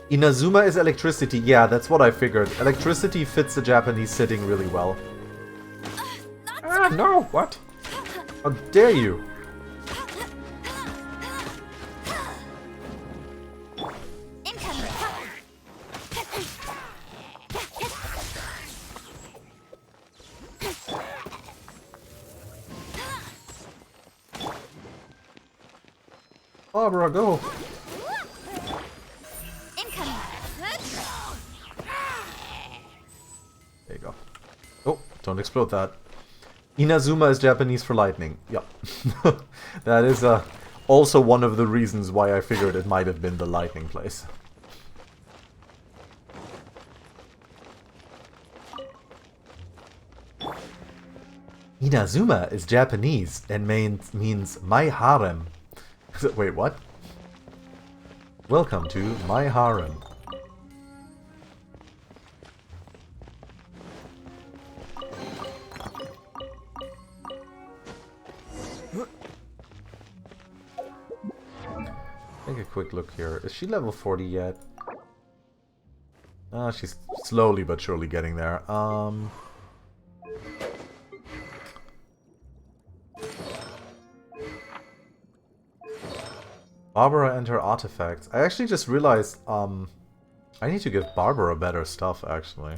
Inazuma is electricity. Yeah, that's what I figured. Electricity fits the Japanese setting really well. Ah, no! What? How dare you? Barbara, go! There you go. Oh, don't explode that. Inazuma is Japanese for lightning. Yep. That is also one of the reasons why I figured it might have been the lightning place. Inazuma is Japanese and means my harem. Wait, what? Welcome to my harem. Take a quick look here. Is she level 40 yet? She's slowly but surely getting there. Barbara and her artifacts. I actually just realized, I need to give Barbara better stuff, actually.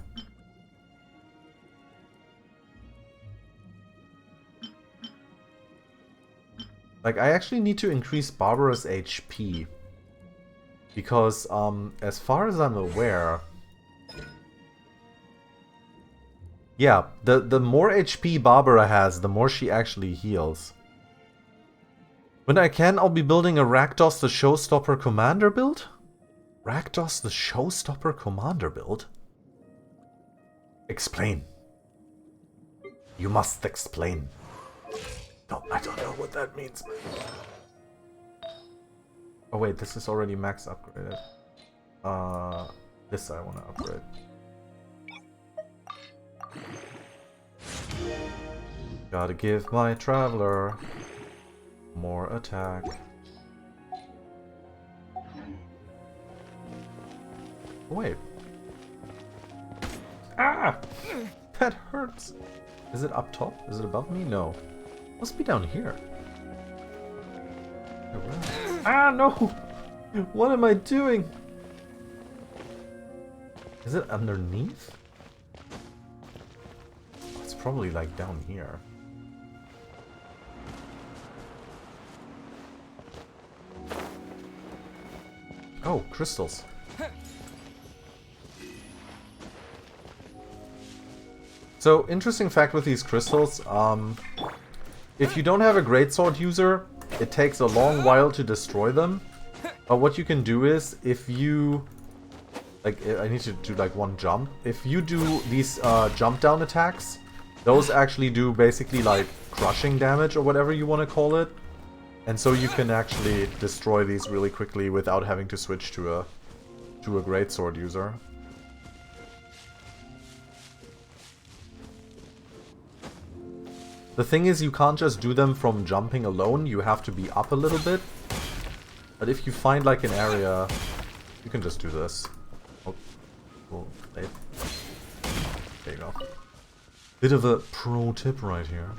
Like, I actually need to increase Barbara's HP. Because, as far as I'm aware... Yeah, the more HP Barbara has, the more she actually heals. When I can, I'll be building a Rakdos the Showstopper Commander build? Rakdos the Showstopper Commander build? Explain. You must explain. No, I don't know what that means. Oh wait, this is already max upgraded. This I want to upgrade. Gotta give my traveler more attack. Oh, wait. Ah! That hurts. Is it up top? Is it above me? No. Must be down here. Ah, no! What am I doing? Is it underneath? It's probably like down here. Oh, crystals. So, interesting fact with these crystals, if you don't have a greatsword user, it takes a long while to destroy them. But what you can do is, if you... Like, I need to do like one jump. If you do these jump down attacks, those actually do basically like crushing damage or whatever you want to call it. And so you can actually destroy these really quickly without having to switch to a greatsword user. The thing is, you can't just do them from jumping alone, you have to be up a little bit. But if you find like an area, you can just do this. Oh, cool. There you go. Bit of a pro tip right here.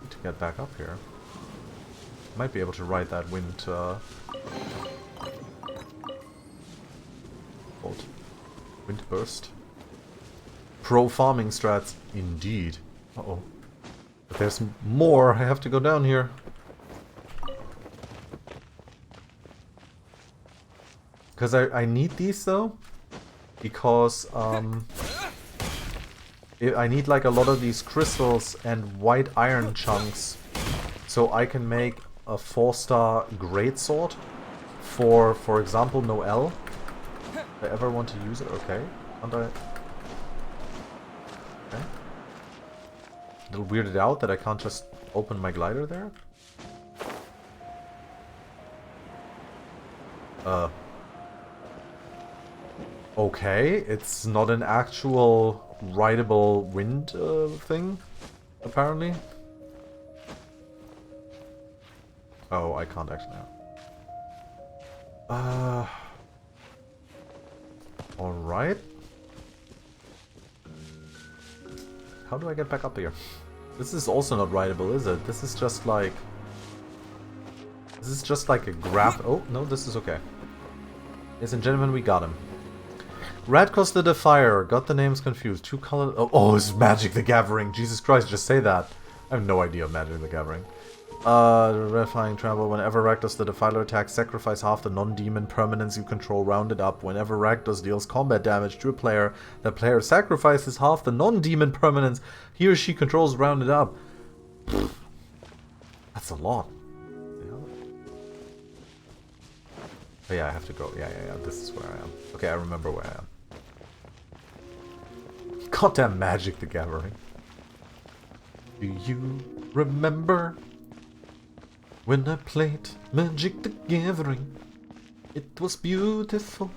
Need to get back up here. Might be able to ride that wind bolt. Wind burst. Pro farming strats, indeed. Uh-oh. But there's more. I have to go down here. Because I need these though. Because I need like a lot of these crystals and white iron chunks so I can make a 4-star greatsword for example, Noelle. If I ever want to use it, okay. Can't I? Okay. A little weirded out that I can't just open my glider there. Okay, it's not an actual rideable wind thing, apparently. Oh, I can't actually now. Alright. How do I get back up here? This is also not rideable, is it? This is just like... This is just like a grab... Oh, no, this is okay. Ladies and gentlemen, we got him. Radcross the Defier. Got the names confused. Two colors... Oh, it's Magic the Gathering. Jesus Christ, just say that. I have no idea of Magic the Gathering. Verifying travel. Whenever Rakdos the Defiler attacks, sacrifice half the non-demon permanents you control, rounded up. Whenever Rakdos deals combat damage to a player, the player sacrifices half the non-demon permanents he or she controls, rounded up. That's a lot. Oh yeah, I have to go. Yeah. This is where I am. Okay, I remember where I am. Goddamn Magic the Gathering. Do you remember when I played Magic the Gathering? It was beautiful.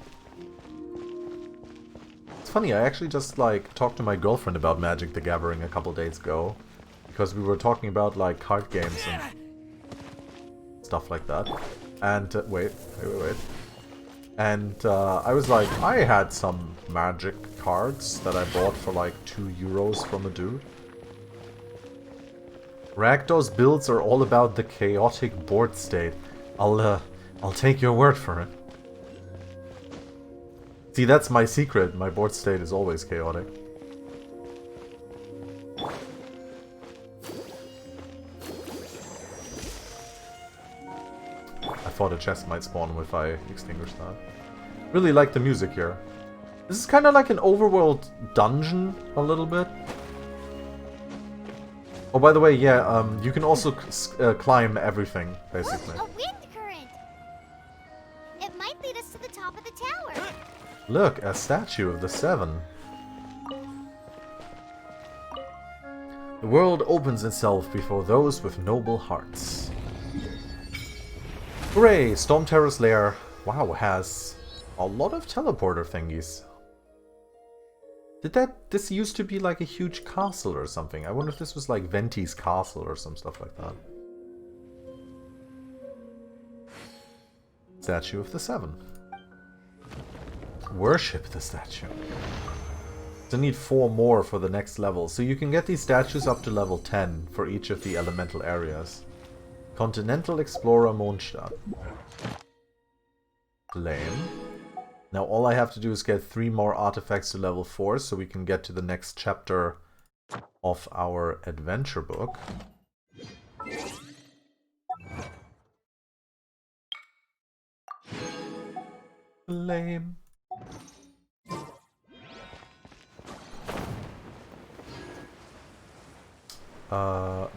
It's funny, I actually just like talked to my girlfriend about Magic the Gathering a couple days ago. Because we were talking about like card games and stuff like that. And, wait. And I was like, I had some Magic cards that I bought for like €2 from a dude. Rakdos builds are all about the chaotic board state. I'll take your word for it. See, that's my secret. My board state is always chaotic. I thought a chest might spawn if I extinguish that. Really like the music here. This is kind of like an overworld dungeon, a little bit. Oh, by the way, yeah, you can also climb everything, basically. Look, a wind current! It might lead us to the top of the tower. Look, a statue of the Seven. The world opens itself before those with noble hearts. Hooray! Storm Terror's Lair, wow, has a lot of teleporter thingies. This used to be like a huge castle or something. I wonder if this was like Venti's castle or some stuff like that. Statue of the Seven. Worship the statue. So need 4 more for the next level. So you can get these statues up to level 10 for each of the elemental areas. Continental Explorer Mondstadt. Lame. Now all I have to do is get 3 more artifacts to level 4 so we can get to the next chapter of our adventure book. Lame.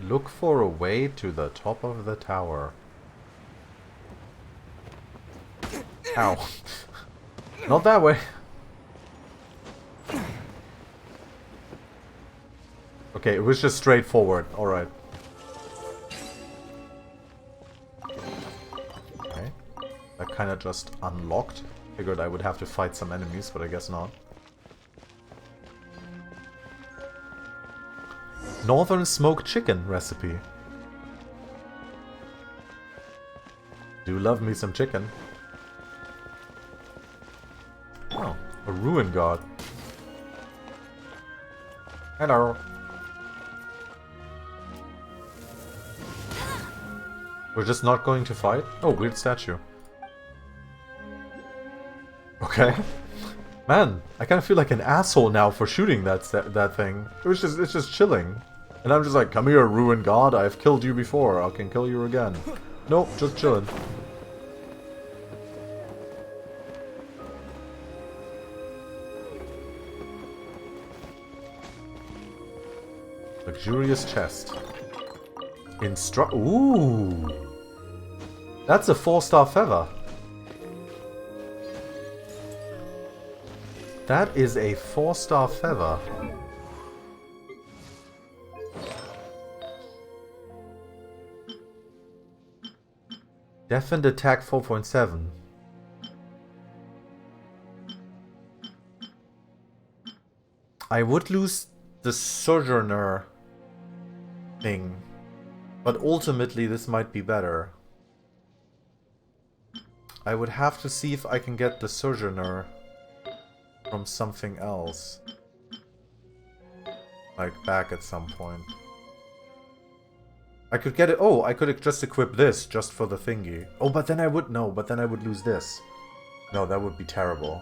Look for a way to the top of the tower. Ow. Not that way. Okay, it was just straightforward. Alright. Okay. That kind of just unlocked. Figured I would have to fight some enemies, but I guess not. Northern smoked chicken recipe. Do love me some chicken. Oh, a ruin god. Hello. We're just not going to fight? Oh, weird statue. Okay. Man, I kind of feel like an asshole now for shooting that thing. It's just chilling. And I'm just like, come here, ruin god. I've killed you before. I can kill you again. Nope, just chilling. Luxurious chest. Ooh! That's a 4-star feather. That is a 4-star feather. Defend attack 4.7. I would lose the Sojourner thing, but ultimately this might be better. I would have to see if I can get the Sojourner from something else. Like back at some point. I could get it. Oh, I could just equip this just for the thingy. Oh, but then I would no, but then I would lose this. No, that would be terrible.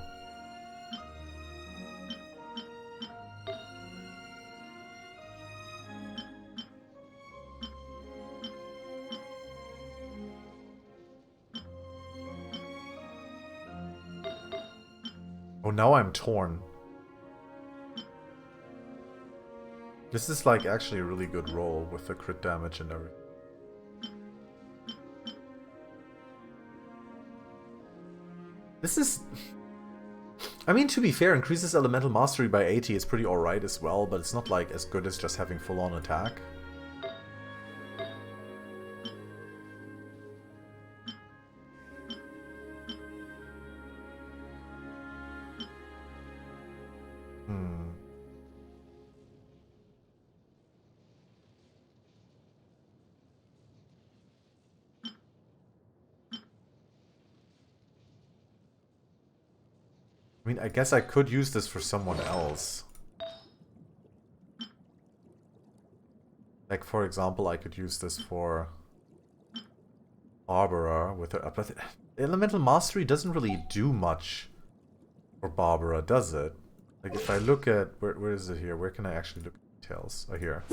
Oh, now I'm torn. This is like actually a really good roll with the crit damage and everything. This is... I mean, to be fair, increases elemental mastery by 80 is pretty alright as well, but it's not like as good as just having full-on attack. I mean, I guess I could use this for someone else. Like, for example, I could use this for Barbara with her... But elemental mastery doesn't really do much for Barbara, does it? Like, if I look at... Where is it here? Where can I actually look at details? Oh, here.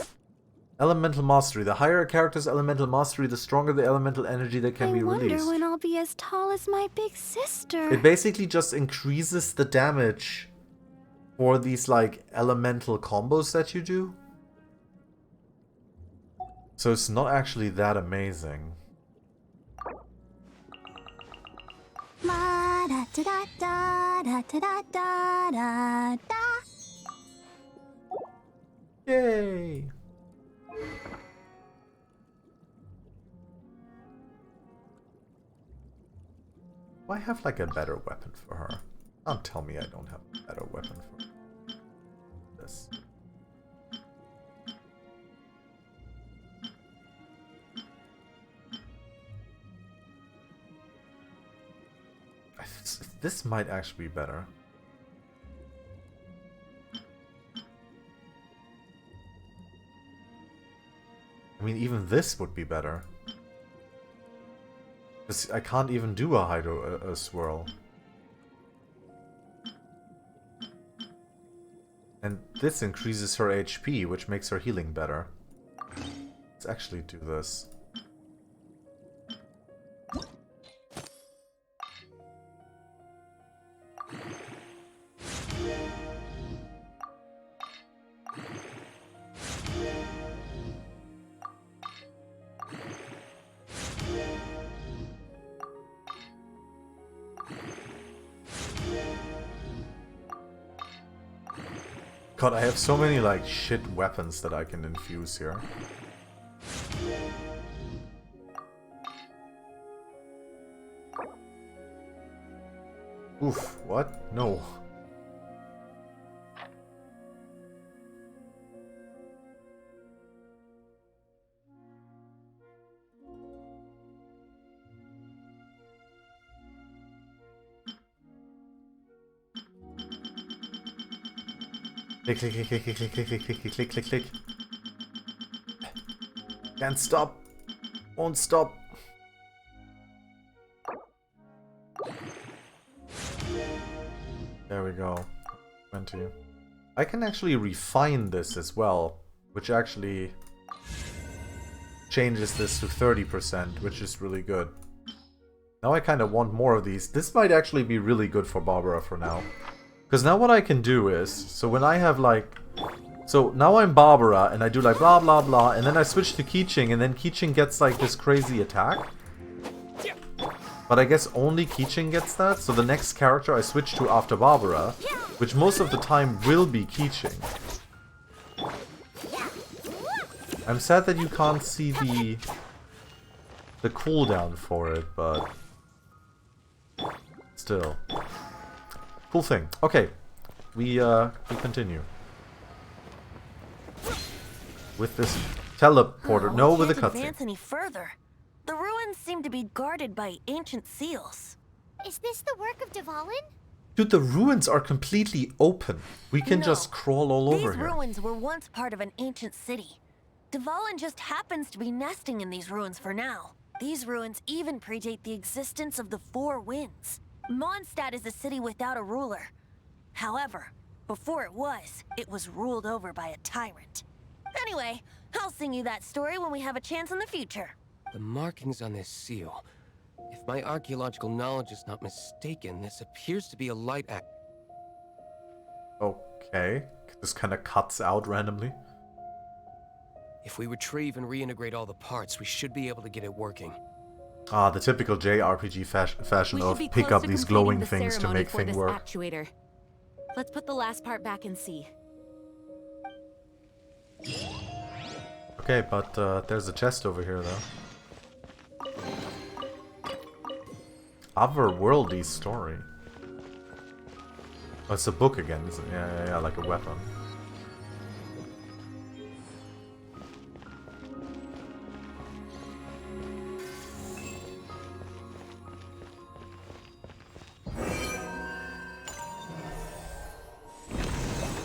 Elemental mastery. The higher a character's elemental mastery, the stronger the elemental energy that can be released. I wonder when I'll be as tall as my big sister. It basically just increases the damage for these, like, elemental combos that you do. So it's not actually that amazing. La da da da da da da da da. Yay! Do I have like a better weapon for her? Don't tell me I don't have a better weapon for this. This might actually be better. I mean, even this would be better. Because I can't even do a swirl. And this increases her HP, which makes her healing better. Let's actually do this. God, I have so many, like, shit weapons that I can infuse here. Oof, what? No. Click, click, click, click, click, click, click, click, click, click, click, click. Can't stop. Won't stop. There we go. 20. I can actually refine this as well, which actually changes this to 30%, which is really good. Now I kind of want more of these. This might actually be really good for Barbara for now. Because now what I can do is, so when I have like, so now I'm Barbara and I do like blah blah blah, and then I switch to Keeching, and then Keeching gets like this crazy attack. But I guess only Keeching gets that, so the next character I switch to after Barbara, which most of the time will be Keeching. I'm sad that you can't see the cooldown for it, but still. Cool thing. Okay, we continue. with this teleporter. No, with the can't cutscene. advance any further. The ruins seem to be guarded by ancient seals. Is this the work of Dvalin? Dude, the ruins are completely open. We can No. just crawl all over These here. ruins were once part of an ancient city. Dvalin just happens to be nesting in these ruins for now. These ruins even predate the existence of the Four Winds. Mondstadt is a city without a ruler. However, before it was ruled over by a tyrant. Anyway, I'll sing you that story when we have a chance in the future. The markings on this seal. If my archaeological knowledge is not mistaken, this appears to be a light act. Okay. This kind of cuts out randomly. If we retrieve and reintegrate all the parts, we should be able to get it working. Ah, the typical JRPG fashion We of should be pick close up to these completing glowing the things to ceremony make for thing this work. actuator. Let's put the last part back and see. Okay, but there's a chest over here, though. Otherworldly story. Oh, it's a book again, isn't it? Yeah, like a weapon.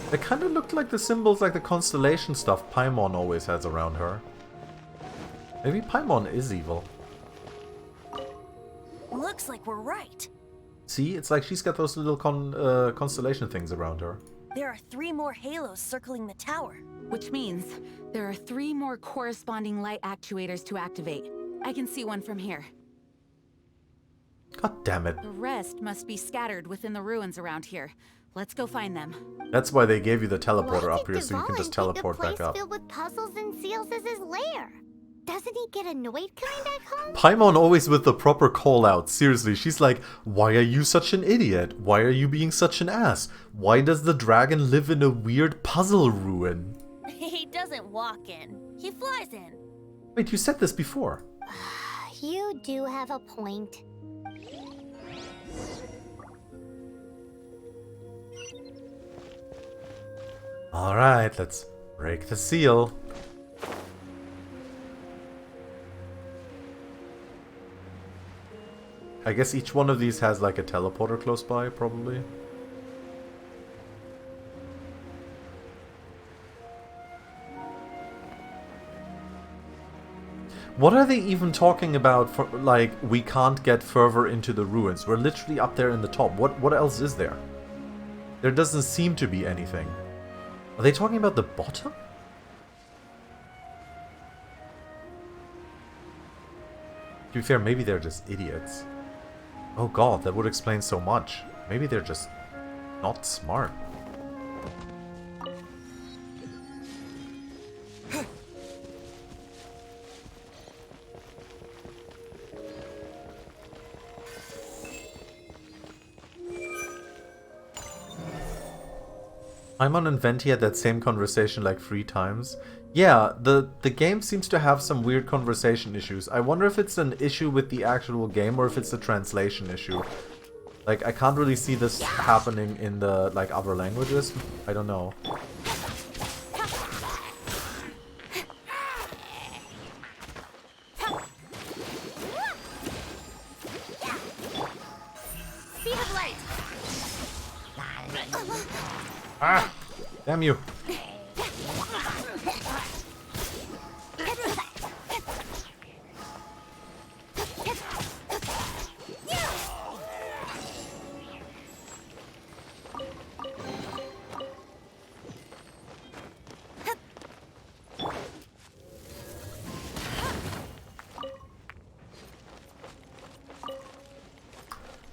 They kind of looked like the symbols, like the constellation stuff Paimon always has around her. Maybe Paimon is evil. Looks like we're right. See, it's like she's got those little constellation things around her. There are 3 more halos circling the tower. Which means there are 3 more corresponding light actuators to activate. I can see one from here. God damn it. The rest must be scattered within the ruins around here. Let's go find them. That's why they gave you the Why teleporter up did here, so you can just Dvalin teleport pick a back place up. filled with puzzles and seals as his lair? Doesn't he get annoyed coming back home? Paimon always with the proper call-out. Seriously, she's like, why are you such an idiot? Why are you being such an ass? Why does the dragon live in a weird puzzle ruin? He doesn't walk in. He flies in. Wait, you said this before. You do have a point. Alright, let's break the seal. I guess each one of these has like a teleporter close by, probably. What are they even talking about for, like, we can't get further into the ruins? We're literally up there in the top. What else is there? There doesn't seem to be anything. Are they talking about the bottom? To be fair, maybe they're just idiots. Oh god, that would explain so much. Maybe they're just not smart. Paimon and Venti had that same conversation like 3 times. Yeah, the game seems to have some weird conversation issues. I wonder if it's an issue with the actual game or if it's a translation issue. Like, I can't really see this happening in the, like, other languages. I don't know. Ah! Damn you!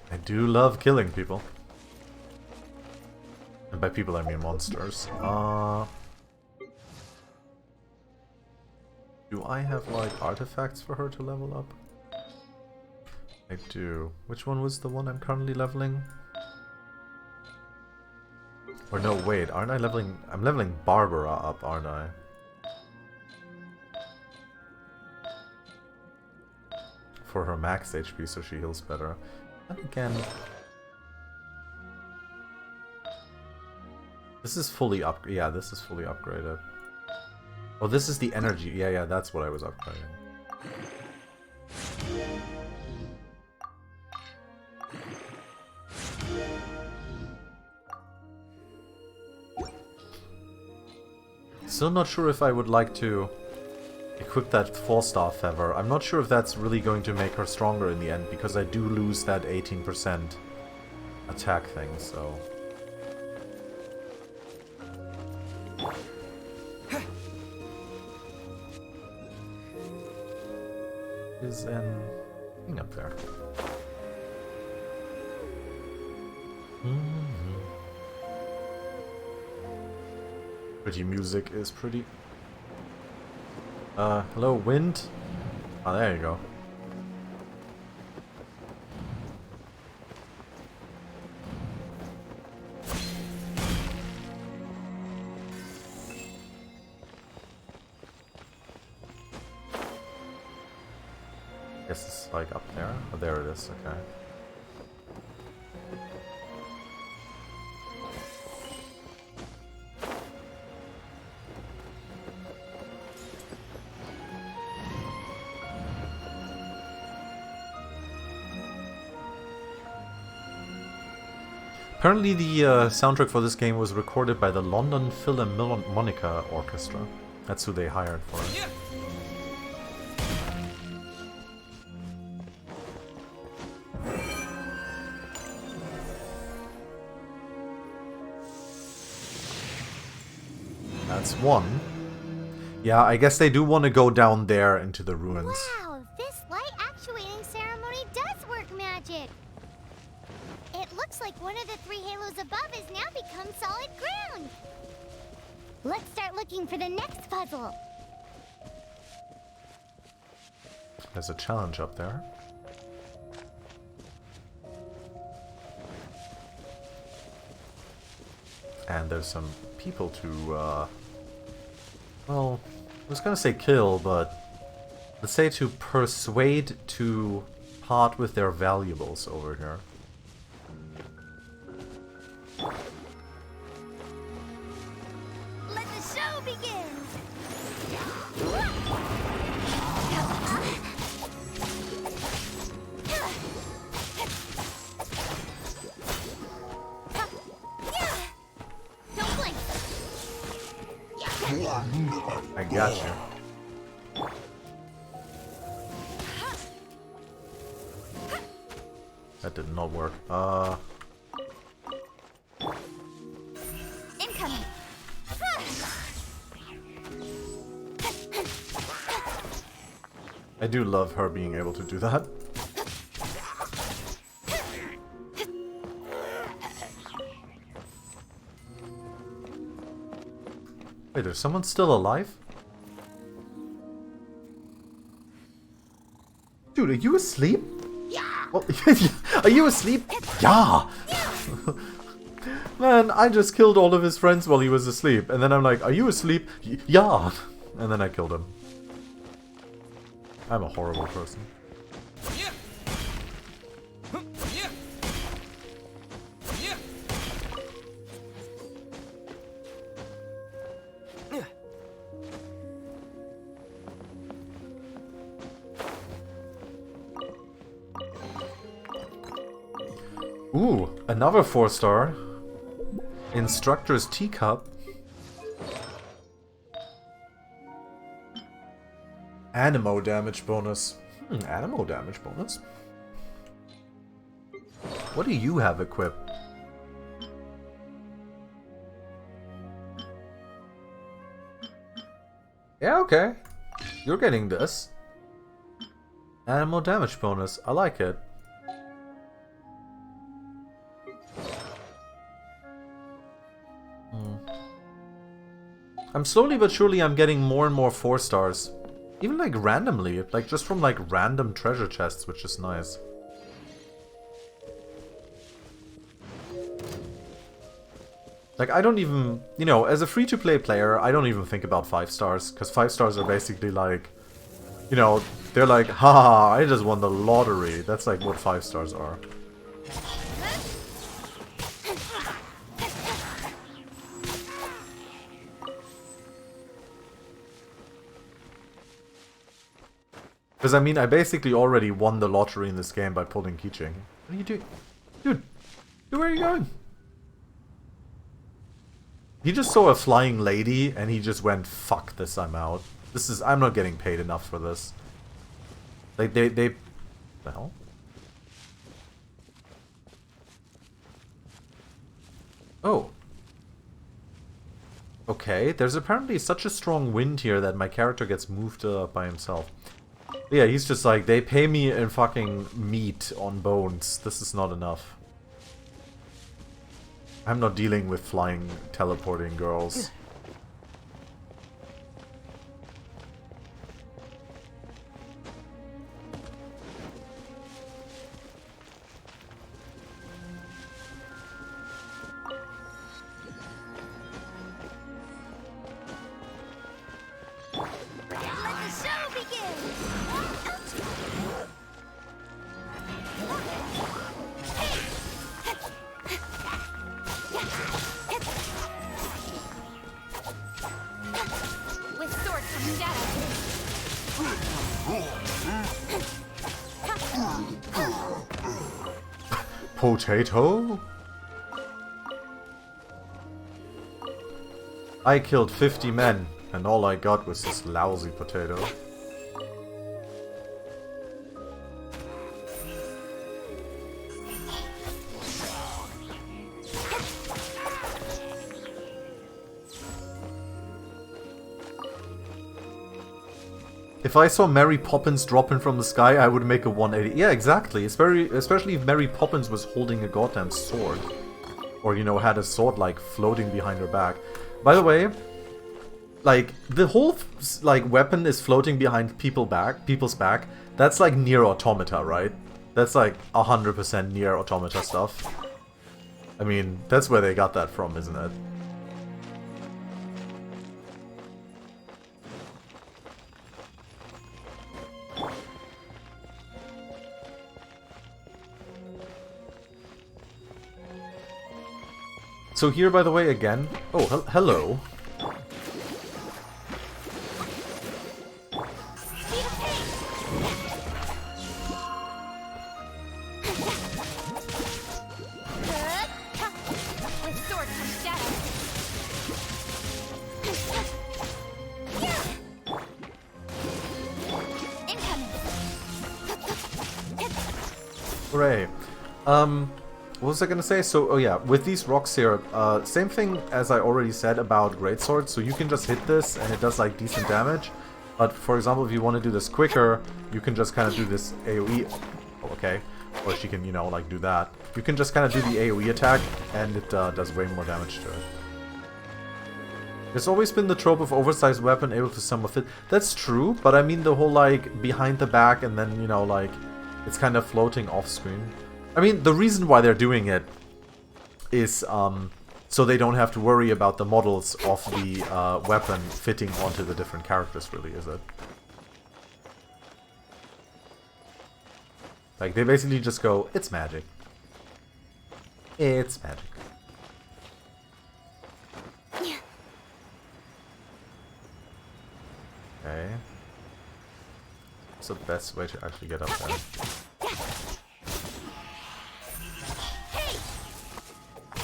I do love killing people. And by people I mean monsters. Do I have like artifacts for her to level up? I do. Which one was the one I'm currently leveling? Or no, wait, aren't I leveling... I'm leveling Barbara up, aren't I? For her max HP so she heals better. And again... This is fully up. Yeah, this is fully upgraded. Oh, this is the energy. Yeah, yeah, that's what I was upgrading. Still not sure if I would like to equip that 4-star feather. I'm not sure if that's really going to make her stronger in the end, because I do lose that 18% attack thing, so... Is an thing up there. Pretty music is pretty. Hello, wind? Oh, there you go. Guess it's like up there. Oh, there it is, okay. Apparently the soundtrack for this game was recorded by the London Philharmonica Orchestra. That's who they hired for it. That's one. Yeah, I guess they do want to go down there into the ruins. Wow, this light actuating ceremony does work magic. It looks like one of the 3 halos above has now become solid ground. Let's start looking for the next puzzle. There's a challenge up there. And there's some people to, well, I was gonna say kill, but let's say to persuade to part with their valuables over here. Let the show begin. Don't blink. I got you. That did not work. Incoming. I do love her being able to do that. Wait, is someone still alive? Dude, are you asleep? Yeah. Well, are you asleep? Yeah. Man, I just killed all of his friends while he was asleep, and then I'm like, are you asleep? Yeah. And then I killed him. I'm a horrible person. Ooh, another 4-star. Instructor's Teacup. Animu damage bonus. Animu damage bonus. What do you have equipped? Yeah, okay. You're getting this. Animu damage bonus. I like it. I'm slowly but surely I'm getting more and more 4-stars. Even like randomly, like just from like random treasure chests, which is nice. Like I don't even, you know, as a free-to-play player, I don't even think about 5-stars, because 5-stars are basically like, you know, they're like, haha, I just won the lottery. That's like what 5-stars are. Because, I mean, I basically already won the lottery in this game by pulling Keeching. What are you doing? Dude, where are you going? He just saw a flying lady, and he just went, fuck this, I'm out. I'm not getting paid enough for this. Like, the hell? Oh. Okay, there's apparently such a strong wind here that my character gets moved by himself. Yeah, he's just like, they pay me in fucking meat on bones. This is not enough. I'm not dealing with flying, teleporting girls. Potato? I killed 50 men, and all I got was this lousy potato. If I saw Mary Poppins dropping from the sky, I would make a 180. Yeah, exactly. It's especially if Mary Poppins was holding a goddamn sword. Or, you know, had a sword, like, floating behind her back. By the way, like, the whole, like, weapon is floating behind people's back. That's, like, Nier Automata, right? That's, like, 100% Nier Automata stuff. I mean, that's where they got that from, isn't it? So here, by the way, again... Oh, hello. Hooray. What was I gonna say? So, oh yeah, with these rocks here, same thing as I already said about greatswords, so you can just hit this and it does like decent damage. But for example, if you want to do this quicker, you can just kind of do this AoE. Oh, okay. Or she can, you know, like do that. You can just kind of do the AoE attack and it does way more damage to it. There's always been the trope of oversized weapon able to sum of it. That's true, but I mean the whole like behind the back and then, you know, like it's kind of floating off screen. I mean, the reason why they're doing it is so they don't have to worry about the models of the weapon fitting onto the different characters, really, is it? Like, they basically just go, it's magic. It's magic. Okay. What's the best way to actually get up there?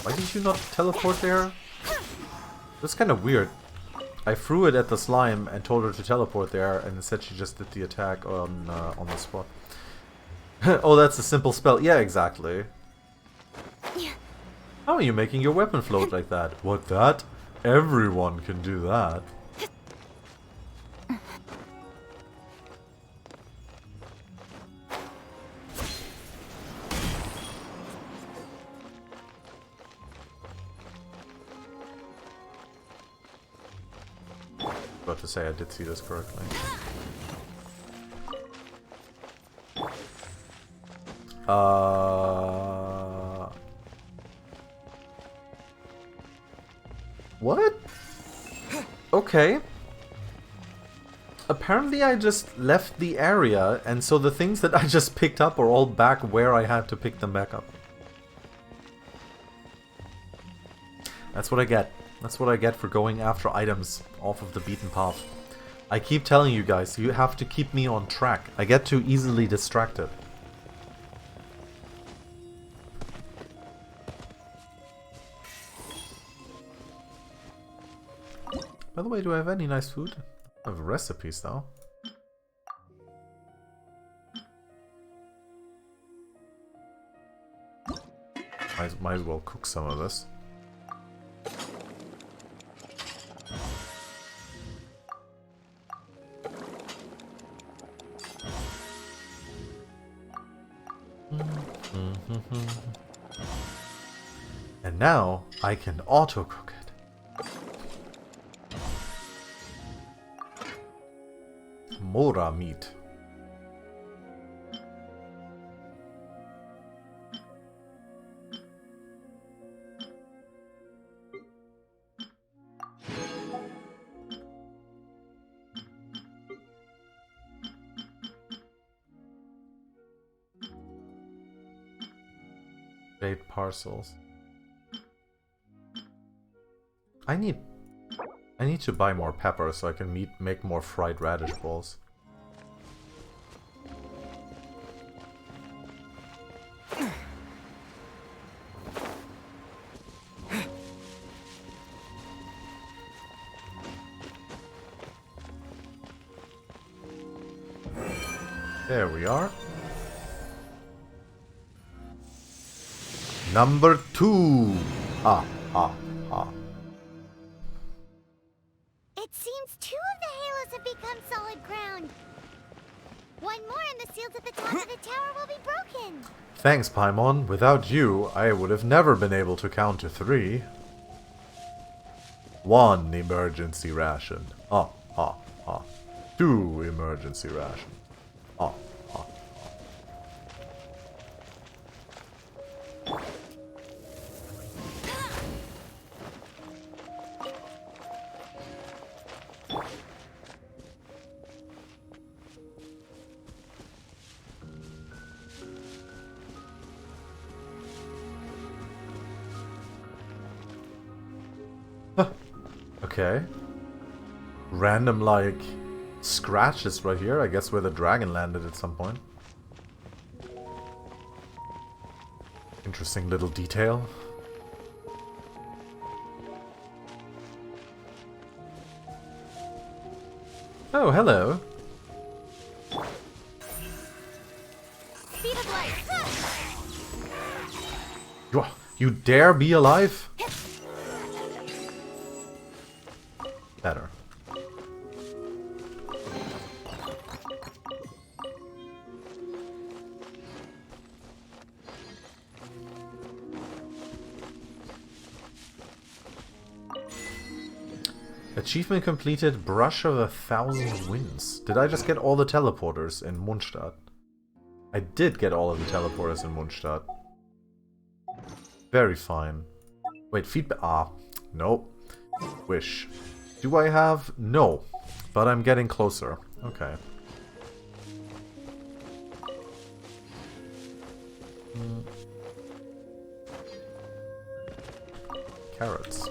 Why did you not teleport there? That's kind of weird. I threw it at the slime and told her to teleport there, and instead she just did the attack on the spot. Oh, that's a simple spell. Yeah, exactly. How are you making your weapon float like that? What, that? Everyone can do that. About to say I did see this correctly. What? Okay. Apparently I just left the area, and so the things that I just picked up are all back where I had to pick them back up. That's what I get. That's what I get for going after items off of the beaten path. I keep telling you guys, you have to keep me on track. I get too easily distracted. By the way, do I have any nice food? I have recipes though. Might as well cook some of this. And now I can auto cook it. Mora meat. Parcels. I need to buy more pepper so I can make more fried radish balls. There we are. Number 2. Ah. It seems 2 of the halos have become solid ground. One more and the seals at the top of the tower will be broken. Thanks, Paimon. Without you, I would have never been able to count to 3. 1 emergency ration. 2 emergency ration. Okay. Random, like, scratches right here. I guess where the dragon landed at some point. Interesting little detail. Oh, hello. Speed of light. You dare be alive? Better. Achievement completed, Brush of 1,000 Winds. Did I just get all the teleporters in Mondstadt? I did get all of the teleporters in Mondstadt. Very fine. Wait, feedback. Ah, nope. Wish. Do I have? No. But I'm getting closer. Okay. Carrots.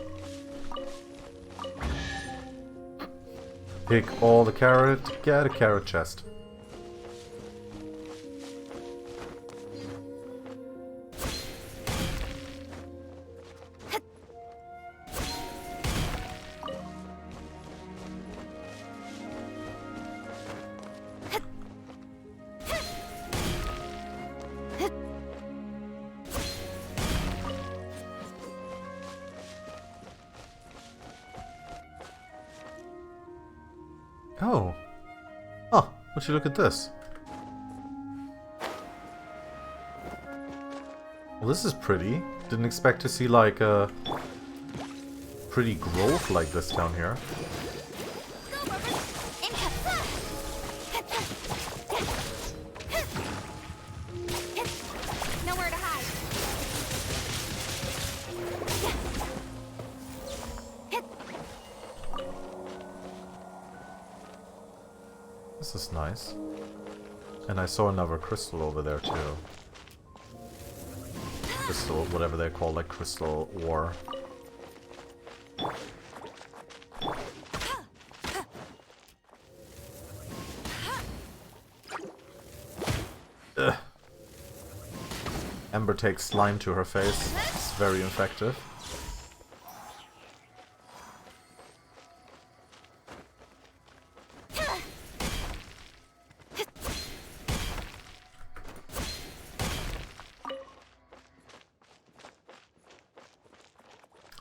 Pick all the carrot, get a carrot chest. Oh. Oh, would you look at this? Well, this is pretty. Didn't expect to see, like, a pretty grove like this down here. Nowhere to hide. This is nice. And I saw another crystal over there too. Crystal, whatever they're called, like crystal ore. Ember takes slime to her face. It's very effective.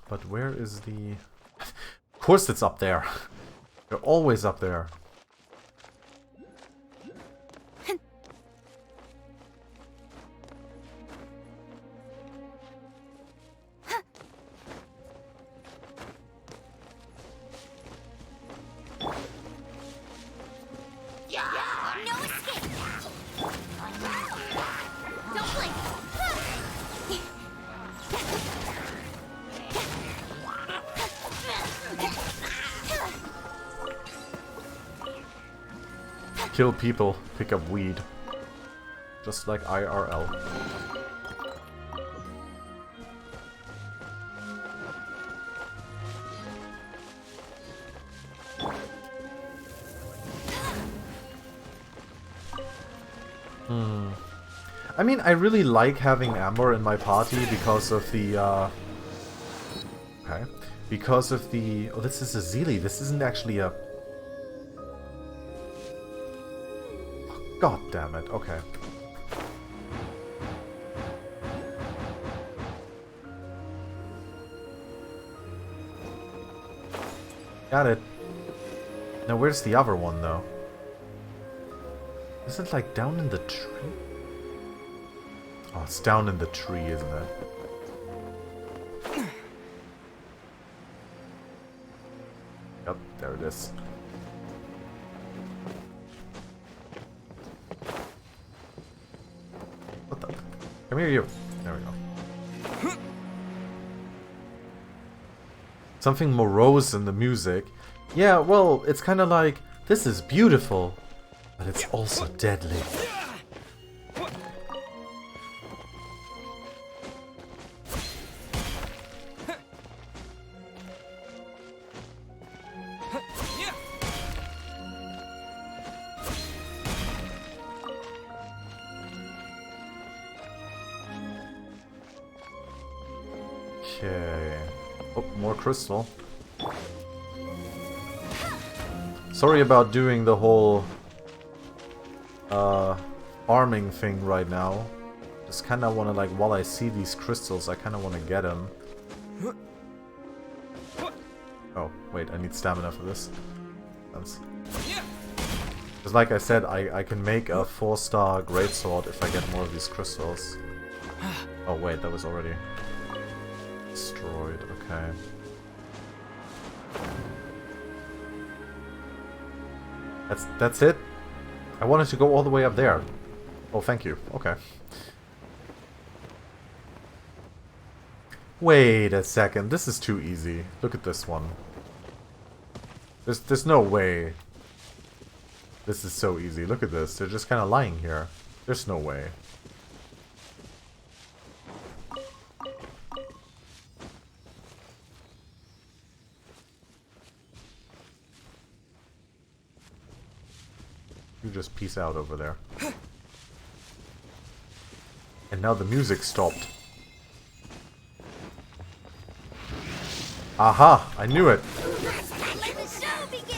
But where is the... Of course it's up there. They're always up there. Kill people, pick up weed. Just like IRL. I mean, I really like having Amber in my party because of the, okay. Because of the... Oh, this is a Zeely. This isn't actually a... God damn it, okay. Got it. Now where's the other one though? Is it like down in the tree? Oh, it's down in the tree, isn't it? Yep, there it is. Come here, you. There we go. Something morose in the music. Yeah, well, it's kind of like, this is beautiful, but it's also deadly. Okay. Oh, more crystal. Sorry about doing the whole farming thing right now. Just kind of want to, like, while I see these crystals, I kind of want to get them. Oh, wait, I need stamina for this. Because like I said, I can make a 4-star greatsword if I get more of these crystals. Oh wait, that was already destroyed, okay. That's it? I wanted to go all the way up there. Oh, thank you. Okay. Wait a second, this is too easy. Look at this one. There's no way. This is so easy. Look at this. They're just kind of lying here. There's no way. You just peace out over there. And now the music stopped. Aha! I knew it! Let the show begin!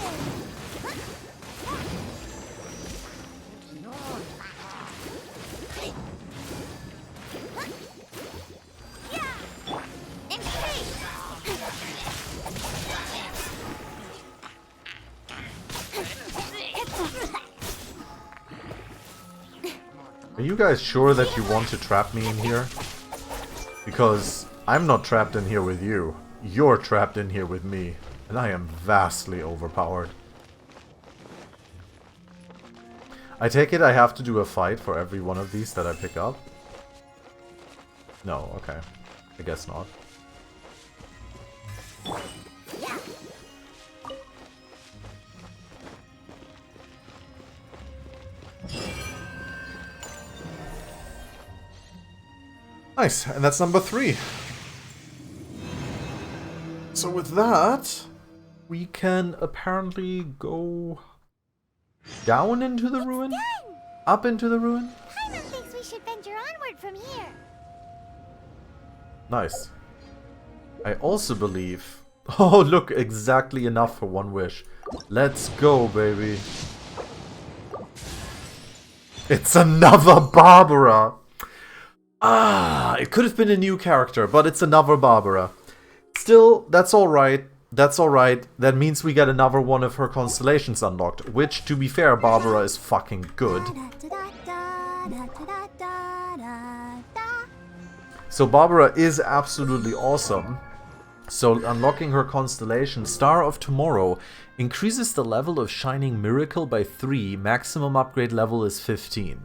Are you guys sure that you want to trap me in here? Because I'm not trapped in here with you. You're trapped in here with me. And I am vastly overpowered. I take it I have to do a fight for every one of these that I pick up? No, okay. I guess not. Nice, and that's number 3. So with that, we can apparently go down into the ruin? Done! Up into the ruin? Paimon thinks we should venture onward from here. Nice. I also believe... Oh, look, exactly enough for one wish. Let's go, baby. It's another Barbara! Ah, it could have been a new character, but it's another Barbara. Still, that's alright. That's alright. That means we get another one of her constellations unlocked. Which, to be fair, Barbara is fucking good. So Barbara is absolutely awesome. So unlocking her constellation, Star of Tomorrow, increases the level of Shining Miracle by 3. Maximum upgrade level is 15.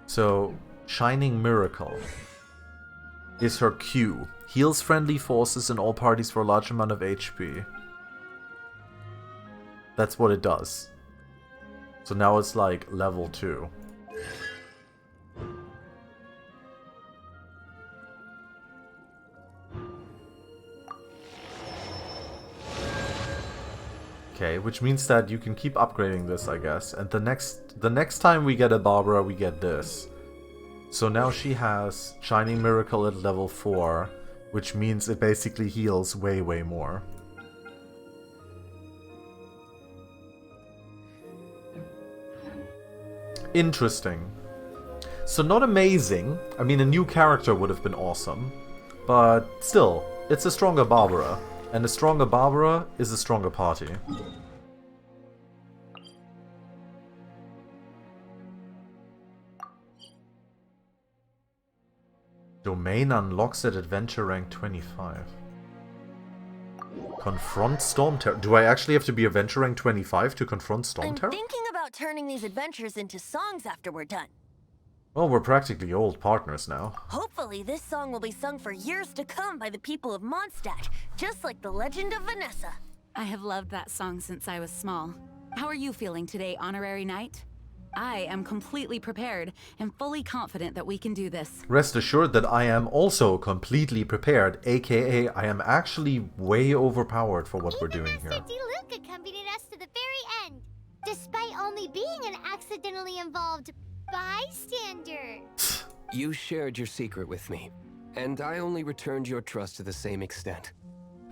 So, Shining Miracle is her Q. Heals friendly forces and all parties for a large amount of HP. That's what it does. So now it's like level 2. Okay, which means that you can keep upgrading this, I guess. And the next time we get a Barbara, we get this. So now she has Shining Miracle at level 4, which means it basically heals way, way more. Interesting. So not amazing. I mean, a new character would have been awesome. But still, it's a stronger Barbara. And a stronger Barbara is a stronger party. Domain unlocks at adventure rank 25. Confront Storm Terror. Do I actually have to be adventure rank 25 to confront Storm Terror? I'm thinking about turning these adventures into songs after we're done. Well, we're practically old partners now. Hopefully this song will be sung for years to come by the people of Mondstadt, just like the legend of Vanessa. I have loved that song since I was small. How are you feeling today, Honorary Knight? I am completely prepared and fully confident that we can do this. Rest assured that I am also completely prepared, aka I am actually way overpowered for what we're doing here. Master Diluc accompanied us to the very end, despite only being an accidentally involved bystander. You shared your secret with me, and I only returned your trust to the same extent.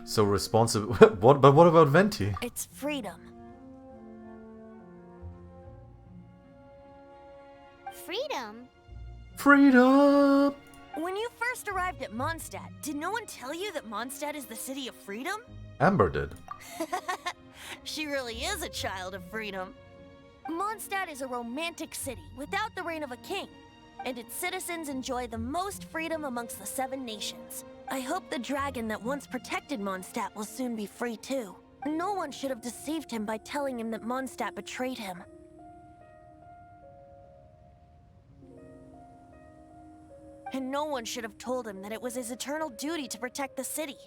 So responsive. But what about Venti? It's freedom. Freedom? Freedom! When you first arrived at Mondstadt, did no one tell you that Mondstadt is the city of freedom? Amber did. She really is a child of freedom. Mondstadt is a romantic city without the reign of a king, and its citizens enjoy the most freedom amongst the 7 nations. I hope the dragon that once protected Mondstadt will soon be free too. No one should have deceived him by telling him that Mondstadt betrayed him. And no one should have told him that it was his eternal duty to protect the city.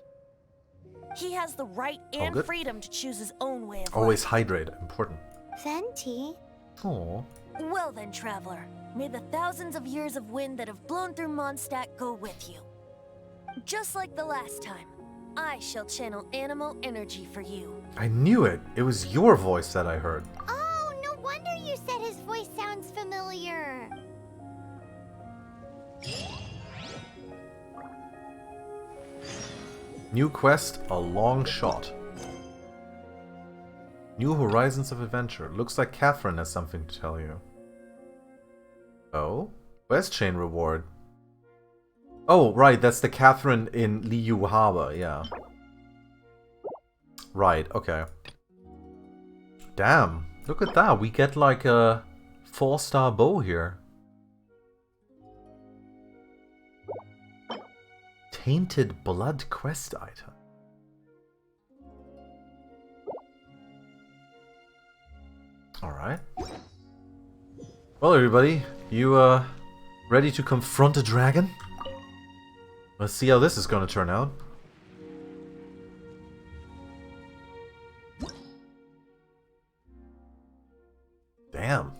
He has the right and good. freedom to choose his own way of Always life. hydrate. Important. Venti? Aww. Well then, traveler, may the thousands of years of wind that have blown through Mondstadt go with you. Just like the last time, I shall channel Animu energy for you. I knew it. It was your voice that I heard. Oh, no wonder you said his voice sounds familiar. New quest, a long shot. New horizons of adventure. Looks like Catherine has something to tell you. Oh? Quest chain reward. Oh, right, that's the Catherine in Liu Harbor, yeah. Right, okay. Damn, look at that. We get like a 4-star bow here. Tainted Blood quest item. Alright. Well, everybody, you ready to confront a dragon? Let's see how this is gonna turn out. Damn.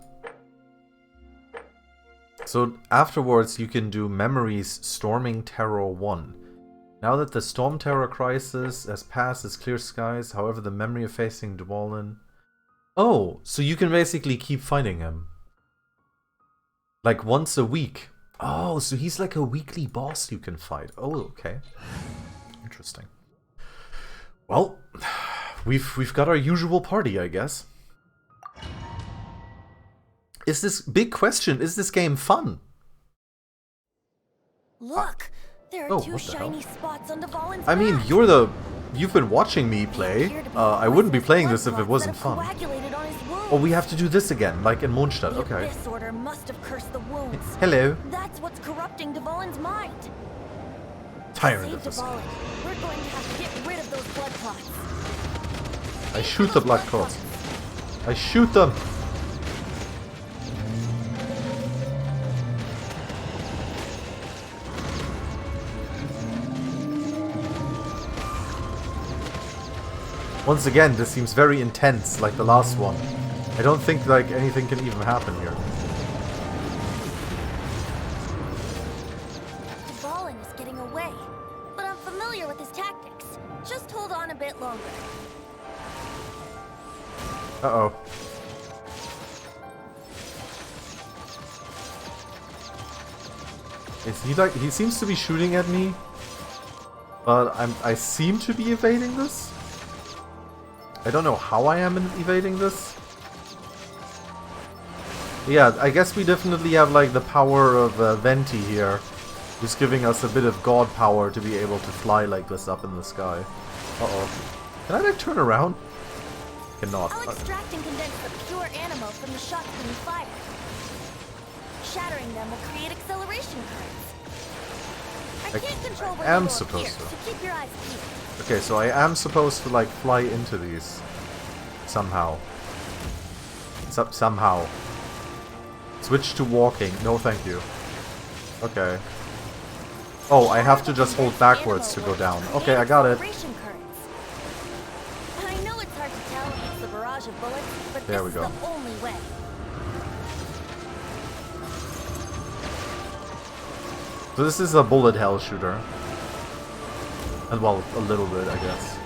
So afterwards you can do Memories Storming Terror 1. Now that the Storm Terror crisis has passed, it's clear skies, however the memory of facing Dwalin... Oh, so you can basically keep fighting him. Like once a week. Oh, so he's like a weekly boss you can fight. Oh, okay. Interesting. Well, we've got our usual party, I guess. Is this big question? Is this game fun? Look, there are two what the hell? shiny spots on Dvalin's I mean, map. you've been watching me play. I wouldn't be playing this if it wasn't fun. Oh, we have to do this again, like in Mondstadt. Okay. This order must have cursed the wounds. Hello. That's what's corrupting Dvalin's mind. Tired of Save this. Dvalin. We're going to have to get rid of those blood clots. I shoot the blood clots. I shoot them. Once again, this seems very intense, like the last one. I don't think like anything can even happen here. Dvalin is getting away, but I'm familiar with his tactics. Just hold on a bit longer. Uh-oh. Is he like, he seems to be shooting at me, but I seem to be evading this? I don't know how I am evading this. Yeah, I guess we definitely have like the power of Venti here, who's giving us a bit of god power to be able to fly like this up in the sky. Uh-oh. Can I like turn around? Cannot. I'll extract and condense the pure Animu from the shots being fired. Shattering them will create acceleration currents. I can't control where am they will supposed appear, to. so keep your eyes peeled. Okay, so I am supposed to like fly into these somehow. Somehow. Switch to walking. No, thank you. Okay. Oh, I have to just hold backwards to go down. Okay, I got it. Acceleration currents. I know it's hard to tell against the barrage of bullets, but There this we is go. the only way. So this is a bullet hell shooter. And well, a little bit, I guess.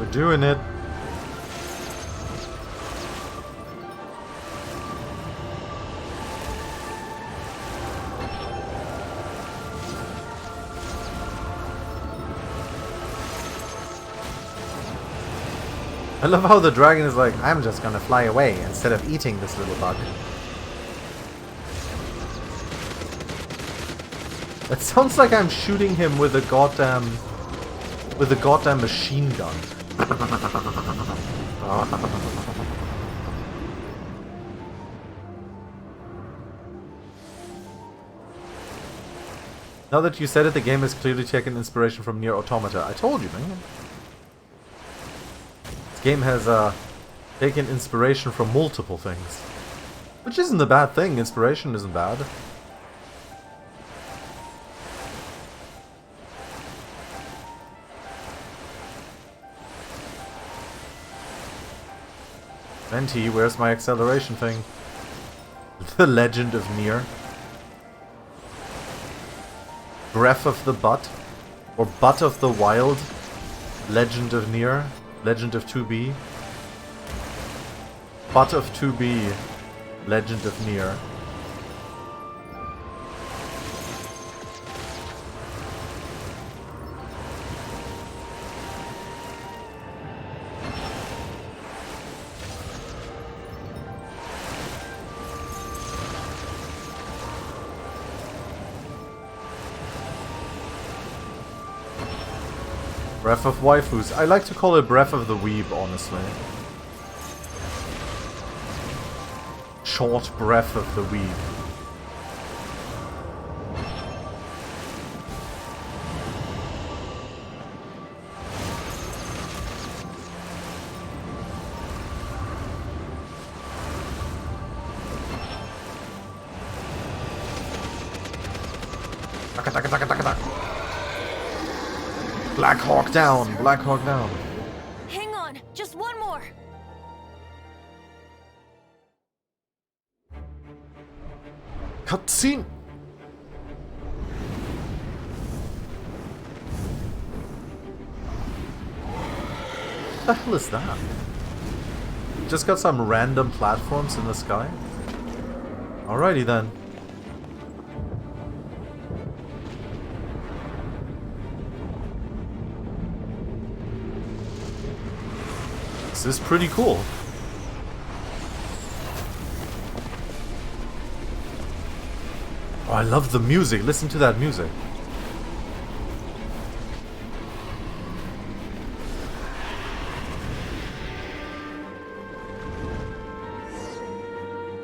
We're doing it. I love how the dragon is like, I'm just gonna fly away instead of eating this little bug. It sounds like I'm shooting him with a goddamn machine gun. Now that you said it, the game has clearly taken inspiration from Nier Automata. I told you, man. This game has taken inspiration from multiple things. Which isn't a bad thing. Inspiration isn't bad. Venti, where's my acceleration thing? The Legend of Nier. Breath of the Butt. Or Butt of the Wild. Legend of Nier. Legend of 2B. Butt of 2B. Legend of Nier. Breath of Waifus. I like to call it Breath of the Weeb, honestly. Short Breath of the Weeb. Black Hawk down! Black Hawk down! Hang on, just one more. Cutscene! the hell is that? Just got some random platforms in the sky? Alrighty then. This is pretty cool. Oh, I love the music. Listen to that music.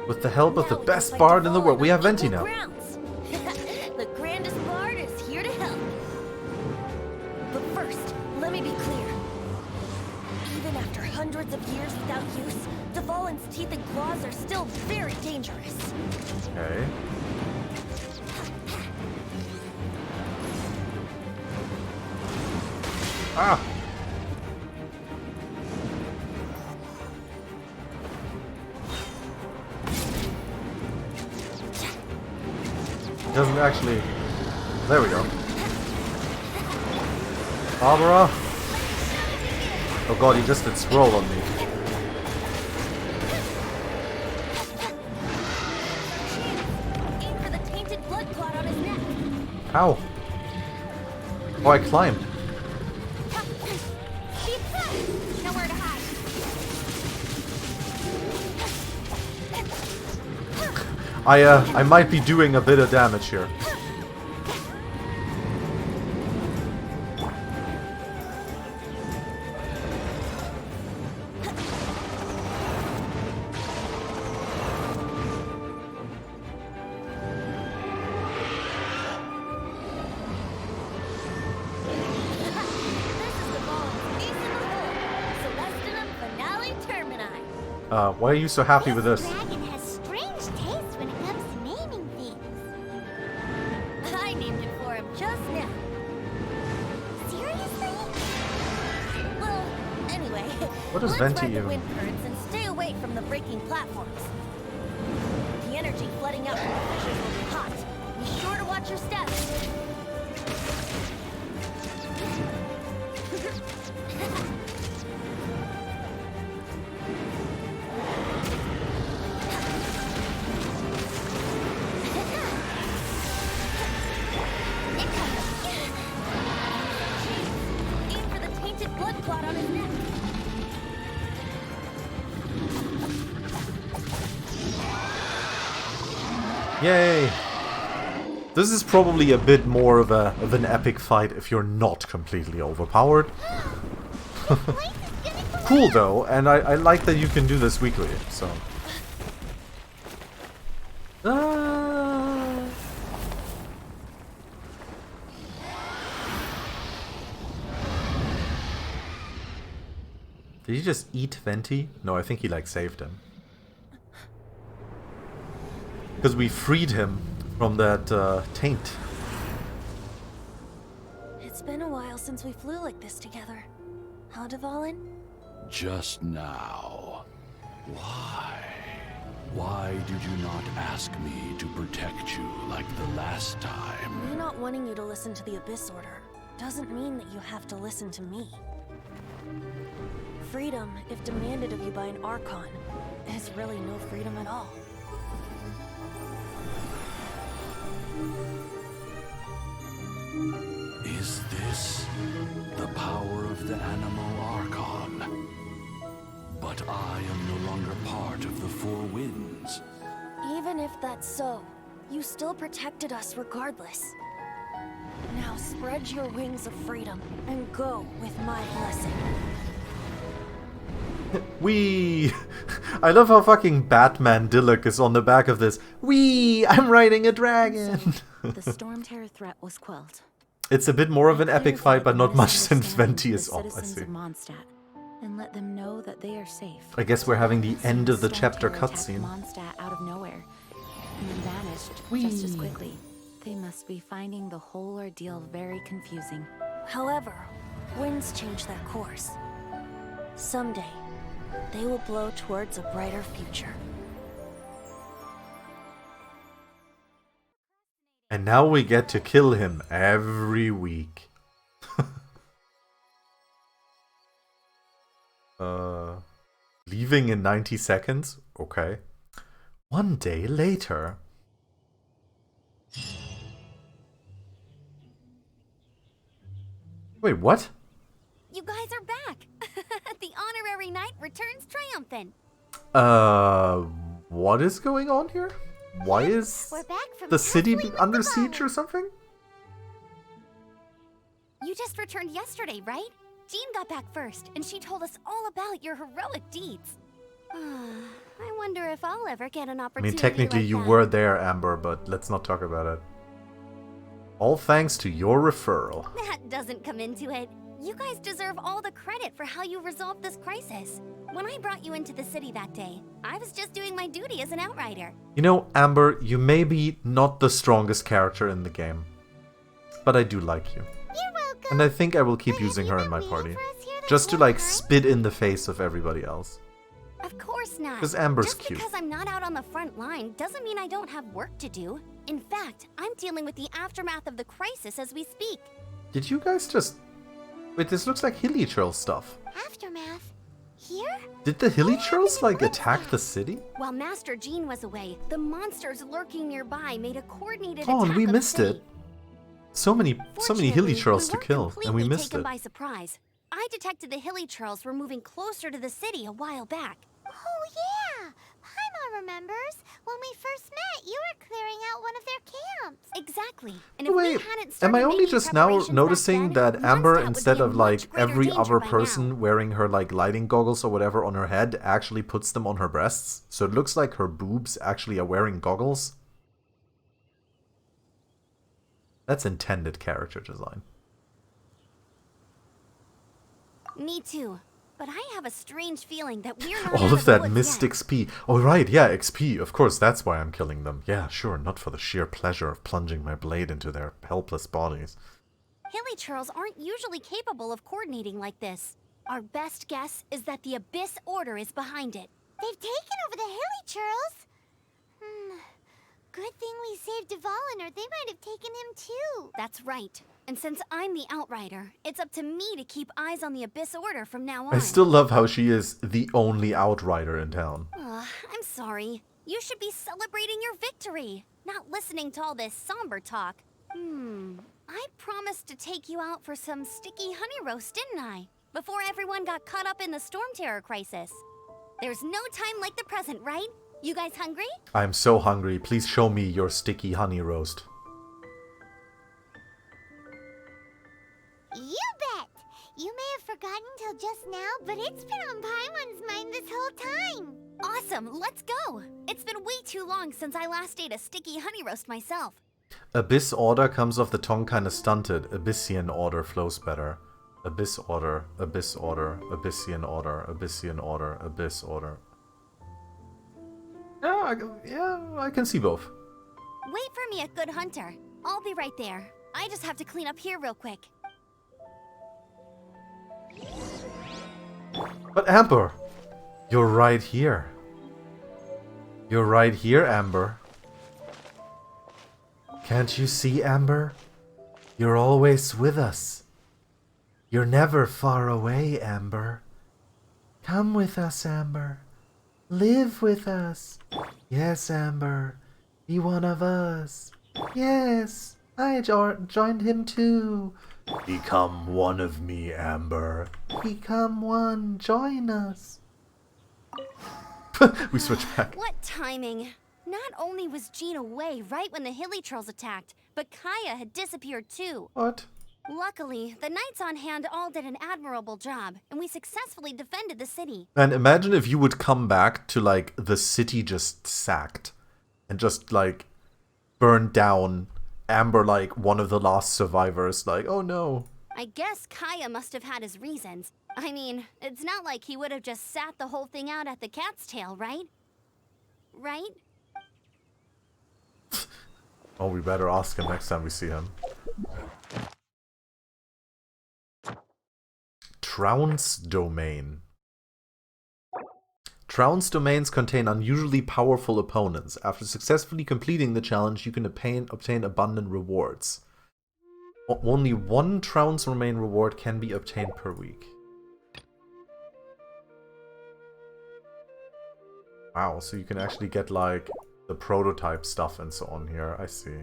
With the help of the best bard in the world, we have Venti now. The grandest bard is here to help. But first, let me be clear. Even after hundreds of years without use, Dvalin's teeth and claws are still very dangerous. Okay. Ah! Doesn't actually... There we go. Barbara! Oh god, he just did scroll on me. Aim for the tainted blood clot on his neck. How? Oh, I climbed. Nowhere to hide. I might be doing a bit of damage here. Why are you so happy with this? Dragon has strange taste when it comes to naming things. I named it for him just now. Seriously? Well, anyway, What does let's Venti ride the even- wind currents and stay away from the breaking platforms. The energy flooding out from the fissures will be hot. Be sure to watch your steps. Aim for the tainted blood clot on his neck. Yay! This is probably a bit more of an epic fight if you're not completely overpowered. Cool though, and I like that you can do this weekly, so... Did he just eat Venti? No, I think he like saved him. Because we freed him from that taint. It's been a while since we flew like this together. Huh, Dvalin? Just now. Why? Why did you not ask me to protect you like the last time? Me not wanting you to listen to the Abyss Order doesn't mean that you have to listen to me. Freedom, if demanded of you by an Archon, is really no freedom at all. Is this the power of the Animu Archon? But I am no longer part of the Four Winds. Even if that's so, you still protected us regardless. Now spread your wings of freedom and go with my blessing. Wee! I love how fucking Batman Diluc is on the back of this. Wee! I'm riding a dragon! The Storm Terror threat was quelled. It's a bit more of an epic fight, but not much since Understand Venti is the off, I citizens see. of Mondstadt and let them know that they are safe. I guess we're having the end of the Storm chapter Terror attacked cutscene. Mondstadt out of nowhere and then vanished just as quickly. They must be finding the whole ordeal very confusing. However, winds change their course. Someday, they will blow towards a brighter future. And now we get to kill him every week. Leaving in 90 seconds? Okay. One day later. Wait, what? You guys are back. The honorary knight returns triumphant. What is going on here? Why is We're back from the city halfway with under the siege bone. or something? You just returned yesterday, right? Jean got back first, and she told us all about your heroic deeds. I wonder if I'll ever get an I opportunity mean, technically like you that. were there, Amber, but let's not talk about it. All thanks to your referral. That doesn't come into it. You guys deserve all the credit for how you resolved this crisis. When I brought you into the city that day, I was just doing my duty as an outrider. You know, Amber, you may be not the strongest character in the game, but I do like you. You're welcome. And I think I will keep But using have her you in my been party. waiting for us here this Just to, whole like, time? spit in the face of everybody else. Of course not. 'Cause Amber's Just cute. because I'm not out on the front line doesn't mean I don't have work to do. In fact, I'm dealing with the aftermath of the crisis as we speak. Did you guys just... Wait, this looks like Hilly Churl stuff. Aftermath? Here? Did the Hilly What Churls, happened like, in attack Woodstock? the city? While Master Jean was away, the monsters lurking nearby made a coordinated Oh, attack and we of the missed city. it. So many Hilly Fortunately, Churls we to weren't kill, and we completely missed taken it. by surprise. I detected the Hilly Churls were moving closer to the city a while back. Oh yeah! Paimon remembers. When we first met, you were clearing out one of their camps. Exactly. And if Wait, we hadn't am started I only making just now preparations back noticing then, that Amber, Mondstadt would instead be in of much like greater every danger other by now. person wearing her like lighting goggles or whatever on her head, actually puts them on her breasts? So it looks like her boobs actually are wearing goggles? That's intended character design. Me too. But I have a strange feeling that we're not All out of the that woods missed yet. XP. Oh right, yeah, XP. Of course, that's why I'm killing them. Yeah, sure, not for the sheer pleasure of plunging my blade into their helpless bodies. Hilly Churls aren't usually capable of coordinating like this. Our best guess is that the Abyss Order is behind it. They've taken over the Hilly Churls? Good thing we saved Dvalin, or they might have taken him too. That's right. And since I'm the Outrider, it's up to me to keep eyes on the Abyss Order from now on. I still love how she is the only outrider in town. I'm sorry. You should be celebrating your victory, not listening to all this somber talk. I promised to take you out for some sticky honey roast, didn't I? Before everyone got caught up in the Storm Terror crisis. There's no time like the present, right? You guys hungry? I'm so hungry. Please show me your sticky honey roast. You bet! You may have forgotten till just now, but it's been on Paimon's mind this whole time. Awesome, let's go! It's been way too long since I last ate a sticky honey roast myself. Abyss Order comes off the tongue kinda stunted. Abyssian Order flows better. Abyss Order, Abyss Order, Abyssian Order, Abyssian Order, Abyss Order. Yeah, I can see both. Wait for me at Good Hunter. I'll be right there. I just have to clean up here real quick. But Amber, you're right here. You're right here, Amber. Can't you see, Amber? You're always with us. You're never far away, Amber. Come with us, Amber. Live with us. Yes, Amber. Be one of us. Yes, I joined him too. Become one of me, Amber. Become one. Join us. We switch back. What timing! Not only was Jean away right when the Hilly Trolls attacked, but Kaya had disappeared too. What? Luckily, the knights on hand all did an admirable job, and we successfully defended the city. And imagine if you would come back to, like, the city just sacked. And just, like, burned down. Amber, like, one of the last survivors. Like, oh no. I guess Kaya must have had his reasons. I mean, it's not like he would have just sat the whole thing out at the cat's tail, right? Right? Oh, we better ask him next time we see him. Trounce Domain. Trounce domains contain unusually powerful opponents. After successfully completing the challenge, you can obtain abundant rewards. Only one Trounce domain reward can be obtained per week. Wow, so you can actually get, like, the prototype stuff and so on here. I see.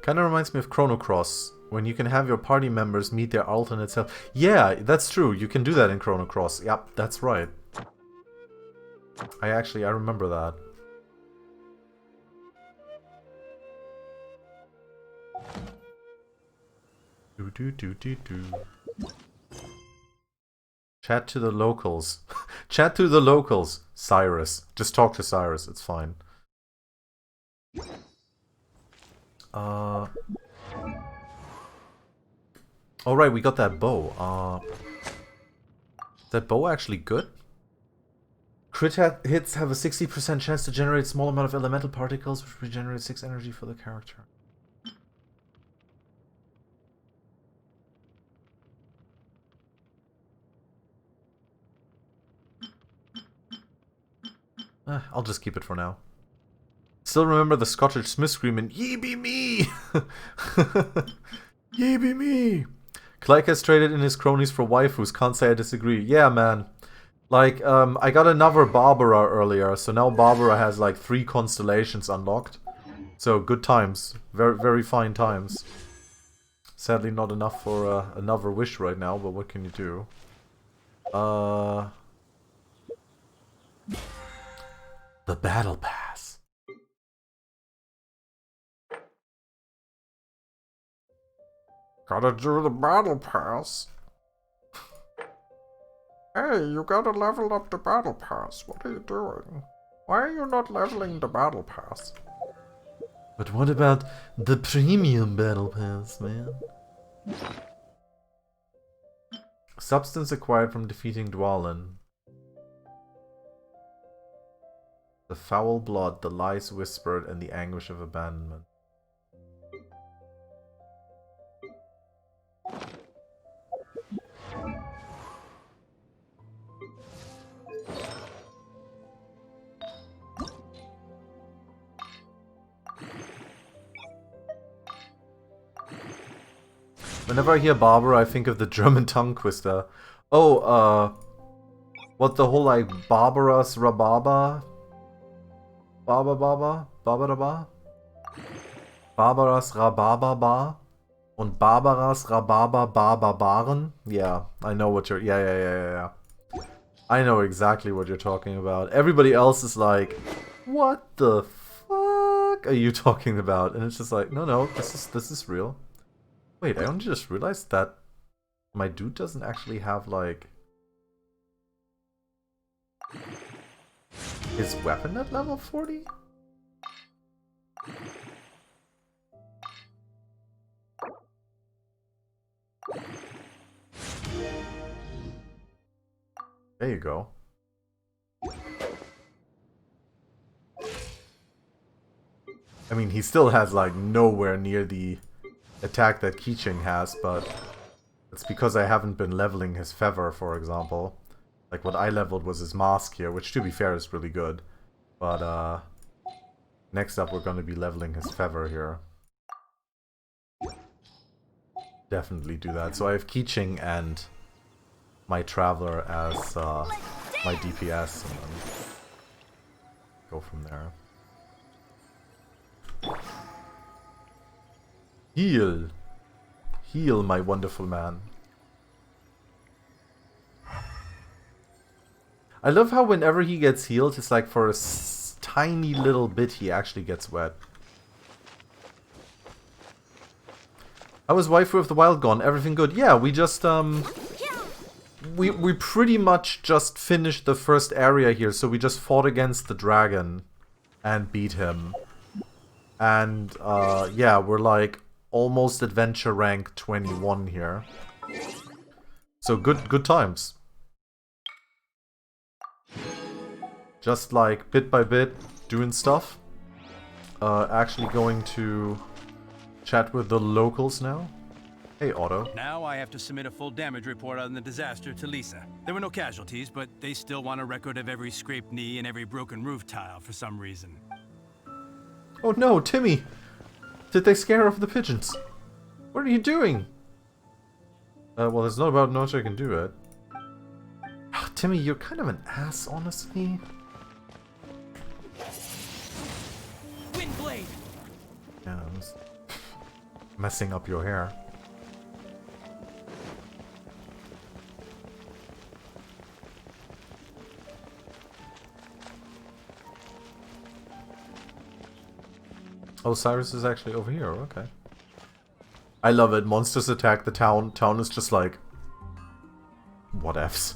Kinda reminds me of Chrono Cross, when you can have your party members meet their alternate self. Yeah, that's true. You can do that in Chrono Cross. Yep, that's right. I remember that. Do. Chat to the locals. Chat to the locals. Cyrus. Just talk to Cyrus. It's fine. Alright, we got that bow. Is that bow actually good? Crit hits have a 60% chance to generate a small amount of elemental particles, which regenerate 6 energy for the character. I'll just keep it for now. Still remember the Scottish Smith screaming, "Ye be me!" Ye be me! Klyka's traded in his cronies for waifus, can't say I disagree. Yeah, man. Like, I got another Barbara earlier, so now Barbara has like 3 constellations unlocked. So, good times. Very, very fine times. Sadly not enough for another wish right now, but what can you do? The Battle Pass. Gotta do the Battle Pass. Hey, you gotta level up the Battle Pass. What are you doing? Why are you not leveling the Battle Pass? But what about the Premium Battle Pass, man? Substance acquired from defeating Dwalin. The foul blood, the lies whispered, and the anguish of abandonment. Whenever I hear Barbara, I think of the German tongue twister. Oh, what the whole, like, Barbaras Rababa? Baba? Barbaras Rababa? Und Barbaras Rababa Barbaren? Yeah, I know what you're... Yeah. I know exactly what you're talking about. Everybody else is like, what the fuck are you talking about? And it's just like, no, this is real. Wait, I only just realized that my dude doesn't actually have, like... his weapon at level 40? There you go. I mean, he still has, like, nowhere near the attack that Keeching has, but it's because I haven't been leveling his feather, for example. Like, what I leveled was his mask here, which, to be fair, is really good. But, next up we're going to be leveling his feather here. Definitely do that. So I have Keeching and my Traveler as my DPS, and then go from there. Heal! Heal, my wonderful man. I love how whenever he gets healed, it's like for a tiny little bit he actually gets wet. How was Waifu of the Wild gone? Everything good? Yeah, we just, we pretty much just finished the first area here, so we just fought against the dragon and beat him. And, yeah, we're like almost adventure rank 21 here. So good times. Just like bit by bit doing stuff. Actually going to chat with the locals now. Hey, Otto. Now I have to submit a full damage report on the disaster to Lisa. There were no casualties, but they still want a record of every scraped knee and every broken roof tile for some reason. Oh no, Timmy! Did they scare off the pigeons? What are you doing? Well, there's not about much I can do it. Oh, Timmy, you're kind of an ass, honestly. Windblade! Yeah, I was messing up your hair. Oh, Cyrus is actually over here, okay. I love it. Monsters attack the town. Town is just like... Whatevs.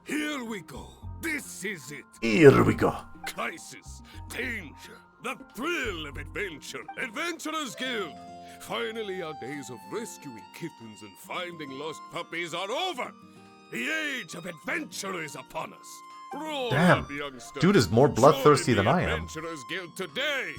Here we go. This is it. Here we go. Crisis, danger, the thrill of adventure. Adventurers Guild. Finally, our days of rescuing kittens and finding lost puppies are over. The age of adventure is upon us. Roll Damn. on, youngsters. Dude is more bloodthirsty Join than the I am. Adventurers Guild today.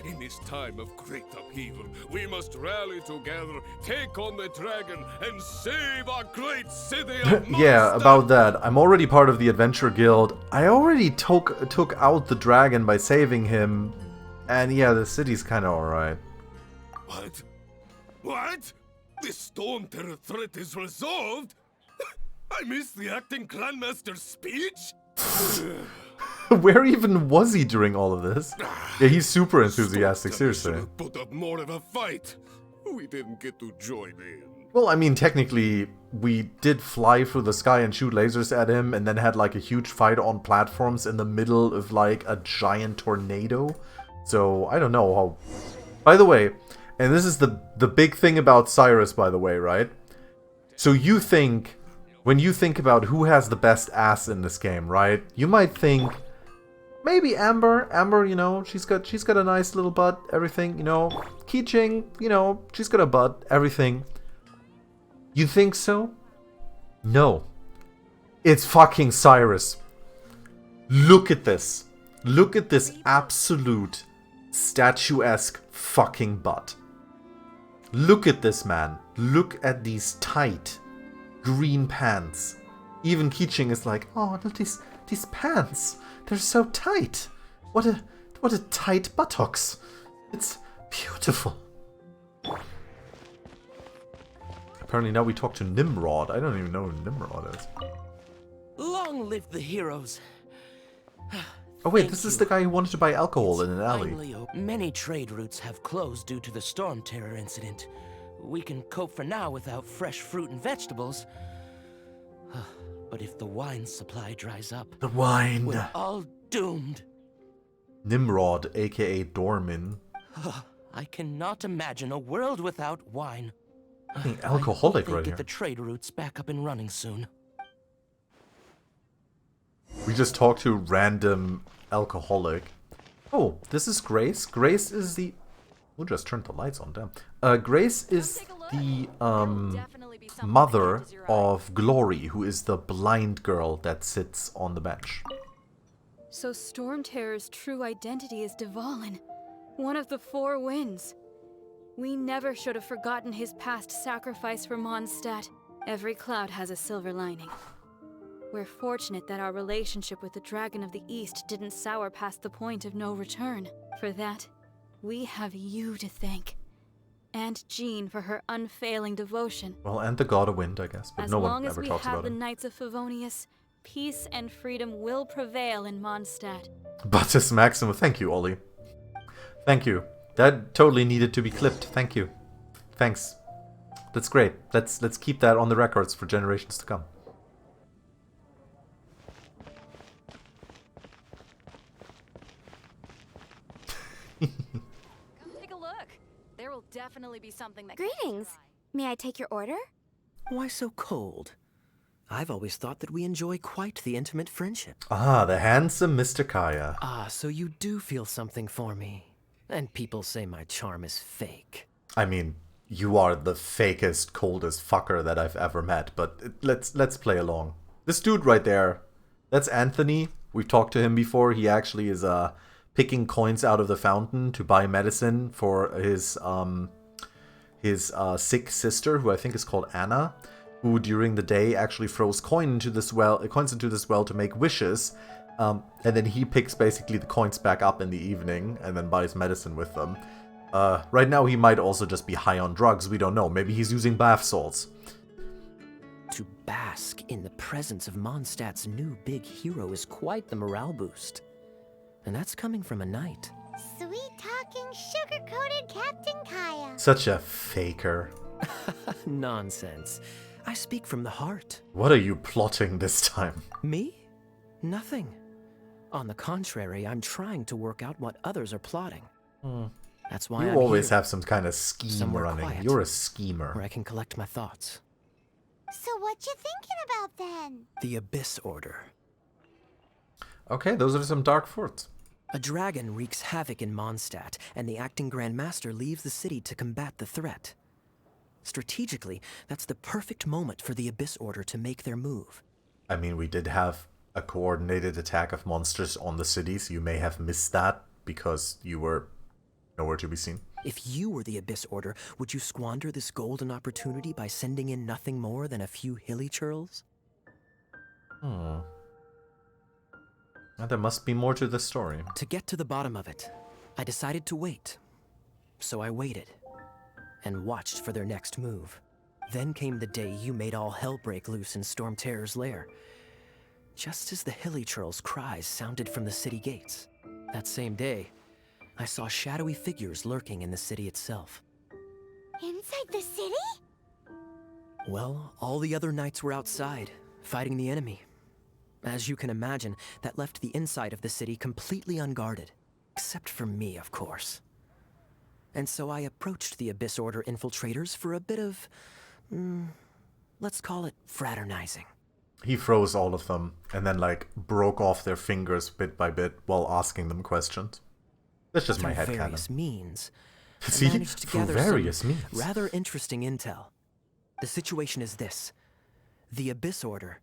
In this time of great upheaval, we must rally together, take on the dragon, and save our great city of Yeah, about that. I'm already part of the Adventure Guild. I already took out the dragon by saving him. And yeah, the city's kind of alright. What? What? The Storm Terror threat is resolved? I missed the acting clanmaster's speech? Where even was he during all of this? Yeah, he's super enthusiastic, seriously. Put up more of a fight. We didn't get to join in. Well, I mean, technically, we did fly through the sky and shoot lasers at him, and then had like a huge fight on platforms in the middle of like a giant tornado. So, I don't know how... By the way, and this is the big thing about Cyrus, by the way, right? So you think... When you think about who has the best ass in this game, right? You might think... Maybe Amber. Amber, you know, she's got a nice little butt, everything, you know. Keeching, you know, she's got a butt, everything. You think so? No. It's fucking Cyrus. Look at this. Look at this absolute statuesque fucking butt. Look at this, man. Look at these tight green pants. Even Keeching is like, oh, look, these pants. They're so tight. What a tight buttocks. It's beautiful. Apparently now we talk to Nimrod. I don't even know who Nimrod is. Long live the heroes. Oh wait, this is the guy who wanted to buy alcohol in an alley. Many trade routes have closed due to the Storm Terror incident. We can cope for now without fresh fruit and vegetables. But if the wine supply dries up, The wine. we're all doomed. Nimrod, aka Dormin. I cannot imagine a world without wine. Fucking alcoholic I hope right they here. get the trade routes back up and running soon. We just talked to random alcoholic. Oh, this is Grace. Grace is the... We'll just turn the lights on, damn. Grace is the mother of Glory, who is the blind girl that sits on the bench. So Storm Terror's true identity is Dvalin, one of the Four Winds. We never should have forgotten his past sacrifice for Mondstadt. Every cloud has a silver lining. We're fortunate that our relationship with the Dragon of the East didn't sour past the point of no return. For that, we have you to thank. And Jean for her unfailing devotion. Well, and the God of Wind, I guess, but As no one long as ever we talks have about the him. Knights of Favonius, peace and freedom will prevail in Mondstadt. Buttus Maxima, thank you, Ollie. Thank you. That totally needed to be clipped. Thank you. Thanks. That's great. Let's keep that on the records for generations to come. Come take a look. There will definitely be something that. Greetings. May I take your order? Why so cold? I've always thought that we enjoy quite the intimate friendship. Ah, the handsome Mr. Kaya. Ah, so you do feel something for me. And people say my charm is fake. I mean, you are the fakest, coldest fucker that I've ever met, but let's play along. This dude right there, that's Anthony. We've talked to him before. He actually is picking coins out of the fountain to buy medicine for his sick sister, who I think is called Anna, who during the day actually throws coins into this well to make wishes, and then he picks basically the coins back up in the evening and then buys medicine with them. Right now he might also just be high on drugs, we don't know. Maybe he's using bath salts. To bask in the presence of Mondstadt's new big hero is quite the morale boost. And that's coming from a knight. Sweet-talking, sugar-coated Captain Kaya. Such a faker. Nonsense. I speak from the heart. What are you plotting this time? Me? Nothing. On the contrary, I'm trying to work out what others are plotting. That's why you I'm always here. have some kind of scheme Somewhere running. quiet, You're a schemer. where I can collect my thoughts. So what you thinking about then? The Abyss Order. Okay, those are some dark thoughts. A dragon wreaks havoc in Mondstadt, and the acting Grand Master leaves the city to combat the threat. Strategically, that's the perfect moment for the Abyss Order to make their move. I mean, we did have a coordinated attack of monsters on the cities. You may have missed that because you were nowhere to be seen. If you were the Abyss Order, would you squander this golden opportunity by sending in nothing more than a few hilly churls? Now, there must be more to the story. To get to the bottom of it, I decided to wait. So I waited, and watched for their next move. Then came the day you made all hell break loose in Storm Terror's lair. Just as the hilly churls' cries sounded from the city gates. That same day, I saw shadowy figures lurking in the city itself. Inside the city? Well, all the other knights were outside, fighting the enemy. As you can imagine, that left the inside of the city completely unguarded. Except for me, of course. And so I approached the Abyss Order infiltrators for a bit of, let's call it fraternizing. He froze all of them and then, like, broke off their fingers bit by bit while asking them questions. That's just my headcanon. Through various means, I See? managed to Through gather various some means. rather interesting intel. The situation is this. The Abyss Order,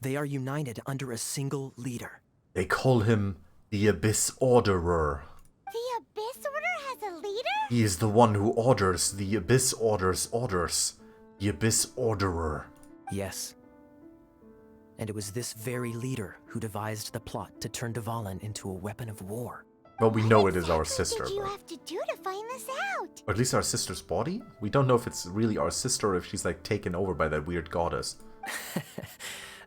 they are united under a single leader. They call him the Abyss Orderer. The Abyss Order has a leader? He is the one who orders the Abyss Order's orders. The Abyss Orderer. Yes. And it was this very leader who devised the plot to turn Dvalin into a weapon of war. Well, we know it is our sister, What did you but... have to do to find this out? Or at least our sister's body? We don't know if it's really our sister or if she's, like, taken over by that weird goddess.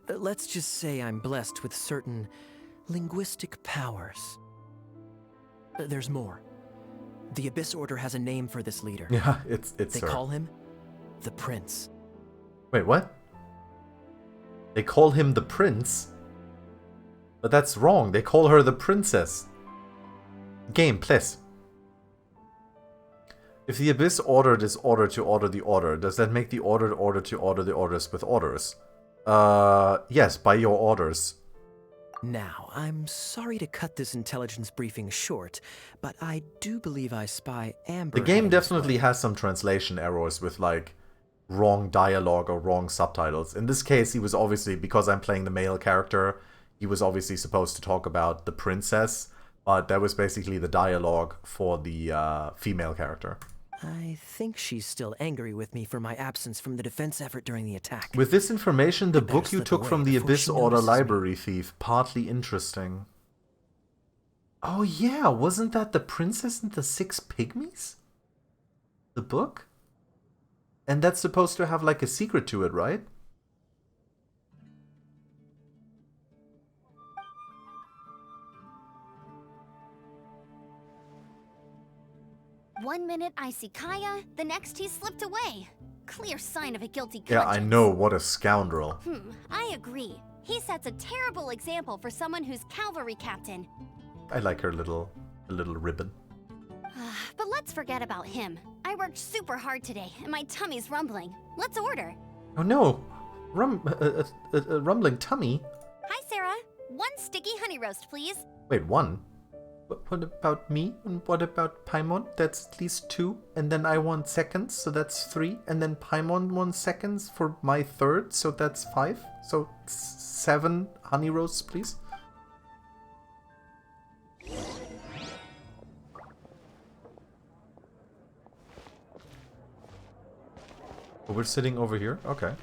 Let's just say I'm blessed with certain linguistic powers. There's more. The Abyss Order has a name for this leader. Yeah, it's They her. call him the Prince. Wait, what? They call him the Prince? But that's wrong. They call her the Princess. Game, please. If the Abyss ordered is order to order the order, does that make the ordered order to order the orders with orders? Yes, by your orders. Now, I'm sorry to cut this intelligence briefing short, but I do believe I spy Amber. The game heading this definitely way. has some translation errors with, like, wrong dialogue or wrong subtitles. In this case, he was obviously, because I'm playing the male character, he was obviously supposed to talk about the princess, but that was basically the dialogue for the female character. I think she's still angry with me for my absence from the defense effort during the attack. With this information, the better book you slip took away from the before Abyss she Order notices me. library thief, partly interesting. Oh yeah, wasn't that the Princess and the Six Pygmies? The book? And that's supposed to have like a secret to it, right? One minute I see Kaya, the next he's slipped away. Clear sign of a guilty Yeah, conscience. I know, what a scoundrel. I agree. He sets a terrible example for someone who's cavalry captain. I like her little ribbon. But let's forget about him. I worked super hard today, and my tummy's rumbling. Let's order. Oh no! Rumbling tummy? Hi, Sarah. One sticky honey roast, please. Wait, one? What about me? And what about Paimon? That's at least 2. And then I want seconds, so that's 3. And then Paimon wants seconds for my third, so that's 5. So 7 honey roasts, please. Oh, we're sitting over here? Okay.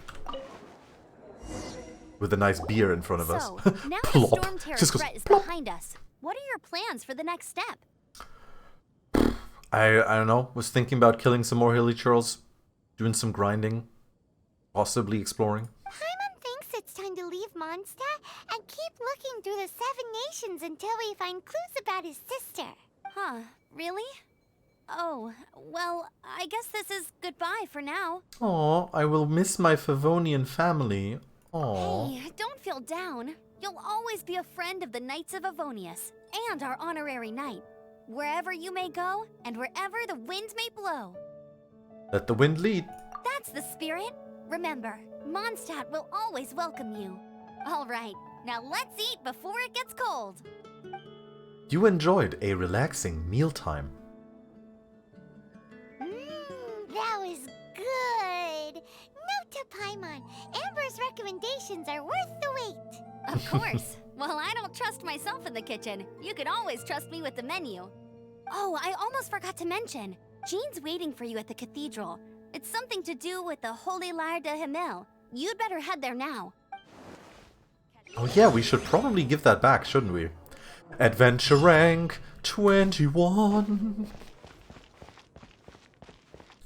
With a nice beer in front of us. So, now the Plop. storm terror Just goes threat is plop. behind us. What are your plans for the next step? I don't know. Was thinking about killing some more hilly churls, doing some grinding, possibly exploring. Paimon thinks it's time to leave Mondstadt and keep looking through the 7 nations until we find clues about his sister. Huh, really? Oh, well, I guess this is goodbye for now. Aw, I will miss my Favonian family. Aw. Hey, don't feel down. You'll always be a friend of the Knights of Avonius, and our honorary knight. Wherever you may go, and wherever the wind may blow. Let the wind lead. That's the spirit. Remember, Mondstadt will always welcome you. All right, now let's eat before it gets cold. You enjoyed a relaxing mealtime. That was good. Note to Paimon, Amber's recommendations are worth the wait. Of course. Well, I don't trust myself in the kitchen. You can always trust me with the menu. Oh, I almost forgot to mention. Jean's waiting for you at the cathedral. It's something to do with the Holy Lyre de Himmel. You'd better head there now. Oh yeah, we should probably give that back, shouldn't we? Adventure rank 21.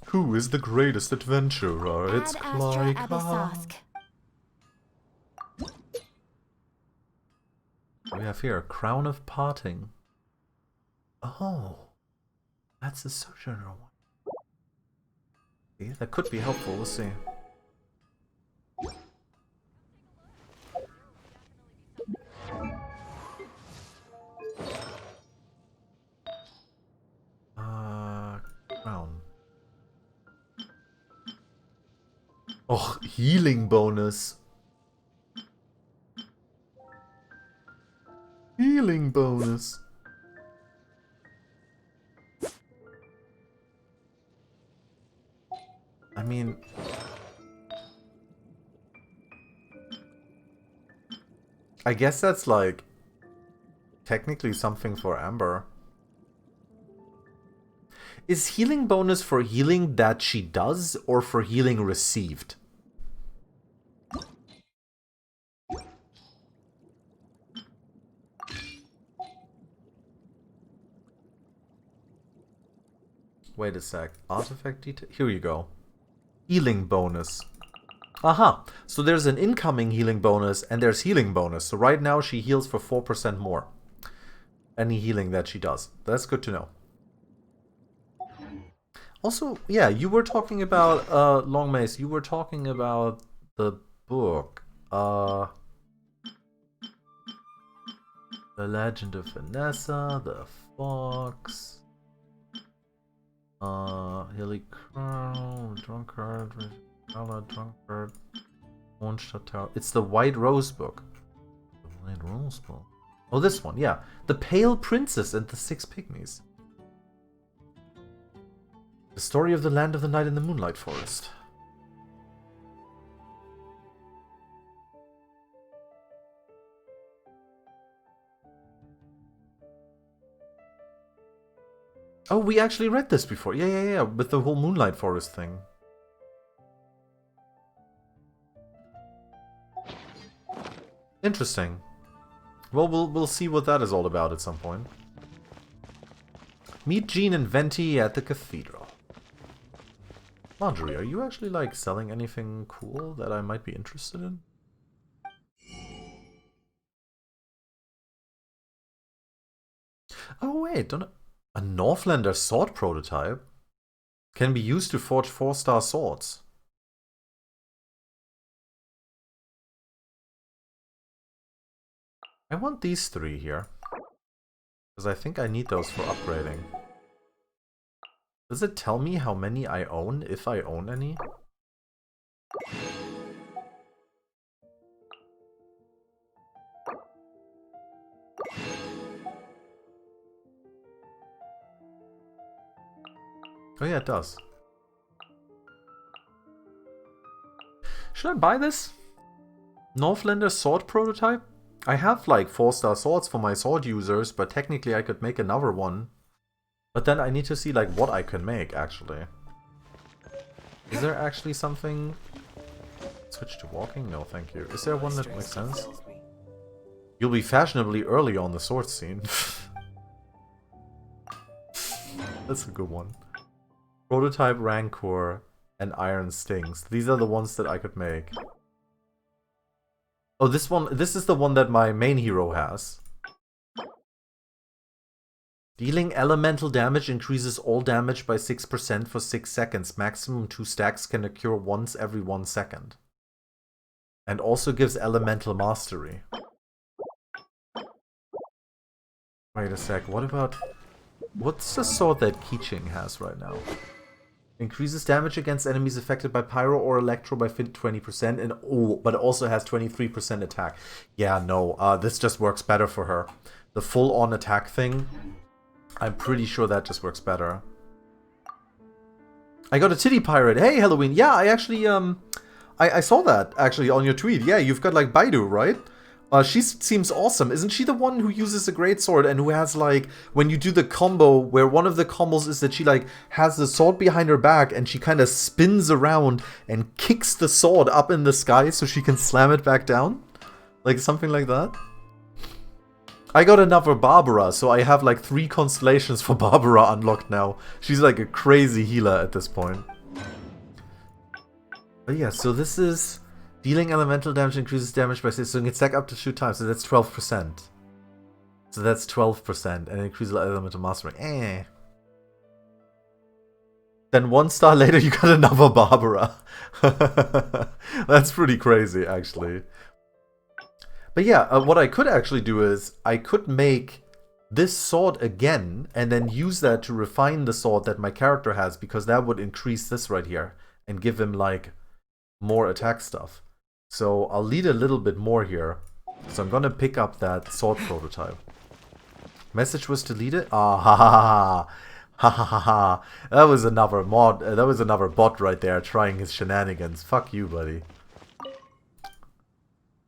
Who is the greatest adventurer? It's Klyka. We have here a Crown of Parting. Oh, that's the Sojourner one. Yeah, that could be helpful. Let's see. Crown. Oh, healing bonus. Healing bonus. I mean, I guess that's like technically something for Amber. Is healing bonus for healing that she does or for healing received? Wait a sec. Artifact detail. Here you go. Healing bonus. Aha! So there's an incoming healing bonus and there's healing bonus. So right now she heals for 4% more. Any healing that she does. That's good to know. Also, yeah, you were talking about, Long Mace, you were talking about the book. The Legend of Vanessa, the Fox, Hilly Crown, Drunkard, Drunkard, Mondstadt Tower. It's the White Rose book. The White Rose book? Oh, this one, yeah. The Pale Princess and the Six Pygmies. The story of the land of the night in the Moonlight Forest. Oh, we actually read this before. Yeah, with the whole Moonlight Forest thing. Interesting. Well, we'll see what that is all about at some point. Meet Jean and Venti at the cathedral. Marjorie, are you actually, like, selling anything cool that I might be interested in? Oh, wait, don't... A Northlander sword prototype can be used to forge 4-star swords. I want these 3 here. Because I think I need those for upgrading. Does it tell me how many I own, if I own any? Oh yeah, it does. Should I buy this? Northlander sword prototype? I have like 4-star swords for my sword users, but technically I could make another one. But then I need to see like what I can make actually. Is there actually something? Switch to walking? No, thank you. Is there one that makes sense? You'll be fashionably early on the sword scene. That's a good one. Prototype Rancor and Iron Stings. These are the ones that I could make. Oh, this is the one that my main hero has. Dealing elemental damage increases all damage by 6% for 6 seconds. Maximum 2 stacks can occur once every 1 second. And also gives elemental mastery. Wait a sec, what about... What's the sword that Keeching has right now? Increases damage against enemies affected by Pyro or Electro by 20%, and but also has 23% attack. Yeah, no, this just works better for her. The full-on attack thing, I'm pretty sure that just works better. I got a titty pirate. Hey, Halloween. Yeah, I actually, I saw that, actually, on your tweet. Yeah, you've got, like, Baidu, right? She seems awesome. Isn't she the one who uses a greatsword and who has, like, when you do the combo, where one of the combos is that she, like, has the sword behind her back and she kind of spins around and kicks the sword up in the sky so she can slam it back down? Like, something like that? I got another Barbara, so I have, like, 3 constellations for Barbara unlocked now. She's, like, a crazy healer at this point. But yeah, so this is... Dealing elemental damage increases damage by 6, so you can stack up to 2 times, so that's 12%. So that's 12%, and increases elemental mastery. Then 1 star later you got another Barbara. That's pretty crazy, actually. But yeah, what I could actually do is, I could make this sword again, and then use that to refine the sword that my character has, because that would increase this right here, and give him, like, more attack stuff. So I'll lead a little bit more here. So I'm gonna pick up that sword prototype. Message was deleted? Ah, ha ha ha ha ha ha ha. That was another mod. That was another bot right there trying his shenanigans. Fuck you, buddy.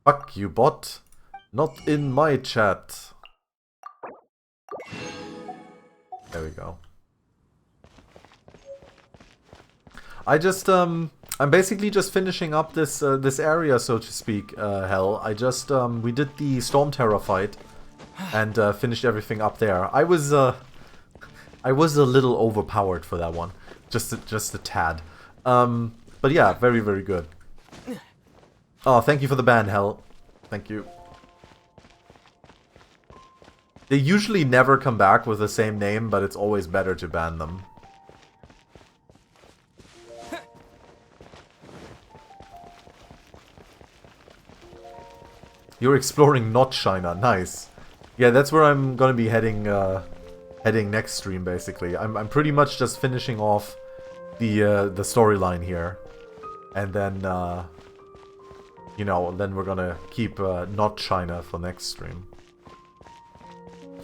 Fuck you, bot. Not in my chat. There we go. I just I'm basically just finishing up this this area, so to speak, Hell. I just we did the Storm Terror fight and finished everything up there. I was a little overpowered for that one, just a tad. But yeah, very, very good. Oh, thank you for the ban, Hell. Thank you. They usually never come back with the same name, but it's always better to ban them. You're exploring not China, nice. Yeah, that's where I'm gonna be heading heading next stream, basically. I'm pretty much just finishing off the storyline here. And then you know, then we're gonna keep not China for next stream.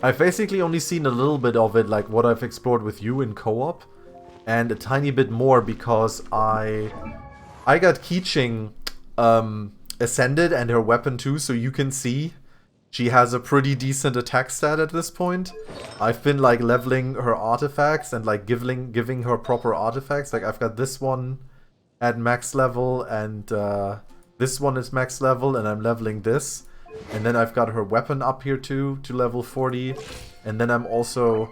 I've basically only seen a little bit of it, like what I've explored with you in co-op, and a tiny bit more because I got Keeching ascended and her weapon too, so you can see she has a pretty decent attack stat at this point. I've been like leveling her artifacts and like giving her proper artifacts. Like I've got this one at max level and this one is max level, and I'm leveling this. And then I've got her weapon up here too to level 40. And then I'm also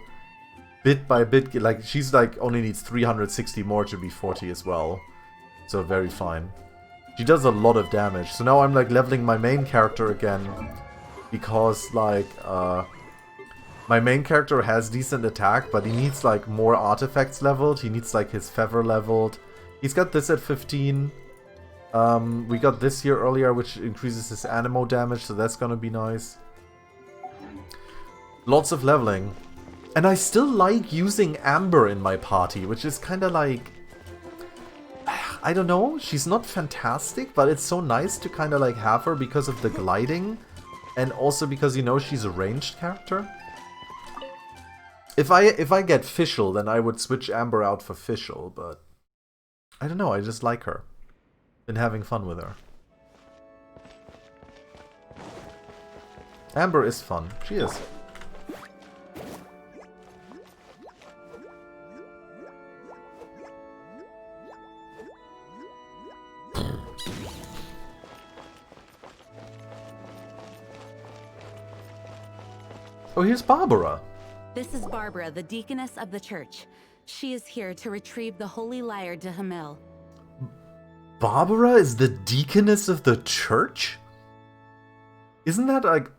bit by bit, like she's like only needs 360 more to be 40 as well. So very fine. She does a lot of damage. So now I'm like leveling my main character again. Because like my main character has decent attack, but he needs like more artifacts leveled. He needs like his feather leveled. He's got this at 15. We got this here earlier, which increases his Animu damage, so that's gonna be nice. Lots of leveling. And I still like using Amber in my party, which is kinda like... I don't know, she's not fantastic, but it's so nice to kinda like have her because of the gliding. And also because, you know, she's a ranged character. If I get Fischl, then I would switch Amber out for Fischl, but... I don't know, I just like her. Been having fun with her. Amber is fun. She is. Oh, here's Barbara. This is Barbara, the deaconess of the church. She is here to retrieve the holy lyre de Hamel. Barbara is the deaconess of the church? Isn't that like...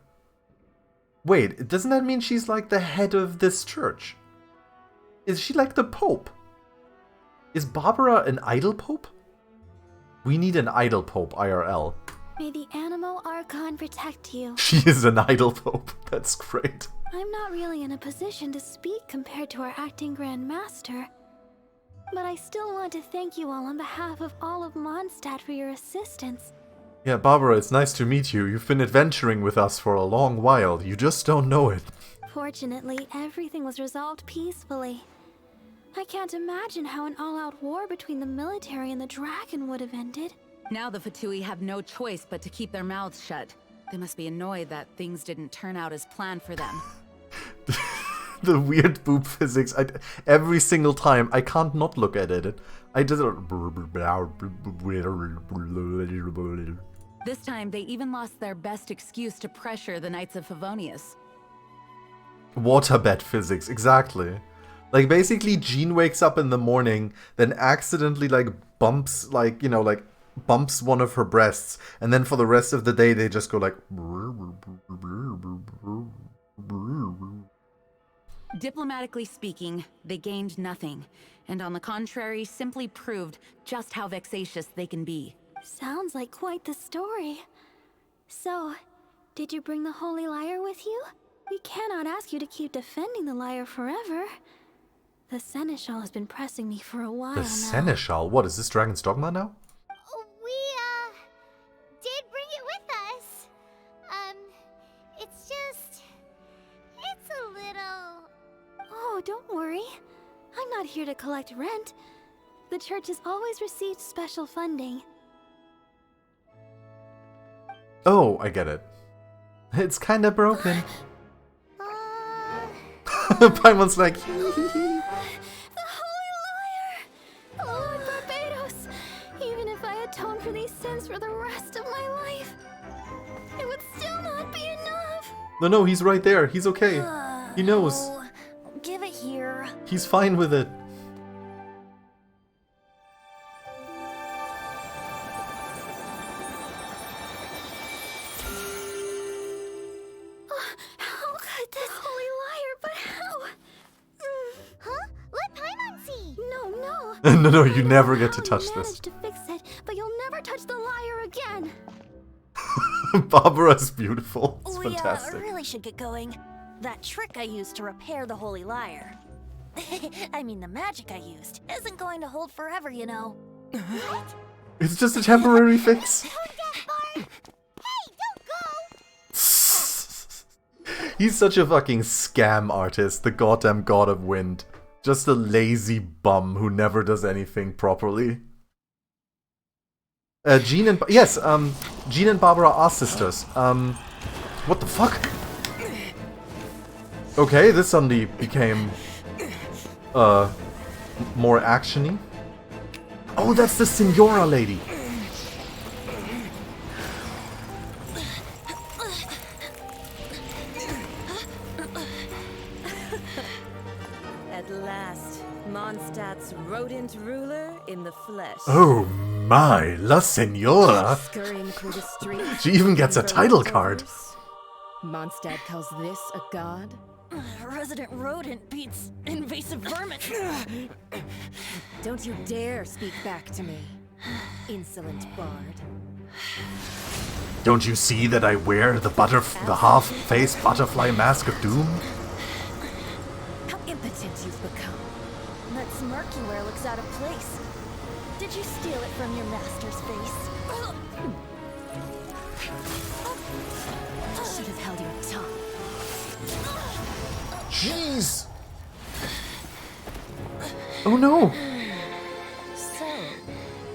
Wait, doesn't that mean she's like the head of this church? Is she like the pope? Is Barbara an idol pope? We need an idol pope, IRL. May the Animu Archon protect you. She is an idol pope. That's great. I'm not really in a position to speak compared to our acting Grand Master, but I still want to thank you all on behalf of all of Mondstadt for your assistance. Yeah, Barbara, it's nice to meet you. You've been adventuring with us for a long while. You just don't know it. Fortunately, everything was resolved peacefully. I can't imagine how an all-out war between the military and the dragon would have ended. Now the Fatui have no choice but to keep their mouths shut. They must be annoyed that things didn't turn out as planned for them. The weird boob physics. Every single time, I can't not look at it. I just... This time, they even lost their best excuse to pressure the Knights of Favonius. Waterbed physics, exactly. Like, basically, Jean wakes up in the morning, then accidentally, like, bumps, like, you know, like, bumps one of her breasts, and then for the rest of the day, they just go like... Diplomatically speaking, they gained nothing, and on the contrary, simply proved just how vexatious they can be. Sounds like quite the story. So, did you bring the Holy Lyre with you? We cannot ask you to keep defending the lyre forever. The Seneschal has been pressing me for a while now. The Seneschal? What, is this Dragon's Dogma now? We, did bring it with us. It's just... It's a little... Oh, don't worry. I'm not here to collect rent. The church has always received special funding. Oh, I get it. It's kinda broken. Paimon's like... The Holy Lyre! Lord Barbados! Even if I atone for these sins for the rest of my life, it would still not be enough! No, he's right there. He's okay. He knows. Oh, give it here. He's fine with it. How could this Holy Lyre, but how? Huh? Let Paimon see! No. No, you never get to touch You this. managed to fix it, but you'll never touch the lyre again! Barbara's beautiful. It's We fantastic. really should get going. That trick I used to repair the Holy Lyre. I mean, the magic I used isn't going to hold forever, you know. What? It's just a temporary fix. Hey, don't go! He's such a fucking scam artist, the goddamn god of wind. Just a lazy bum who never does anything properly. Jean and... Yes, Jean and Barbara are sisters. What the fuck? Okay, this suddenly became... more action-y. Oh, that's the Signora lady. At last, Mondstadt's rodent ruler in the flesh. Oh my, La Signora. Scurrying through the streets. She even gets a title card. Mondstadt calls this a god? Resident rodent beats invasive vermin. Don't you dare speak back to me, insolent bard. Don't you see that I wear the half-face butterfly mask of doom? How impotent you've become. That smirk you wear looks out of place. Did you steal it from your master's face? You should have held your tongue. Jeez! Oh no! So,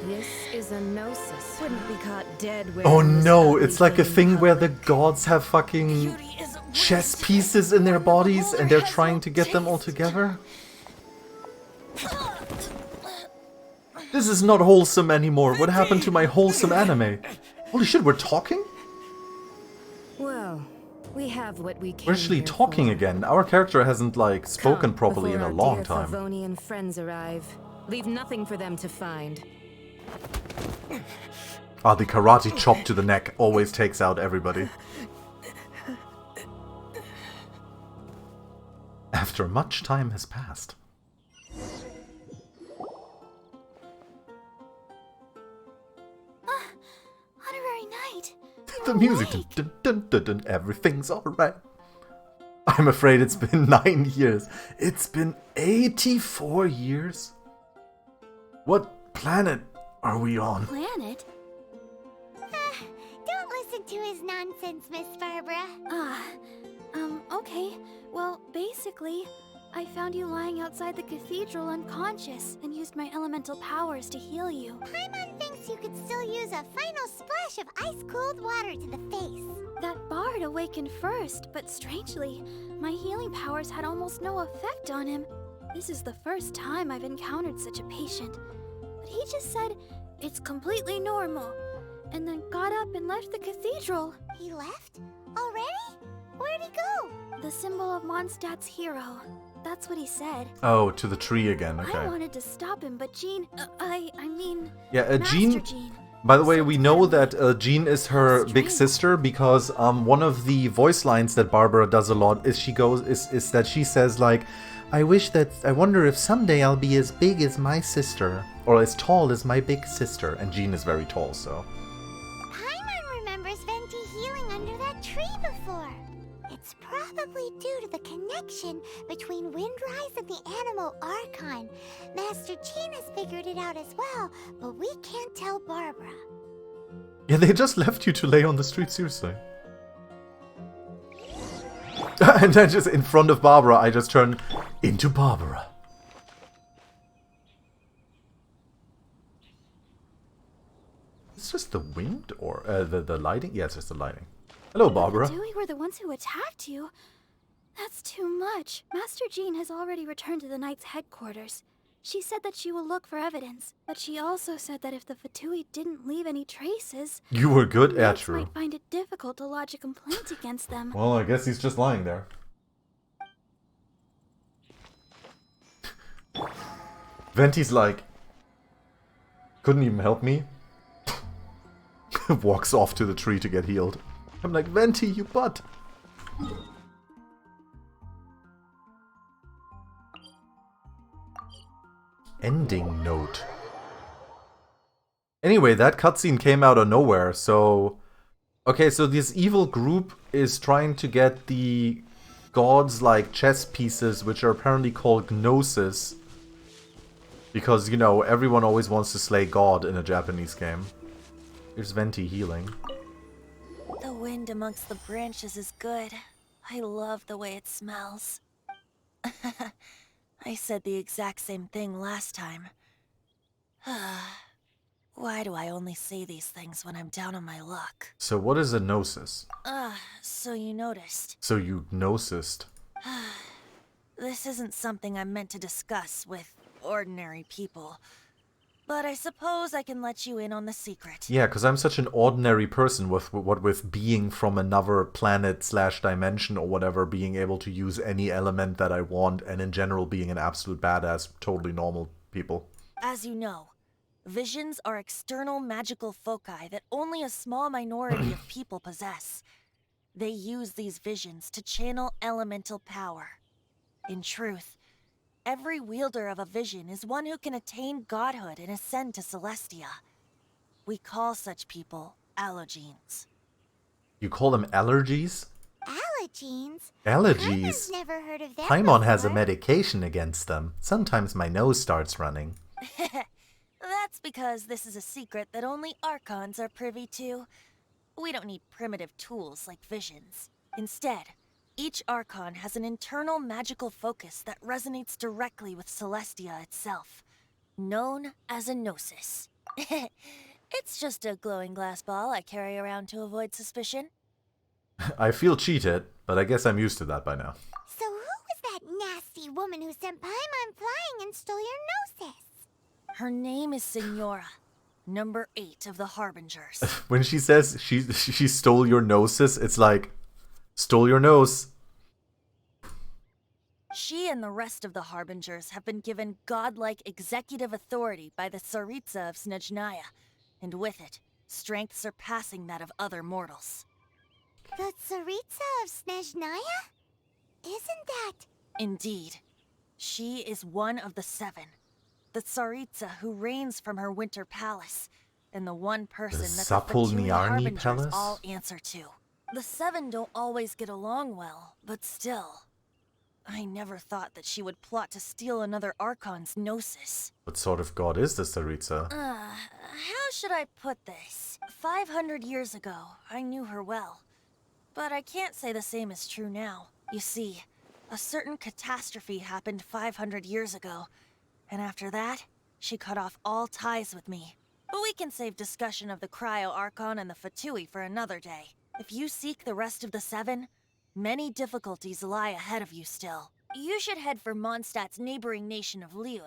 this is a gnosis. Wouldn't be caught dead wearing Oh this no, ugly it's like a flame thing where the color. gods have fucking chess pieces in their bodies and they're trying to get them all together? This is not wholesome anymore. What happened to my wholesome anime? Holy shit, we're talking? Well, We have what we came We're actually here talking for. again. Our character hasn't, like, spoken Come, properly in before a our long dear time. Favonian friends arrive. Leave nothing for them to find. Ah, the karate chop to the neck always takes out everybody. After much time has passed. Honorary Knight. The music. Dun, dun, dun, dun, everything's alright. I'm afraid it's been 9 years. It's been 84 years? What planet are we on? Planet? Don't listen to his nonsense, Miss Barbara. Okay. Well, basically, I found you lying outside the cathedral unconscious and used my elemental powers to heal you. Paimon thinks you could still use a final splash of ice-cold water to the face. That bard awakened first, but strangely, my healing powers had almost no effect on him. This is the first time I've encountered such a patient. But he just said, it's completely normal, and then got up and left the cathedral. He left? Already? Where'd he go? The symbol of Mondstadt's hero. That's what he said. Oh, to the tree again, okay. I wanted to stop him, but Jean... I mean... Yeah, Master Jean... By the way, we know that Jean is her big sister because one of the voice lines that Barbara does a lot is is that she says, like, I wonder if someday I'll be as big as my sister, or as tall as my big sister, and Jean is very tall, so. Paimon remembers Venti healing under that tree before. It's probably due to the connection between Windrise and the Animu Archon. Master Jean has figured it out as well, but we can't tell Barbara. Yeah, they just left you to lay on the street, seriously. And then just in front of Barbara, I just turn into Barbara. It's just the wind or the lighting? Yeah, it's just the lighting. Hello, Barbara. We were the ones who attacked you. That's too much. Master Jean has already returned to the Knight's headquarters. She said that she will look for evidence, but she also said that if the Fatui didn't leave any traces... You were good? the Yeah, Knights true. might find it difficult to lodge a complaint against them. Well, I guess he's just lying there. Venti's like... Couldn't even help me. Walks off to the tree to get healed. I'm like, Venti, you butt! Ending note. Anyway, that cutscene came out of nowhere, so... Okay, so this evil group is trying to get the gods' like chess pieces, which are apparently called gnosis. Because, you know, everyone always wants to slay God in a Japanese game. Here's Venti healing. The wind amongst the branches is good. I love the way it smells. I said the exact same thing last time. Why do I only say these things when I'm down on my luck? So what is a gnosis? So you noticed. So you gnosist. This isn't something I'm meant to discuss with ordinary people. But I suppose I can let you in on the secret. Yeah, because I'm such an ordinary person with being from another planet / dimension or whatever, being able to use any element that I want, and in general being an absolute badass, totally normal people. As you know, visions are external magical foci that only a small minority of people possess. They use these visions to channel elemental power. In truth, every wielder of a vision is one who can attain godhood and ascend to Celestia. We call such people allogenes. You call them allergies? Allogenes? Allergies? Paimon's never heard of them Paimon has a before. medication against them. Sometimes my nose starts running. That's because this is a secret that only Archons are privy to. We don't need primitive tools like visions. Instead, each Archon has an internal magical focus that resonates directly with Celestia itself, known as a gnosis. It's just a glowing glass ball I carry around to avoid suspicion. I feel cheated, but I guess I'm used to that by now. So who was that nasty woman who sent Paimon flying and stole your gnosis? Her name is Signora, number 8 of the Harbingers. When she says she stole your gnosis, it's like, Stole your nose. She and the rest of the Harbingers have been given godlike executive authority by the Tsaritsa of Snezhnaya, and with it, strength surpassing that of other mortals. The Tsaritsa of Snezhnaya? Isn't that... Indeed. She is one of the seven. The Tsaritsa who reigns from her winter palace, and the one person that the Fatui Harbingers Palace? all answer to. The seven don't always get along well, but still. I never thought that she would plot to steal another Archon's Gnosis. What sort of god is this Tsaritsa? How should I put this? 500 years ago, I knew her well. But I can't say the same is true now. You see, a certain catastrophe happened 500 years ago, and after that, she cut off all ties with me. But we can save discussion of the Cryo Archon and the Fatui for another day. If you seek the rest of the seven, many difficulties lie ahead of you still. You should head for Mondstadt's neighboring nation of Liyue.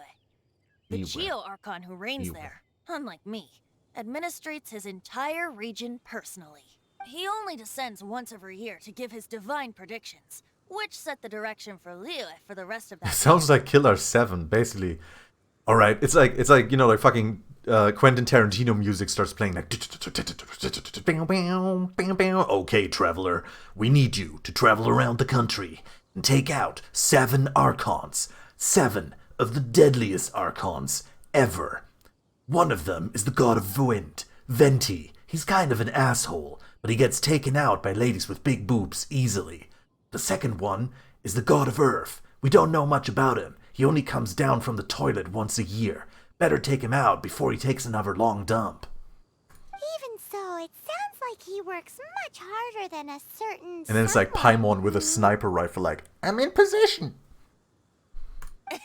The Geo-Archon who reigns there, unlike me, administrates his entire region personally. He only descends once every year to give his divine predictions, which set the direction for Liyue for the rest of that. Sounds like Killer 7, basically. Alright, it's like, you know, like fucking Quentin Tarantino music starts playing like... Okay, traveler, we need you to travel around the country and take out 7 Archons. 7 of the deadliest Archons ever. One of them is the god of wind, Venti. He's kind of an asshole, but he gets taken out by ladies with big boobs easily. The second one is the god of earth. We don't know much about him. He only comes down from the toilet once a year. Better take him out before he takes another long dump. Even so, it sounds like he works much harder than a certain... And then it's like Paimon with a sniper rifle like, I'm in position. In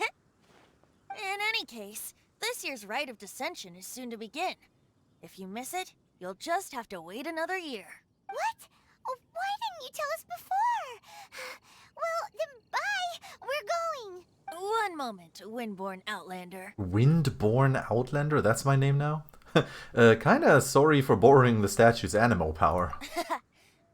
any case, this year's Rite of Descension is soon to begin. If you miss it, you'll just have to wait another year. What? Oh, why didn't you tell us before? Well, then bye! We're going! One moment, Windborn Outlander. Windborn Outlander? That's my name now? Kinda sorry for borrowing the statue's Animu power.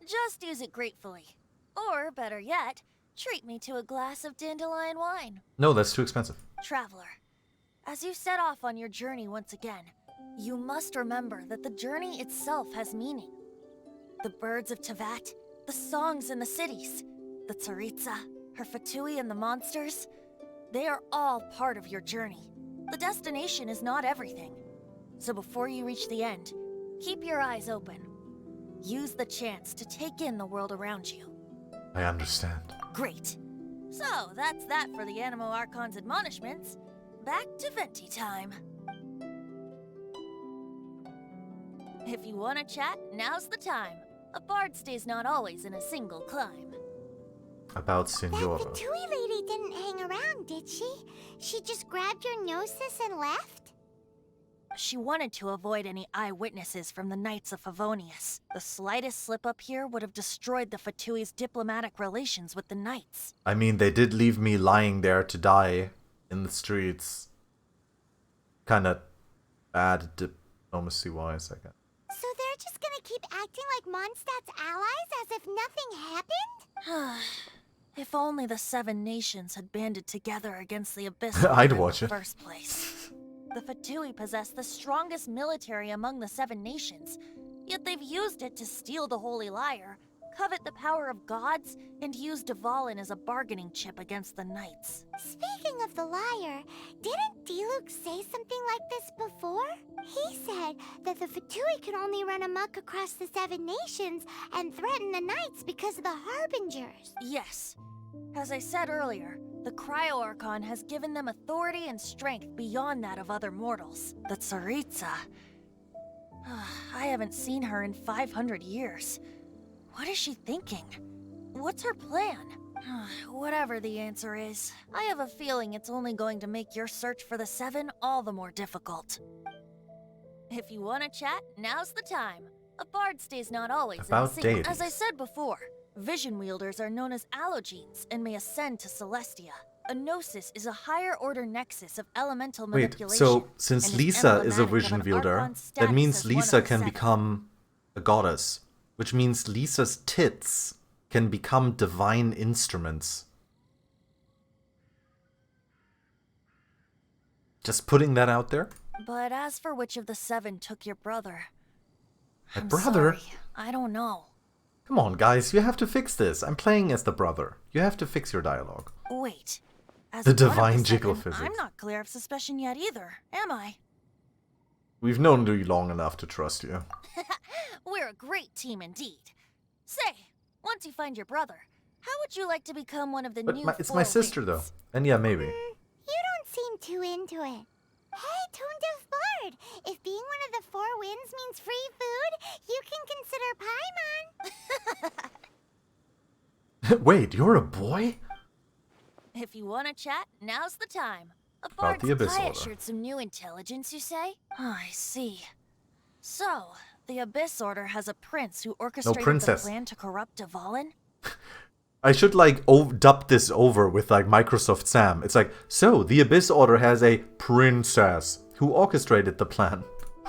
Just use it gratefully. Or, better yet, treat me to a glass of dandelion wine. No, that's too expensive. Traveler, as you set off on your journey once again, you must remember that the journey itself has meaning. The birds of Tevat, the songs in the cities, the Tsaritsa, her Fatui and the monsters, they are all part of your journey. The destination is not everything. So before you reach the end, keep your eyes open. Use the chance to take in the world around you. I understand. Great. So that's that for the Animu Archon's admonishments. Back to Venti time. If you want to chat, now's the time. A bard stays not always in a single climb. About Senora. That Fatui lady didn't hang around, did she? She just grabbed your gnosis and left? She wanted to avoid any eyewitnesses from the Knights of Favonius. The slightest slip-up here would have destroyed the Fatui's diplomatic relations with the Knights. I mean, they did leave me lying there to die in the streets. Kinda bad diplomacy-wise, I guess. So they're just gonna keep acting like Mondstadt's allies as if nothing happened? If only the 7 nations had banded together against the Abyss I'd in watch the it. first place. The Fatui possess the strongest military among the 7 nations, yet they've used it to steal the Holy Lyre, covet the power of gods, and use Dvalin as a bargaining chip against the Knights. Speaking of the lyre, didn't Diluc say something like this before? He said that the Fatui could only run amok across the 7 nations and threaten the Knights because of the Harbingers. Yes. As I said earlier, the Cryo Archon has given them authority and strength beyond that of other mortals. The Tsaritsa... I haven't seen her in 500 years. What is she thinking? What's her plan? Whatever the answer is, I have a feeling it's only going to make your search for the 7 all the more difficult. If you want to chat, now's the time. A bard stays not always About in a single... deities. As I said before, vision wielders are known as allogenes and may ascend to Celestia. A gnosis is a higher-order nexus of elemental Wait, manipulation. so since and Lisa is a emblematic of vision an wielder, Archon's that means status as one Lisa of the can 7. become a goddess. Which means Lisa's tits can become divine instruments. Just putting that out there. But as for which of the 7 took your brother... My I'm brother? sorry, I don't know. Come on, guys, you have to fix this. I'm playing as the brother. You have to fix your dialogue. Wait. As The one of divine 7, jiggle physics. I'm not clear of suspicion yet either, am I? We've known you long enough to trust you. We're a great team indeed. Say, once you find your brother, how would you like to become one of the But new it's 4 my sister, though. winds? And yeah, maybe. You don't seem too into it. Hey, Tone Deaf Bard! If being one of the 4 winds means free food, you can consider Paimon. Wait, you're a boy? If you want to chat, now's the time. A About bard's the Abyss pie Order. assured some new intelligence, you say? Oh, I see. So, the Abyss Order has a prince who orchestrated the princess. plan to corrupt Dvalin? I should like dub this over with like Microsoft Sam. It's like, so the Abyss Order has a princess who orchestrated the plan.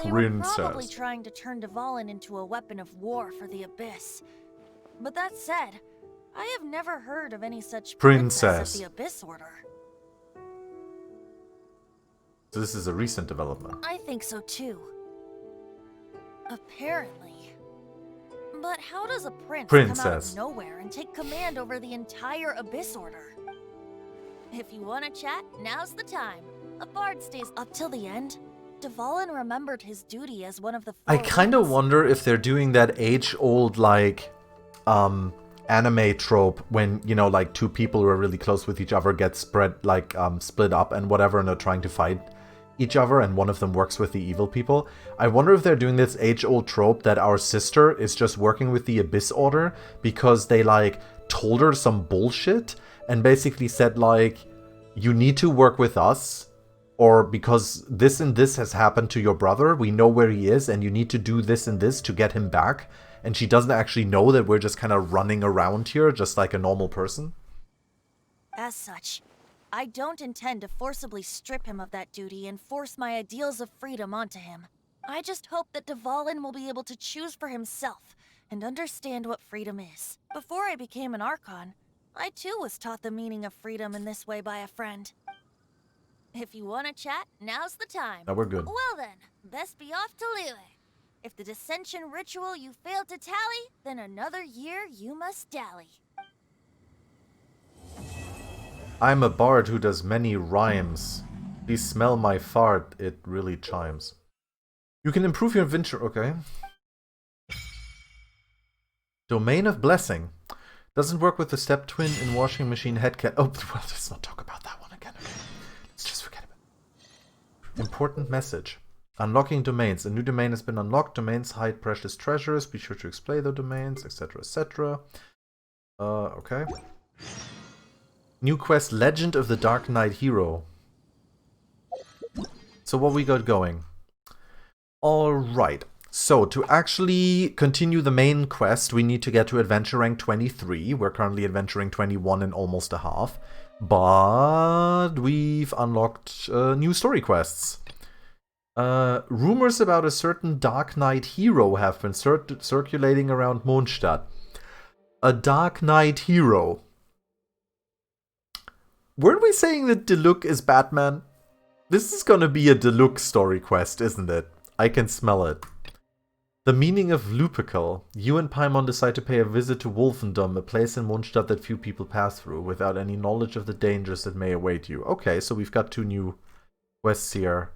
They were probably Princess. trying to turn Dvalin into a weapon of war for the Abyss. But that said, I have never heard of any such princess of the Abyss Order. So this is a recent development. I think so too. Apparently. But how does a prince come out Princess. of nowhere and take command over the entire Abyss Order? If you want to chat, now's the time. A bard stays up till the end. Dvalin remembered his duty as one of the 4 I kind of winds. wonder if they're doing that age-old like anime trope when, you know, like 2 people who are really close with each other get split up and whatever, and they're trying to fight each other, and one of them works with the evil people. I wonder if they're doing this age-old trope that our sister is just working with the Abyss Order because they like told her some bullshit and basically said like, you need to work with us, or because this and this has happened to your brother, we know where he is, and you need to do this and this to get him back. And she doesn't actually know that we're just kind of running around here just like a normal person. As such, I don't intend to forcibly strip him of that duty and force my ideals of freedom onto him. I just hope that Dvalin will be able to choose for himself and understand what freedom is. Before I became an Archon, I too was taught the meaning of freedom in this way by a friend. If you want to chat, now's the time. No, we're good. Well then, best be off to Liyue. If the Ascension ritual you failed to tally, then another year you must dally. I'm a bard who does many rhymes. Please smell my fart, it really chimes. You can improve your adventure, okay. Domain of Blessing. Doesn't work with the step twin in washing machine head can. Oh, well, let's not talk about that one again, okay. Let's just forget about it. Important message. Unlocking domains. A new domain has been unlocked. Domains hide precious treasures. Be sure to explain the domains, etc., etc. Okay. New quest, Legend of the Dark Knight Hero. So what we got going? Alright. So to actually continue the main quest, we need to get to adventure rank 23. We're currently adventure rank 21 and almost a half. But we've unlocked new story quests. Rumors about a certain Dark Knight hero have been circulating around Mondstadt. A Dark Knight hero. Weren't we saying that Diluc is Batman? This is gonna be a Diluc story quest, isn't it? I can smell it. The meaning of Lupercal. You and Paimon decide to pay a visit to Wolfendom, a place in Mondstadt that few people pass through, without any knowledge of the dangers that may await you. Okay, so we've got 2 new quests here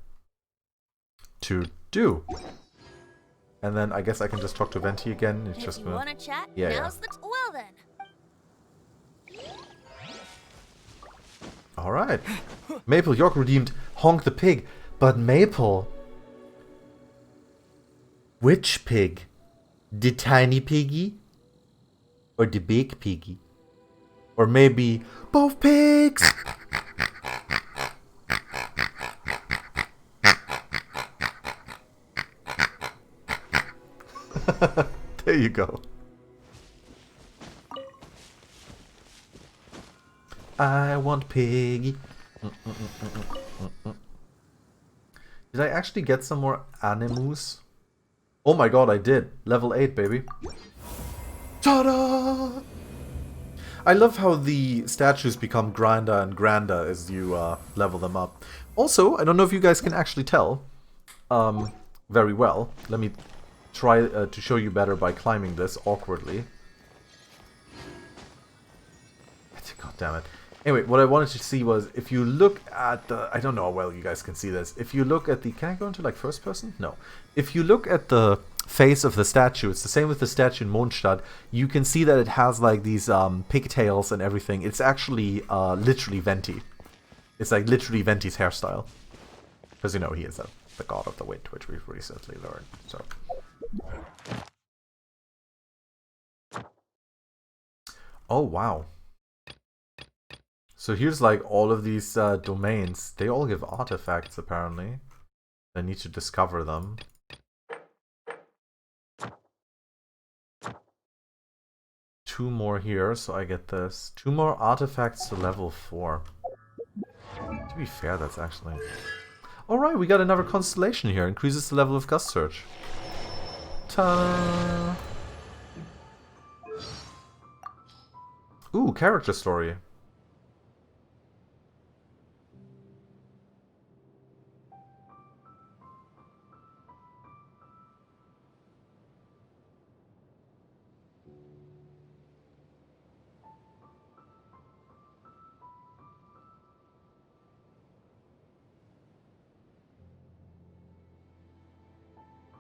to do. And then I guess I can just talk to Venti again. It's just If you want to chat, yeah, now's the well then. Alright. Maple York redeemed Honk the Pig. But Maple... Which pig? The tiny piggy? Or the big piggy? Or maybe both pigs? There you go. I want piggy. Did I actually get some more Animus? Oh my god, I did. Level 8, baby. Ta-da! I love how the statues become grander and grander as you level them up. Also, I don't know if you guys can actually tell very well. Let me try to show you better by climbing this awkwardly. God damn it. Anyway, what I wanted to see was, if you look at the... I don't know how well you guys can see this. If you look at the... Can I go into, like, first person? No. If you look at the face of the statue, it's the same with the statue in Mondstadt, you can see that it has, like, these pigtails and everything. It's actually literally Venti. It's, like, literally Venti's hairstyle. Because, you know, he is the god of the wind, which we've recently learned, so... Oh, wow. So here's like all of these domains. They all give artifacts apparently. I need to discover them. Two more here, so I get this. 2 more artifacts to level 4. To be fair, that's actually... Alright, we got another constellation here. Increases the level of Gust Search. Ta-da! Ooh, character story.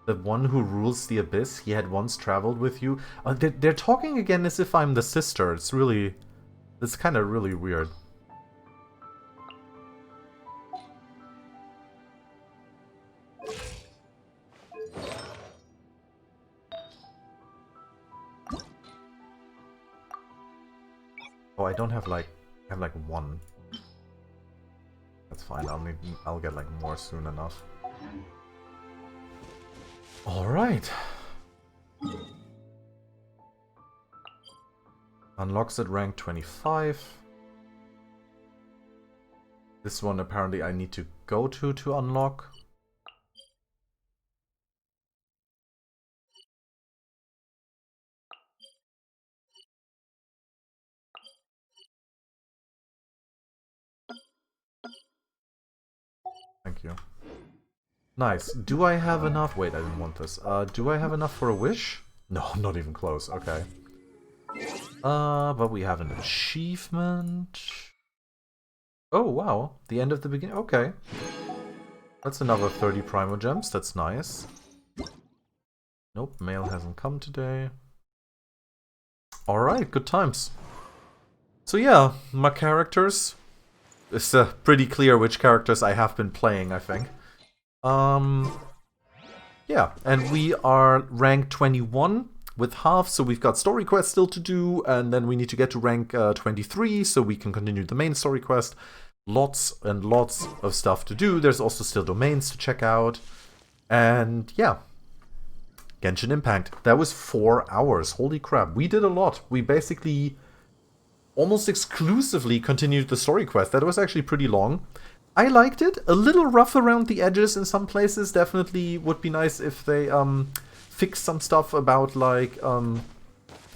The one who rules the abyss, he had once traveled with you. They're talking again as if I'm the sister. It's really... It's kind of really weird. Oh, I don't have like... I have like 1. That's fine, I'll get like more soon enough. Alright. Unlocks at rank 25. This one apparently I need to go to unlock. Thank you. Nice. Do I have enough? Wait, I didn't want this. Do I have enough for a wish? No, not even close. Okay. But we have an achievement. Oh, wow. The end of the beginning. Okay. That's another 30 Primo Gems. That's nice. Nope, mail hasn't come today. Alright, good times. So yeah, my characters. It's pretty clear which characters I have been playing, I think. Yeah, and we are rank 21 with half, so we've got story quests still to do, and then we need to get to rank 23 so we can continue the main story quest. Lots and lots of stuff to do. There's also still domains to check out. And yeah, Genshin Impact. That was 4 hours. Holy crap, we did a lot. We basically almost exclusively continued the story quest. That was actually pretty long. I liked it. A little rough around the edges in some places. Definitely would be nice if they fix some stuff about like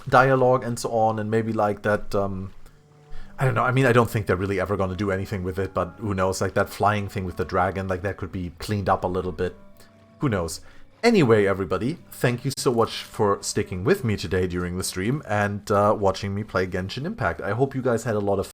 dialogue and so on, and maybe like that I don't know. I mean, I don't think they're really ever going to do anything with it, but who knows? Like that flying thing with the dragon, like that could be cleaned up a little bit. Who knows? Anyway, everybody, thank you so much for sticking with me today during the stream and watching me play Genshin Impact. I hope you guys had a lot of